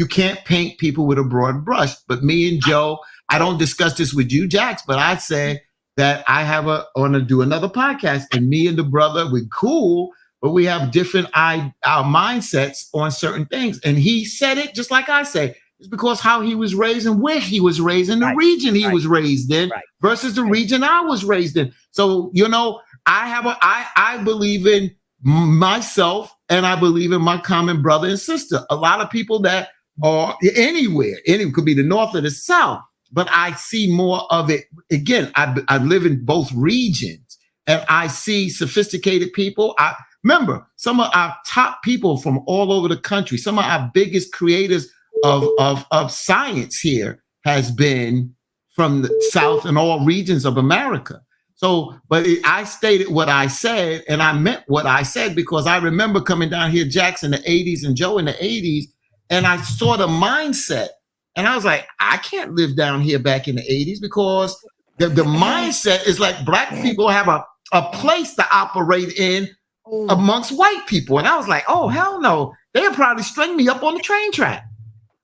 Speaker 3: can't paint people with a broad brush. But me and Joe, I don't discuss this with you, Jax, but I say that I want to do another podcast, and me and the brother, we're cool, but we have different our mindsets on certain things. And he said it just like I say. It's because how he was raised and where he was raised in the region he was raised in versus the region I was raised in. So, you know, I believe in myself, and I believe in my common brother and sister. A lot of people that are anywhere, it could be the North or the South, but I see more of it. Again, I live in both regions, and I see sophisticated people. I remember some of our top people from all over the country, some of our biggest creators of science here has been from the South and all regions of America. So, but I stated what I said, and I meant what I said, because I remember coming down here, Jackson, in the 80s and Joe in the 80s, and I saw the mindset, and I was like, I can't live down here back in the 80s, because the mindset is like black people have a place to operate in amongst white people. And I was like, oh, hell no. They'll probably string me up on the train track.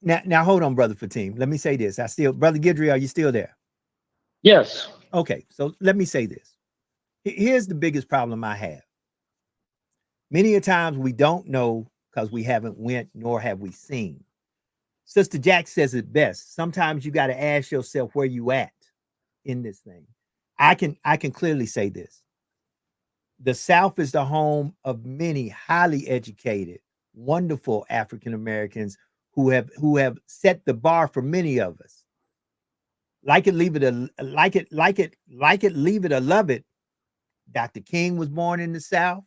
Speaker 1: Now hold on, Brother Fatim. Let me say this. Brother Guidry, are you still there?
Speaker 7: Yes.
Speaker 1: Okay, so let me say this. Here's the biggest problem I have. Many a times we don't know because we haven't went, nor have we seen. Sister Jack says it best. Sometimes you got to ask yourself where you at in this thing. I can clearly say this. The South is the home of many highly educated, wonderful African Americans who have set the bar for many of us. Like it, leave it, like it, leave it, or love it. Dr. King was born in the South.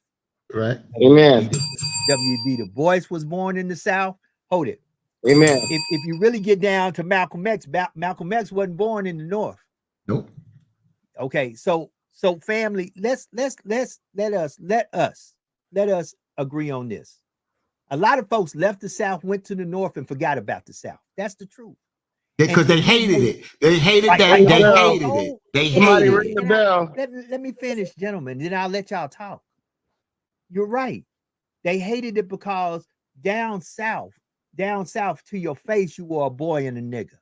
Speaker 3: Right.
Speaker 7: Amen.
Speaker 1: W.B. Du Bois was born in the South. Hold it.
Speaker 7: Amen.
Speaker 1: If you really get down to Malcolm X, Malcolm X wasn't born in the North.
Speaker 3: Nope.
Speaker 1: Okay, so family, let us agree on this. A lot of folks left the South, went to the North, and forgot about the South. That's the truth.
Speaker 3: Because they hated it. They hated
Speaker 1: Right,
Speaker 3: that.
Speaker 1: right,
Speaker 3: They
Speaker 1: right.
Speaker 3: hated
Speaker 1: Oh,
Speaker 3: it. They
Speaker 7: Somebody
Speaker 3: hated
Speaker 7: ring
Speaker 3: it.
Speaker 7: the bell.
Speaker 1: Let me finish, gentlemen, then I'll let y'all talk. You're right. They hated it because down south to your face, you were a boy and a nigga.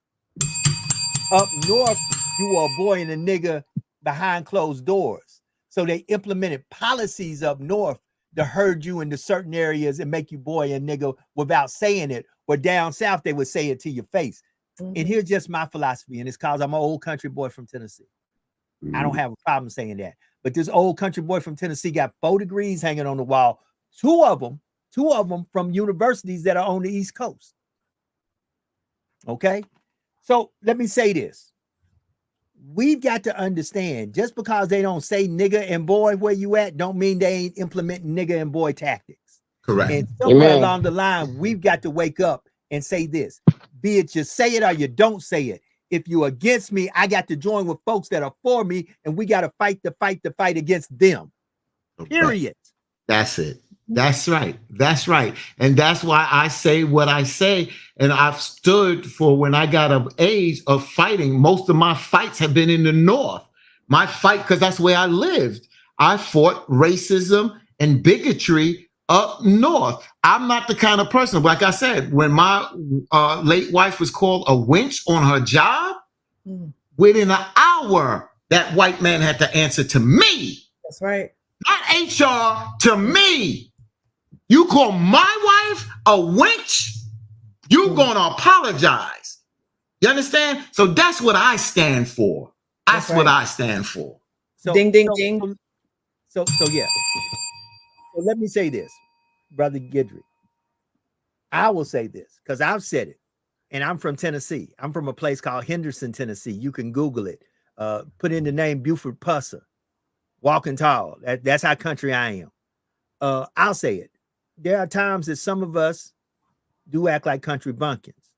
Speaker 1: Up north, you were a boy and a nigga behind closed doors. So they implemented policies up north to herd you into certain areas and make you boy and nigga without saying it. Where down south, they would say it to your face.
Speaker 2: Mhm.
Speaker 1: And here's just my philosophy, and it's because I'm an old country boy from Tennessee. I don't have a problem saying that. But this old country boy from Tennessee got 4 degrees hanging on the wall. Two of them from universities that are on the East Coast. Okay? So let me say this. We've got to understand, just because they don't say nigga and boy where you at, don't mean they ain't implementing nigga and boy tactics.
Speaker 3: Correct.
Speaker 1: And somewhere
Speaker 7: Amen.
Speaker 1: along the line, we've got to wake up and say this. Be it you say it or you don't say it. If you're against me, I got to join with folks that are for me, and we got to fight the fight against them. Period.
Speaker 3: That's it. That's right. That's right. And that's why I say what I say. And I've stood for, when I got of age of fighting, most of my fights have been in the North. My fight, because that's where I lived. I fought racism and bigotry up north. I'm not the kind of person, like I said, when my late wife was called a wench on her job, within an hour, that white man had to answer to me.
Speaker 2: That's right.
Speaker 3: Not HR, to me. You call my wife a wench, you're going to apologize. You understand? So that's what I stand for. That's what I stand for.
Speaker 1: So,
Speaker 2: Ding, ding,
Speaker 1: so,
Speaker 2: ding.
Speaker 1: So yeah. So let me say this, Brother Guidry. I will say this because I've said it, and I'm from Tennessee. I'm from a place called Henderson, Tennessee. You can Google it. Put in the name Buford Pusser. Walking tall. That's how country I am. I'll say it. There are times that some of us do act like country bumpkins,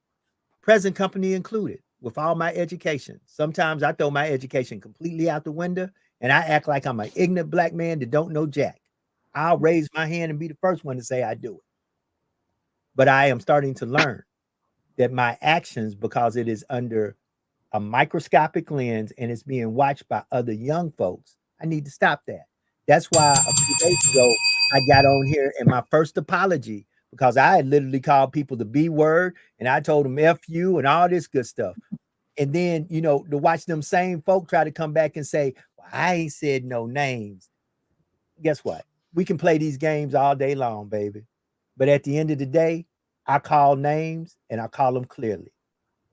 Speaker 1: present company included, with all my education. Sometimes I throw my education completely out the window and I act like I'm an ignorant black man that don't know jack. I'll raise my hand and be the first one to say I do it. But I am starting to learn that my actions, because it is under a microscopic lens and it's being watched by other young folks, I need to stop that. That's why a few days ago, I got on here and my first apology, because I had literally called people the B word and I told them F you and all this good stuff. And then, you know, to watch them same folk try to come back and say, well, I ain't said no names. Guess what? We can play these games all day long, baby. But at the end of the day, I call names and I call them clearly.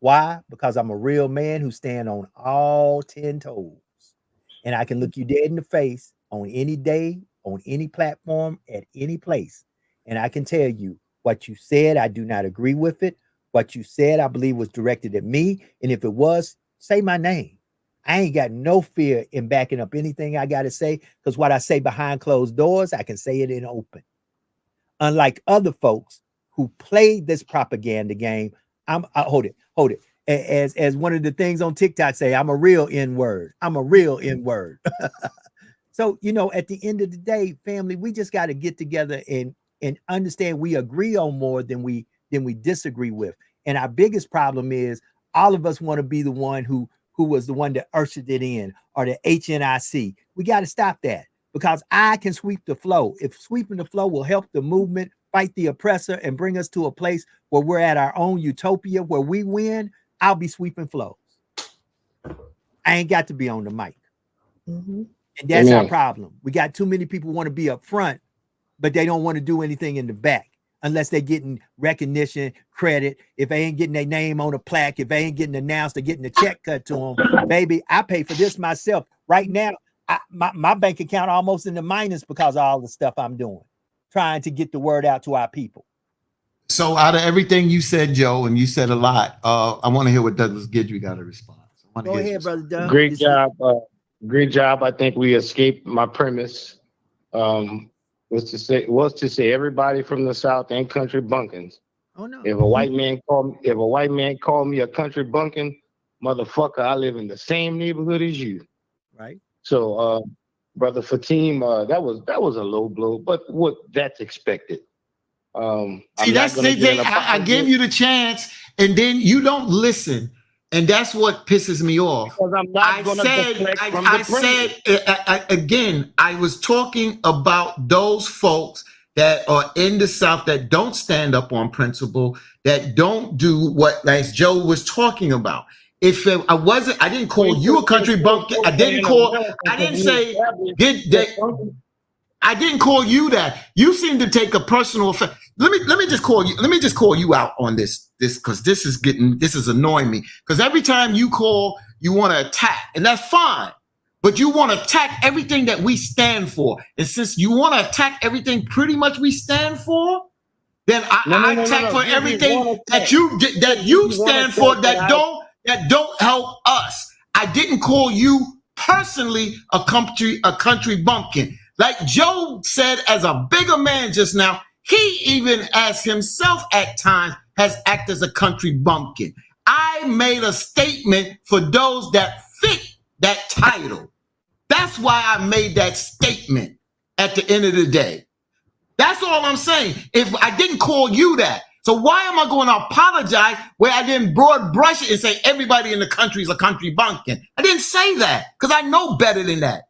Speaker 1: Why? Because I'm a real man who stand on all 10 toes. And I can look you dead in the face on any day, on any platform, at any place. And I can tell you what you said, I do not agree with it. What you said, I believe was directed at me. And if it was, say my name. I ain't got no fear in backing up anything I got to say, because what I say behind closed doors, I can say it in open. Unlike other folks who played this propaganda game, hold it. As one of the things on TikTok say, I'm a real N-word. I'm a real N-word. So, you know, at the end of the day, family, we just got to get together and understand we agree on more than we disagree with. And our biggest problem is all of us want to be the one who was the one that ushered it in, or the HNIC. We got to stop that, because I can sweep the flow. If sweeping the flow will help the movement fight the oppressor and bring us to a place where we're at our own utopia where we win, I'll be sweeping flows. I ain't got to be on the mic.
Speaker 2: Mm-hmm.
Speaker 1: And that's our problem. We got too many people want to be up front, but they don't want to do anything in the back unless they're getting recognition, credit. If they ain't getting their name on a plaque, if they ain't getting announced or getting a check cut to them, baby, I pay for this myself. Right now, my bank account almost in the minus because of all the stuff I'm doing, trying to get the word out to our people.
Speaker 3: So out of everything you said, Joe, and you said a lot, I want to hear what Douglas Guidry got to respond.
Speaker 1: Go ahead, brother Doug.
Speaker 7: Great job. Great job. I think we escaped my premise. Was to say everybody from the South ain't country bumpkins.
Speaker 1: Oh no.
Speaker 7: If a white man called me a country bumpkin, motherfucker, I live in the same neighborhood as you.
Speaker 1: Right.
Speaker 7: So, brother Fatim, that was a low blow, but that's expected.
Speaker 3: See, that's the thing. I gave you the chance, and then you don't listen, and that's what pisses me off.
Speaker 7: Because I'm not going to deflect from the premise.
Speaker 3: Again, I was talking about those folks that are in the South that don't stand up on principle, that don't do what, as Joe was talking about. If I didn't call you a country bumpkin. I didn't call you that. You seem to take a personal offense. Let me just call you out on this because this is annoying me. Because every time you call, you want to attack, and that's fine. But you want to attack everything that we stand for. And since you want to attack everything pretty much we stand for, then I attack for everything that you stand for that don't help us. I didn't call you personally a country bumpkin. Like Joe said, as a bigger man just now, he even as himself at times has acted as a country bumpkin. I made a statement for those that fit that title. That's why I made that statement at the end of the day. That's all I'm saying. If I didn't call you that, so why am I going to apologize where I didn't broad brush it and say everybody in the country is a country bumpkin? I didn't say that because I know better than that.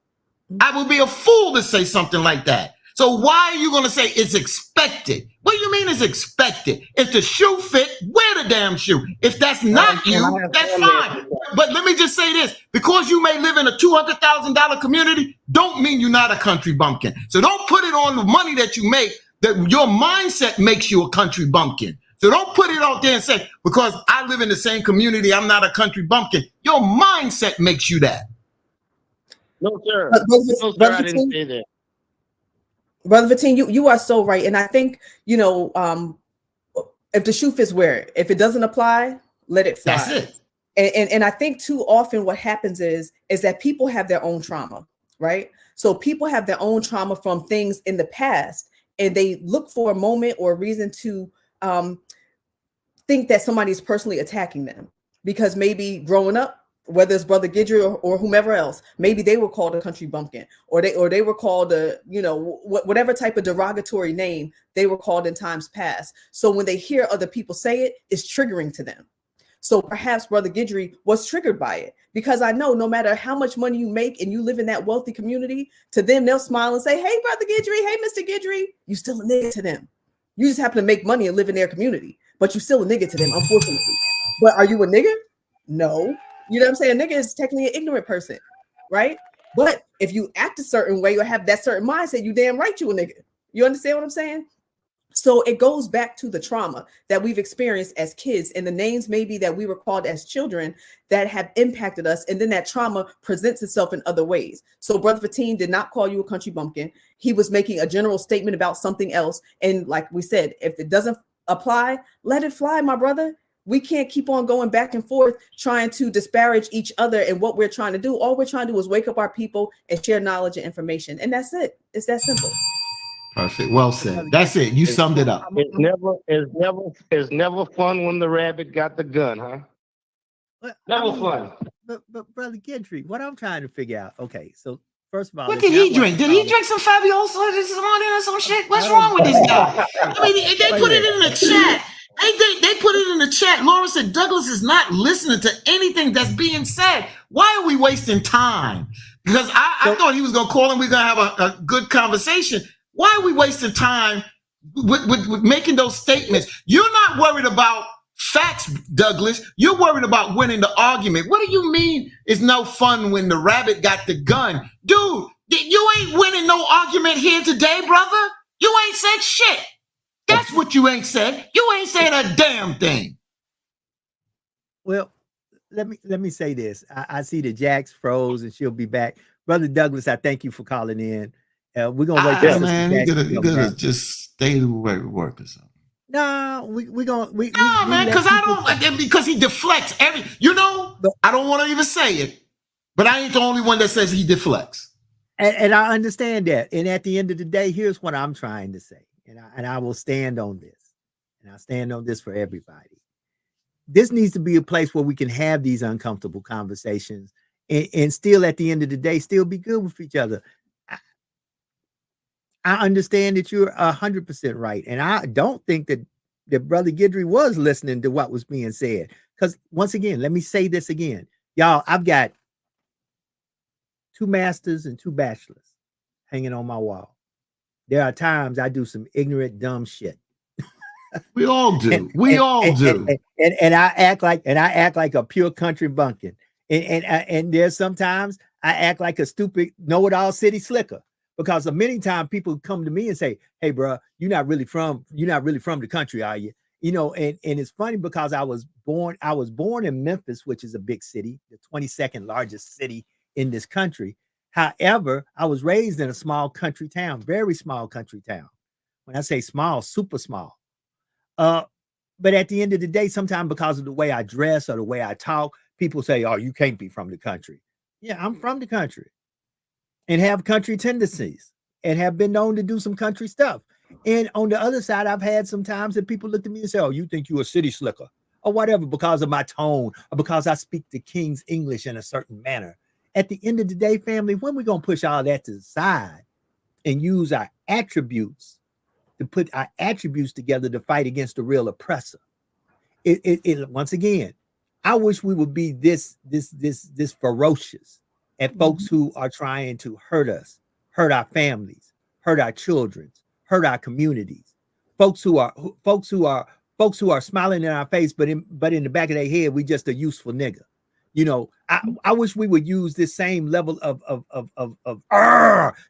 Speaker 3: I would be a fool to say something like that. So why are you going to say it's expected? What do you mean it's expected? If the shoe fit, wear the damn shoe. If that's not you, that's fine. But let me just say this. Because you may live in a $200,000 community, don't mean you're not a country bumpkin. So don't put it on the money that you make, that your mindset makes you a country bumpkin. So don't put it out there and say, because I live in the same community, I'm not a country bumpkin. Your mindset makes you that.
Speaker 7: No, sir. I didn't say that.
Speaker 2: Brother Fatim, you are so right. And I think, if the shoe fits, wear it. If it doesn't apply, let it fly.
Speaker 3: That's it.
Speaker 2: And I think too often what happens is that people have their own trauma, right? So people have their own trauma from things in the past, and they look for a moment or a reason to think that somebody's personally attacking them because maybe growing up, whether it's Brother Guidry or whomever else, maybe they were called a country bumpkin, or they were called whatever type of derogatory name they were called in times past. So when they hear other people say it, it's triggering to them. So perhaps Brother Guidry was triggered by it, because I know no matter how much money you make and you live in that wealthy community, to them they'll smile and say, "Hey, Brother Guidry, hey, Mr. Guidry," you still a nigga to them. You just happen to make money and live in their community, but you still a nigga to them, unfortunately. But are you a nigga? No. You know what I'm saying? A nigga is technically an ignorant person, right? But if you act a certain way or have that certain mindset, you damn right you a nigga. You understand what I'm saying? So it goes back to the trauma that we've experienced as kids and the names maybe that we were called as children that have impacted us. And then that trauma presents itself in other ways. So Brother Fatim did not call you a country bumpkin. He was making a general statement about something else. And like we said, if it doesn't apply, let it fly, my brother. We can't keep on going back and forth trying to disparage each other and what we're trying to do. All we're trying to do is wake up our people and share knowledge and information. And that's it. It's that simple.
Speaker 3: Perfect. Well said. That's it. You summed it up.
Speaker 7: It's never fun when the rabbit got the gun, huh? Never fun.
Speaker 1: But Brother Guidry, what I'm trying to figure out. Okay, so first of all,
Speaker 3: what did he drink? Did he drink some Fabuloso this morning or some shit? What's wrong with this guy? I mean, they put it in the chat. They put it in the chat. Laura said Douglas is not listening to anything that's being said. Why are we wasting time? Because I thought he was going to call and we're going to have a good conversation. Why are we wasting time with making those statements? You're not worried about facts, Douglas. You're worried about winning the argument. What do you mean it's no fun when the rabbit got the gun? Dude, you ain't winning no argument here today, brother. You ain't said shit. That's what you ain't said. You ain't saying a damn thing.
Speaker 1: Well, let me say this. I see that Jax froze and she'll be back. Brother Douglas, I thank you for calling in. We're gonna wait.
Speaker 3: Man, you're gonna just stay to work or something.
Speaker 1: No, we gonna we
Speaker 3: No, man,
Speaker 1: let
Speaker 3: because I
Speaker 1: people-
Speaker 3: don't, because he deflects every, you know,
Speaker 1: But-
Speaker 3: I don't want to even say it, but I ain't the only one that says he deflects.
Speaker 1: and I understand that. And at the end of the day, here's what I'm trying to say, and I will stand on this, and I stand on this for everybody. This needs to be a place where we can have these uncomfortable conversations and still, at the end of the day, still be good with each other. I understand that you're 100% right, and I don't think that Brother Guidry was listening to what was being said. Because once again, let me say this again, y'all. I've got 2 masters and 2 bachelors hanging on my wall. There are times I do some ignorant, dumb shit.
Speaker 3: We all do. And
Speaker 1: I act like a pure country bumpkin. And there's sometimes I act like a stupid know-it-all city slicker. Because many times people come to me and say, "Hey, bro, you're not really from the country, are you?" You know, and it's funny because I was born in Memphis, which is a big city, the 22nd largest city in this country. However, I was raised in a small country town, very small country town. When I say small, super small. But at the end of the day, sometimes because of the way I dress or the way I talk, people say, "Oh, you can't be from the country." Yeah, I'm from the country. And have country tendencies and have been known to do some country stuff. And on the other side, I've had some times that people look at me and say, "Oh, you think you're a city slicker," or whatever, because of my tone or because I speak the King's English in a certain manner. At the end of the day, family, when we going to push all that to the side and use our attributes to put our attributes together to fight against the real oppressor? Once again, I wish we would be this ferocious at folks who are trying to hurt us, hurt our families, hurt our children, hurt our communities. Folks who are smiling in our face, but in the back of their head, we just a useful nigga. You know, I wish we would use this same level of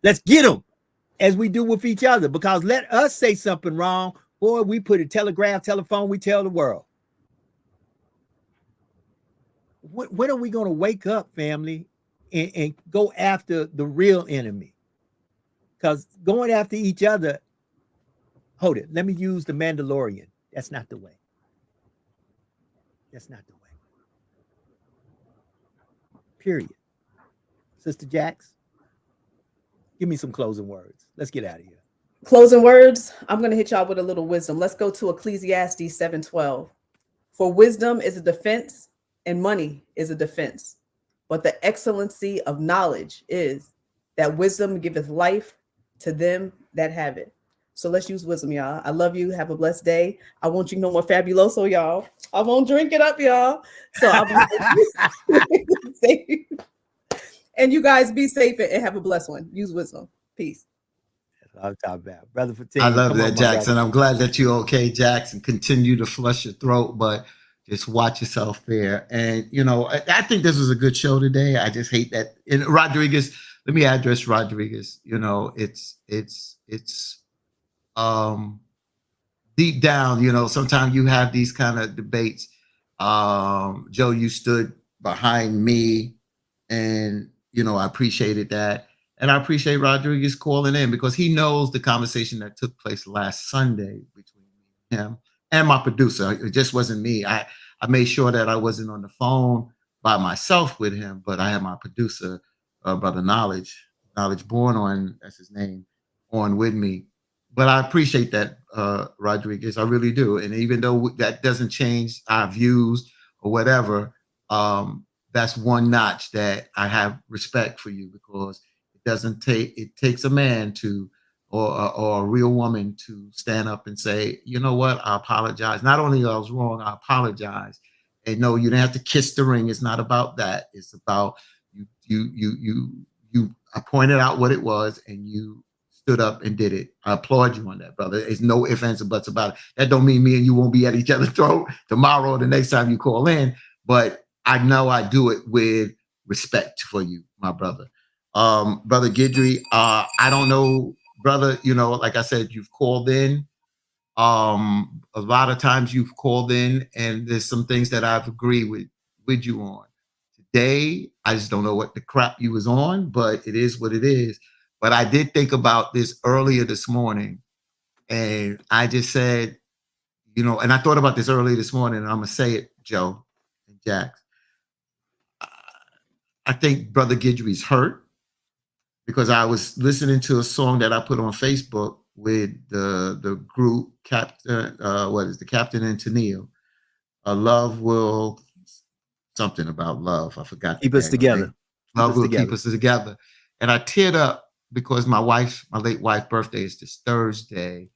Speaker 1: let's get them as we do with each other. Because let us say something wrong, boy, we put a telephone, we tell the world. When are we going to wake up, family? And go after the real enemy? Because going after each other, hold it, let me use the Mandalorian. That's not the way. That's not the way. Period. Sister Jax, give me some closing words. Let's get out of here.
Speaker 2: Closing words, I'm going to hit y'all with a little wisdom. Let's go to Ecclesiastes 7:12. For wisdom is a defense and money is a defense. But the excellency of knowledge is that wisdom giveth life to them that have it. So let's use wisdom, y'all. I love you. Have a blessed day. I won't drink no more Fabuloso, y'all. I won't drink it up, y'all. So I'll be safe. And you guys be safe and have a blessed one. Use wisdom. Peace.
Speaker 1: That's what I'm talking about. Brother Fatine.
Speaker 3: I love that, Jackson. I'm glad that you're okay, Jackson. Continue to flush your throat, but just watch yourself there. And, you know, I think this was a good show today. I just hate that. And Rodriguez, let me address Rodriguez. You know, it's deep down, you know, sometimes you have these kind of debates. Joe, you stood behind me and, you know, I appreciated that. And I appreciate Rodriguez calling in because he knows the conversation that took place last Sunday between him and my producer. It just wasn't me. I made sure that I wasn't on the phone by myself with him, but I had my producer, Brother Knowledge Born on, that's his name, on with me. But I appreciate that, Rodriguez. I really do. And even though that doesn't change our views or whatever, that's one notch that I have respect for you because it takes a man to or a real woman to stand up and say, you know what, I apologize. Not only I was wrong, I apologize. And no, you didn't have to kiss the ring. It's not about that. It's about I pointed out what it was and you stood up and did it. I applaud you on that, brother. There's no ifs, ands, or buts about it. That don't mean me and you won't be at each other's throat tomorrow or the next time you call in, but I know I do it with respect for you, my brother. Brother Guidry, I don't know, brother, you know, like I said, you've called in. A lot of times you've called in and there's some things that I've agreed with you on. Today, I just don't know what the crap you was on, but it is what it is. But I did think about this earlier this morning and I just said, you know, and I thought about this earlier this morning, and I'm gonna say it, Joe and Jax. I think Brother Guidry's hurt because I was listening to a song that I put on Facebook with the group Captain, what is the Captain and Tennille? Love will something about love. I forgot.
Speaker 1: Keep us together.
Speaker 3: Love will keep us together. And I teared up because my late wife's birthday is this Thursday,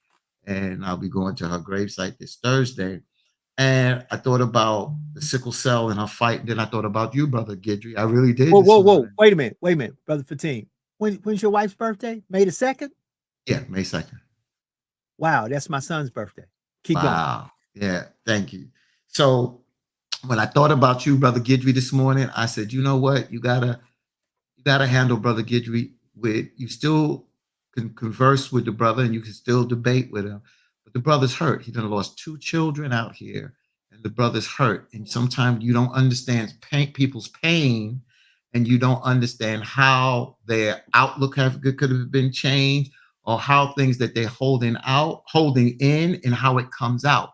Speaker 3: and I'll be going to her gravesite this Thursday. And I thought about the sickle cell and her fight. And then I thought about you, Brother Guidry. I really did.
Speaker 1: Whoa. Wait a minute, Brother Fatim. When's your wife's birthday? May the 2nd?
Speaker 3: Yeah, May 2nd.
Speaker 1: Wow, that's my son's birthday. Keep going.
Speaker 3: Wow. Yeah, thank you. So when I thought about you, Brother Guidry, this morning, I said, you know what? You gotta handle Brother Guidry with, you still can converse with the brother and you can still debate with him. But the brother's hurt. He done lost 2 children out here, and the brother's hurt. And sometimes you don't understand people's pain, and you don't understand how their outlook could have been changed, or how things that they're holding in, and how it comes out.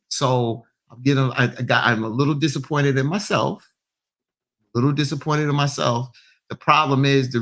Speaker 3: So I'm a little disappointed in myself. The problem is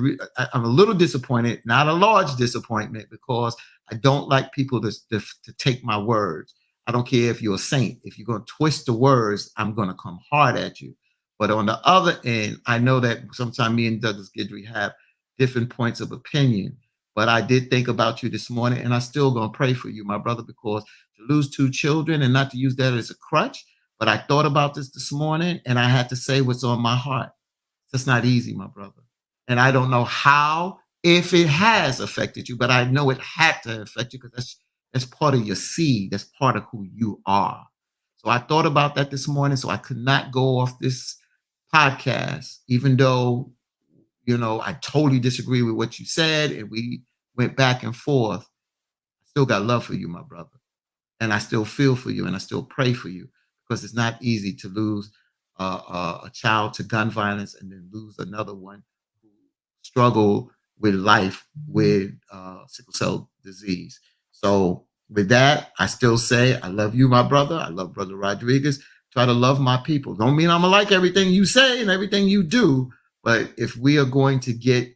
Speaker 3: I'm a little disappointed, not a large disappointment, because I don't like people to take my words. I don't care if you're a saint. If you're going to twist the words, I'm going to come hard at you. But on the other end, I know that sometimes me and Douglas Guidry have different points of opinion. But I did think about you this morning, and I'm still going to pray for you, my brother, because to lose 2 children, and not to use that as a crutch, but I thought about this morning, and I had to say what's on my heart. That's not easy, my brother. And I don't know how, if it has affected you, but I know it had to affect you, because that's part of your seed. That's part of who you are. So I thought about that this morning, so I could not go off this podcast, even though, you know, I totally disagree with what you said, and we went back and forth. I still got love for you, my brother. And I still feel for you, and I still pray for you, because it's not easy to lose a child to gun violence and then lose another one who struggled with life with sickle cell disease. So with that, I still say I love you, my brother. I love Brother Rodriguez. Try to love my people. Don't mean I'm gonna like everything you say and everything you do, but if we are going to get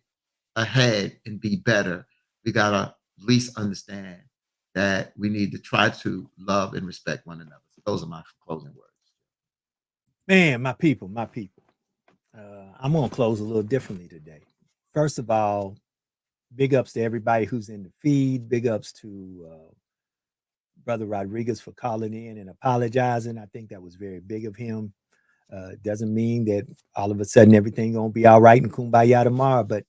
Speaker 3: ahead and be better, we gotta at least understand that we need to try to love and respect one another. So those are my closing words.
Speaker 1: Man, my people. I'm gonna close a little differently today. First of all, big ups to everybody who's in the feed. Big ups to Brother Rodriguez for calling in and apologizing. I think that was very big of him. Doesn't mean that all of a sudden everything gonna be all right and kumbaya tomorrow, but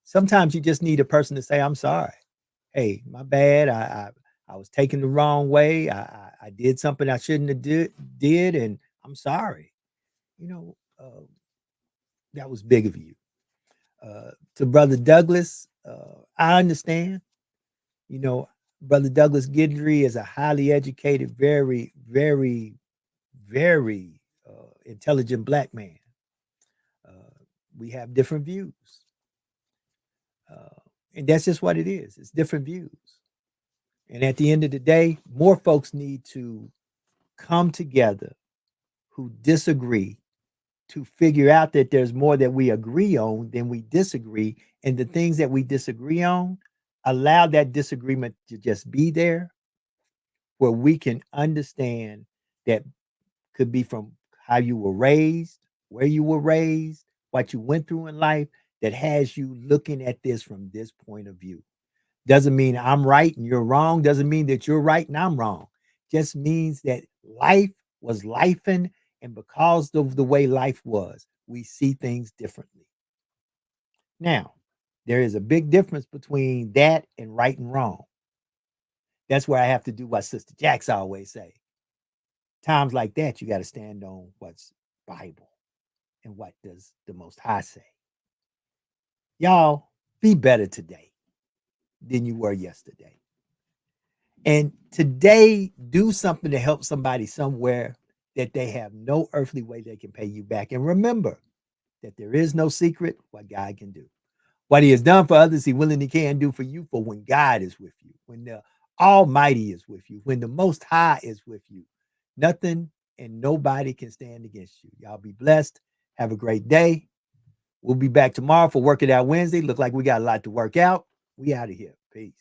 Speaker 1: sometimes you just need a person to say, I'm sorry. Hey, my bad. I was taken the wrong way. I did something I shouldn't have did, and I'm sorry. You know, that was big of you. To Brother Douglas, I understand. You know, Brother Douglas Guidry is a highly educated, very, very, very intelligent Black man. We have different views. And that's just what it is. It's different views. And at the end of the day, more folks need to come together who disagree to figure out that there's more that we agree on than we disagree. And the things that we disagree on, allow that disagreement to just be there, where we can understand that could be from how you were raised, where you were raised, what you went through in life, that has you looking at this from this point of view. Doesn't mean I'm right and you're wrong. Doesn't mean that you're right and I'm wrong. Just means that life was lifing, and because of the way life was, we see things differently. Now, there is a big difference between that and right and wrong. That's where I have to do what Sister Jax always say. Times like that, you got to stand on what's Bible and what does the Most High say. Y'all, be better today than you were yesterday. And today, do something to help somebody somewhere that they have no earthly way they can pay you back. And remember that there is no secret what God can do. What he has done for others, he willingly can do for you, for when God is with you. When the Almighty is with you, when the Most High is with you, nothing and nobody can stand against you. Y'all be blessed. Have a great day. We'll be back tomorrow for Work It Out Wednesday. Look like we got a lot to work out. We out of here. Peace.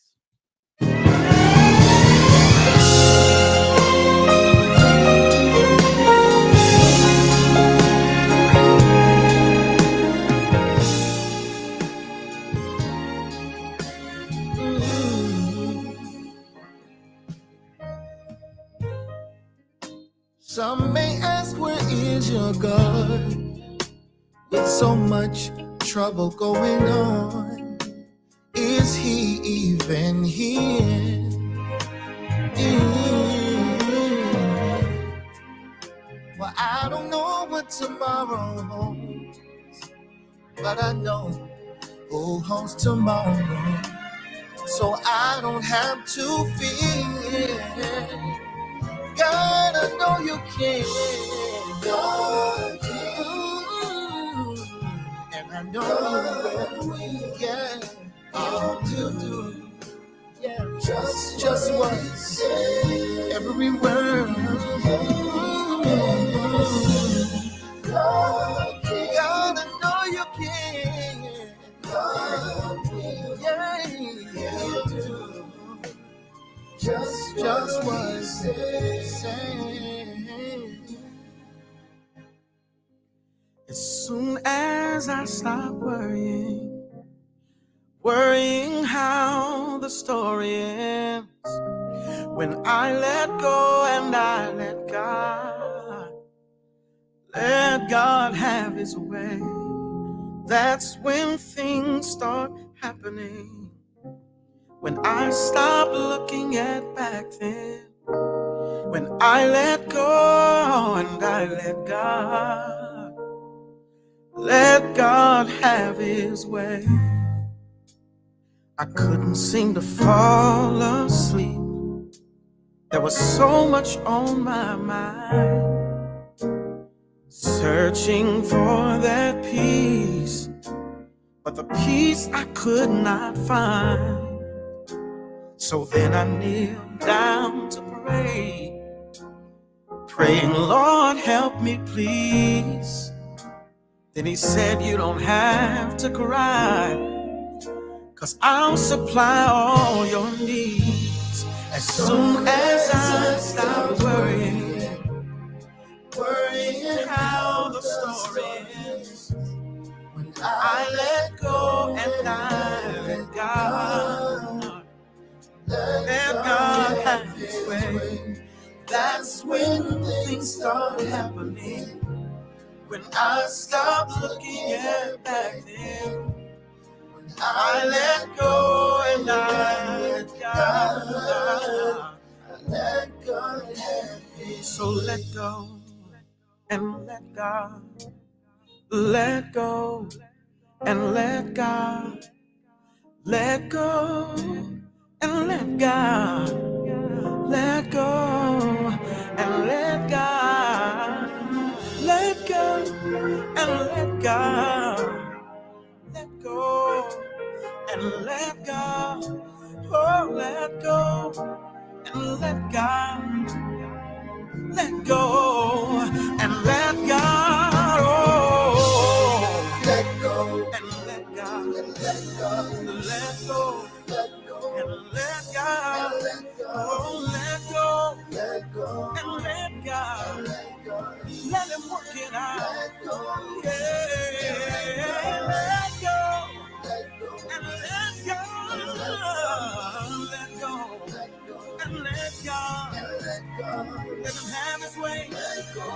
Speaker 8: Some may ask, where is your God? With so much trouble going on, is he even here? Well, I don't know what tomorrow holds, but I know who holds tomorrow, so I don't have to fear. God, I know you can. God can. And I know you will. Yeah. You do. Yeah. Just what you say. Every word. God, I know you can. God will. Yeah. You do. Just what you say. As soon as I stop worrying how the story ends, when I let go and I let God have his way, that's when things start happening. When I stop looking at back then, when I let go and I let God have his way. I couldn't seem to fall asleep. There was so much on my mind, searching for that peace, but the peace I could not find. So then I kneeled down to pray, praying, Lord, help me please. Then he said, you don't have to cry, 'cause I'll supply all your needs. As soon as I stop worrying how the story ends, when I let go and I let God have his way, that's when things start happening. When I stop looking at back then, when I let go and I let God have his. So let go and let God, let go and let God, let go and let God, let go and let God, let go and let God, let go and let God, oh, let go and let God, let go and let God, oh, let go and let God, let God, let go and let God, oh, let go and let God, let him work it out, yeah, let go and let God, let go and let God, let him have his way.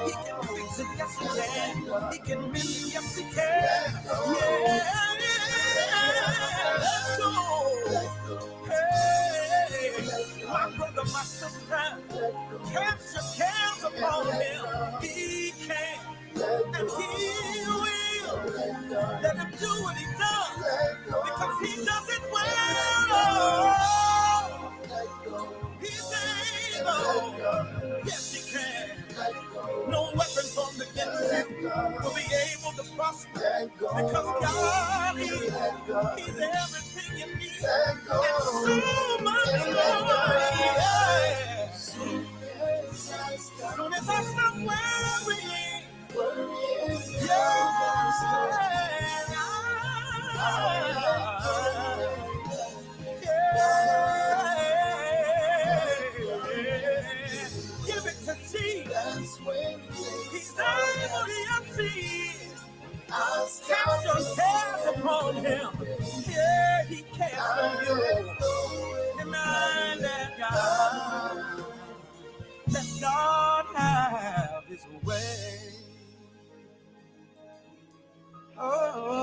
Speaker 8: He can fix it, yes he can. He can mend it, yes he can. Yeah, let go. Hey, my brother, my sister, cast your cares upon him. He can and he will. Let him do what he does, because he does it well. He's able. Yes, he can. No weapon formed against him will be able to prosper, because God, he's everything you need and so much more. Cast your cares upon him. Yeah, he cares for you. And I let God have his way. Oh.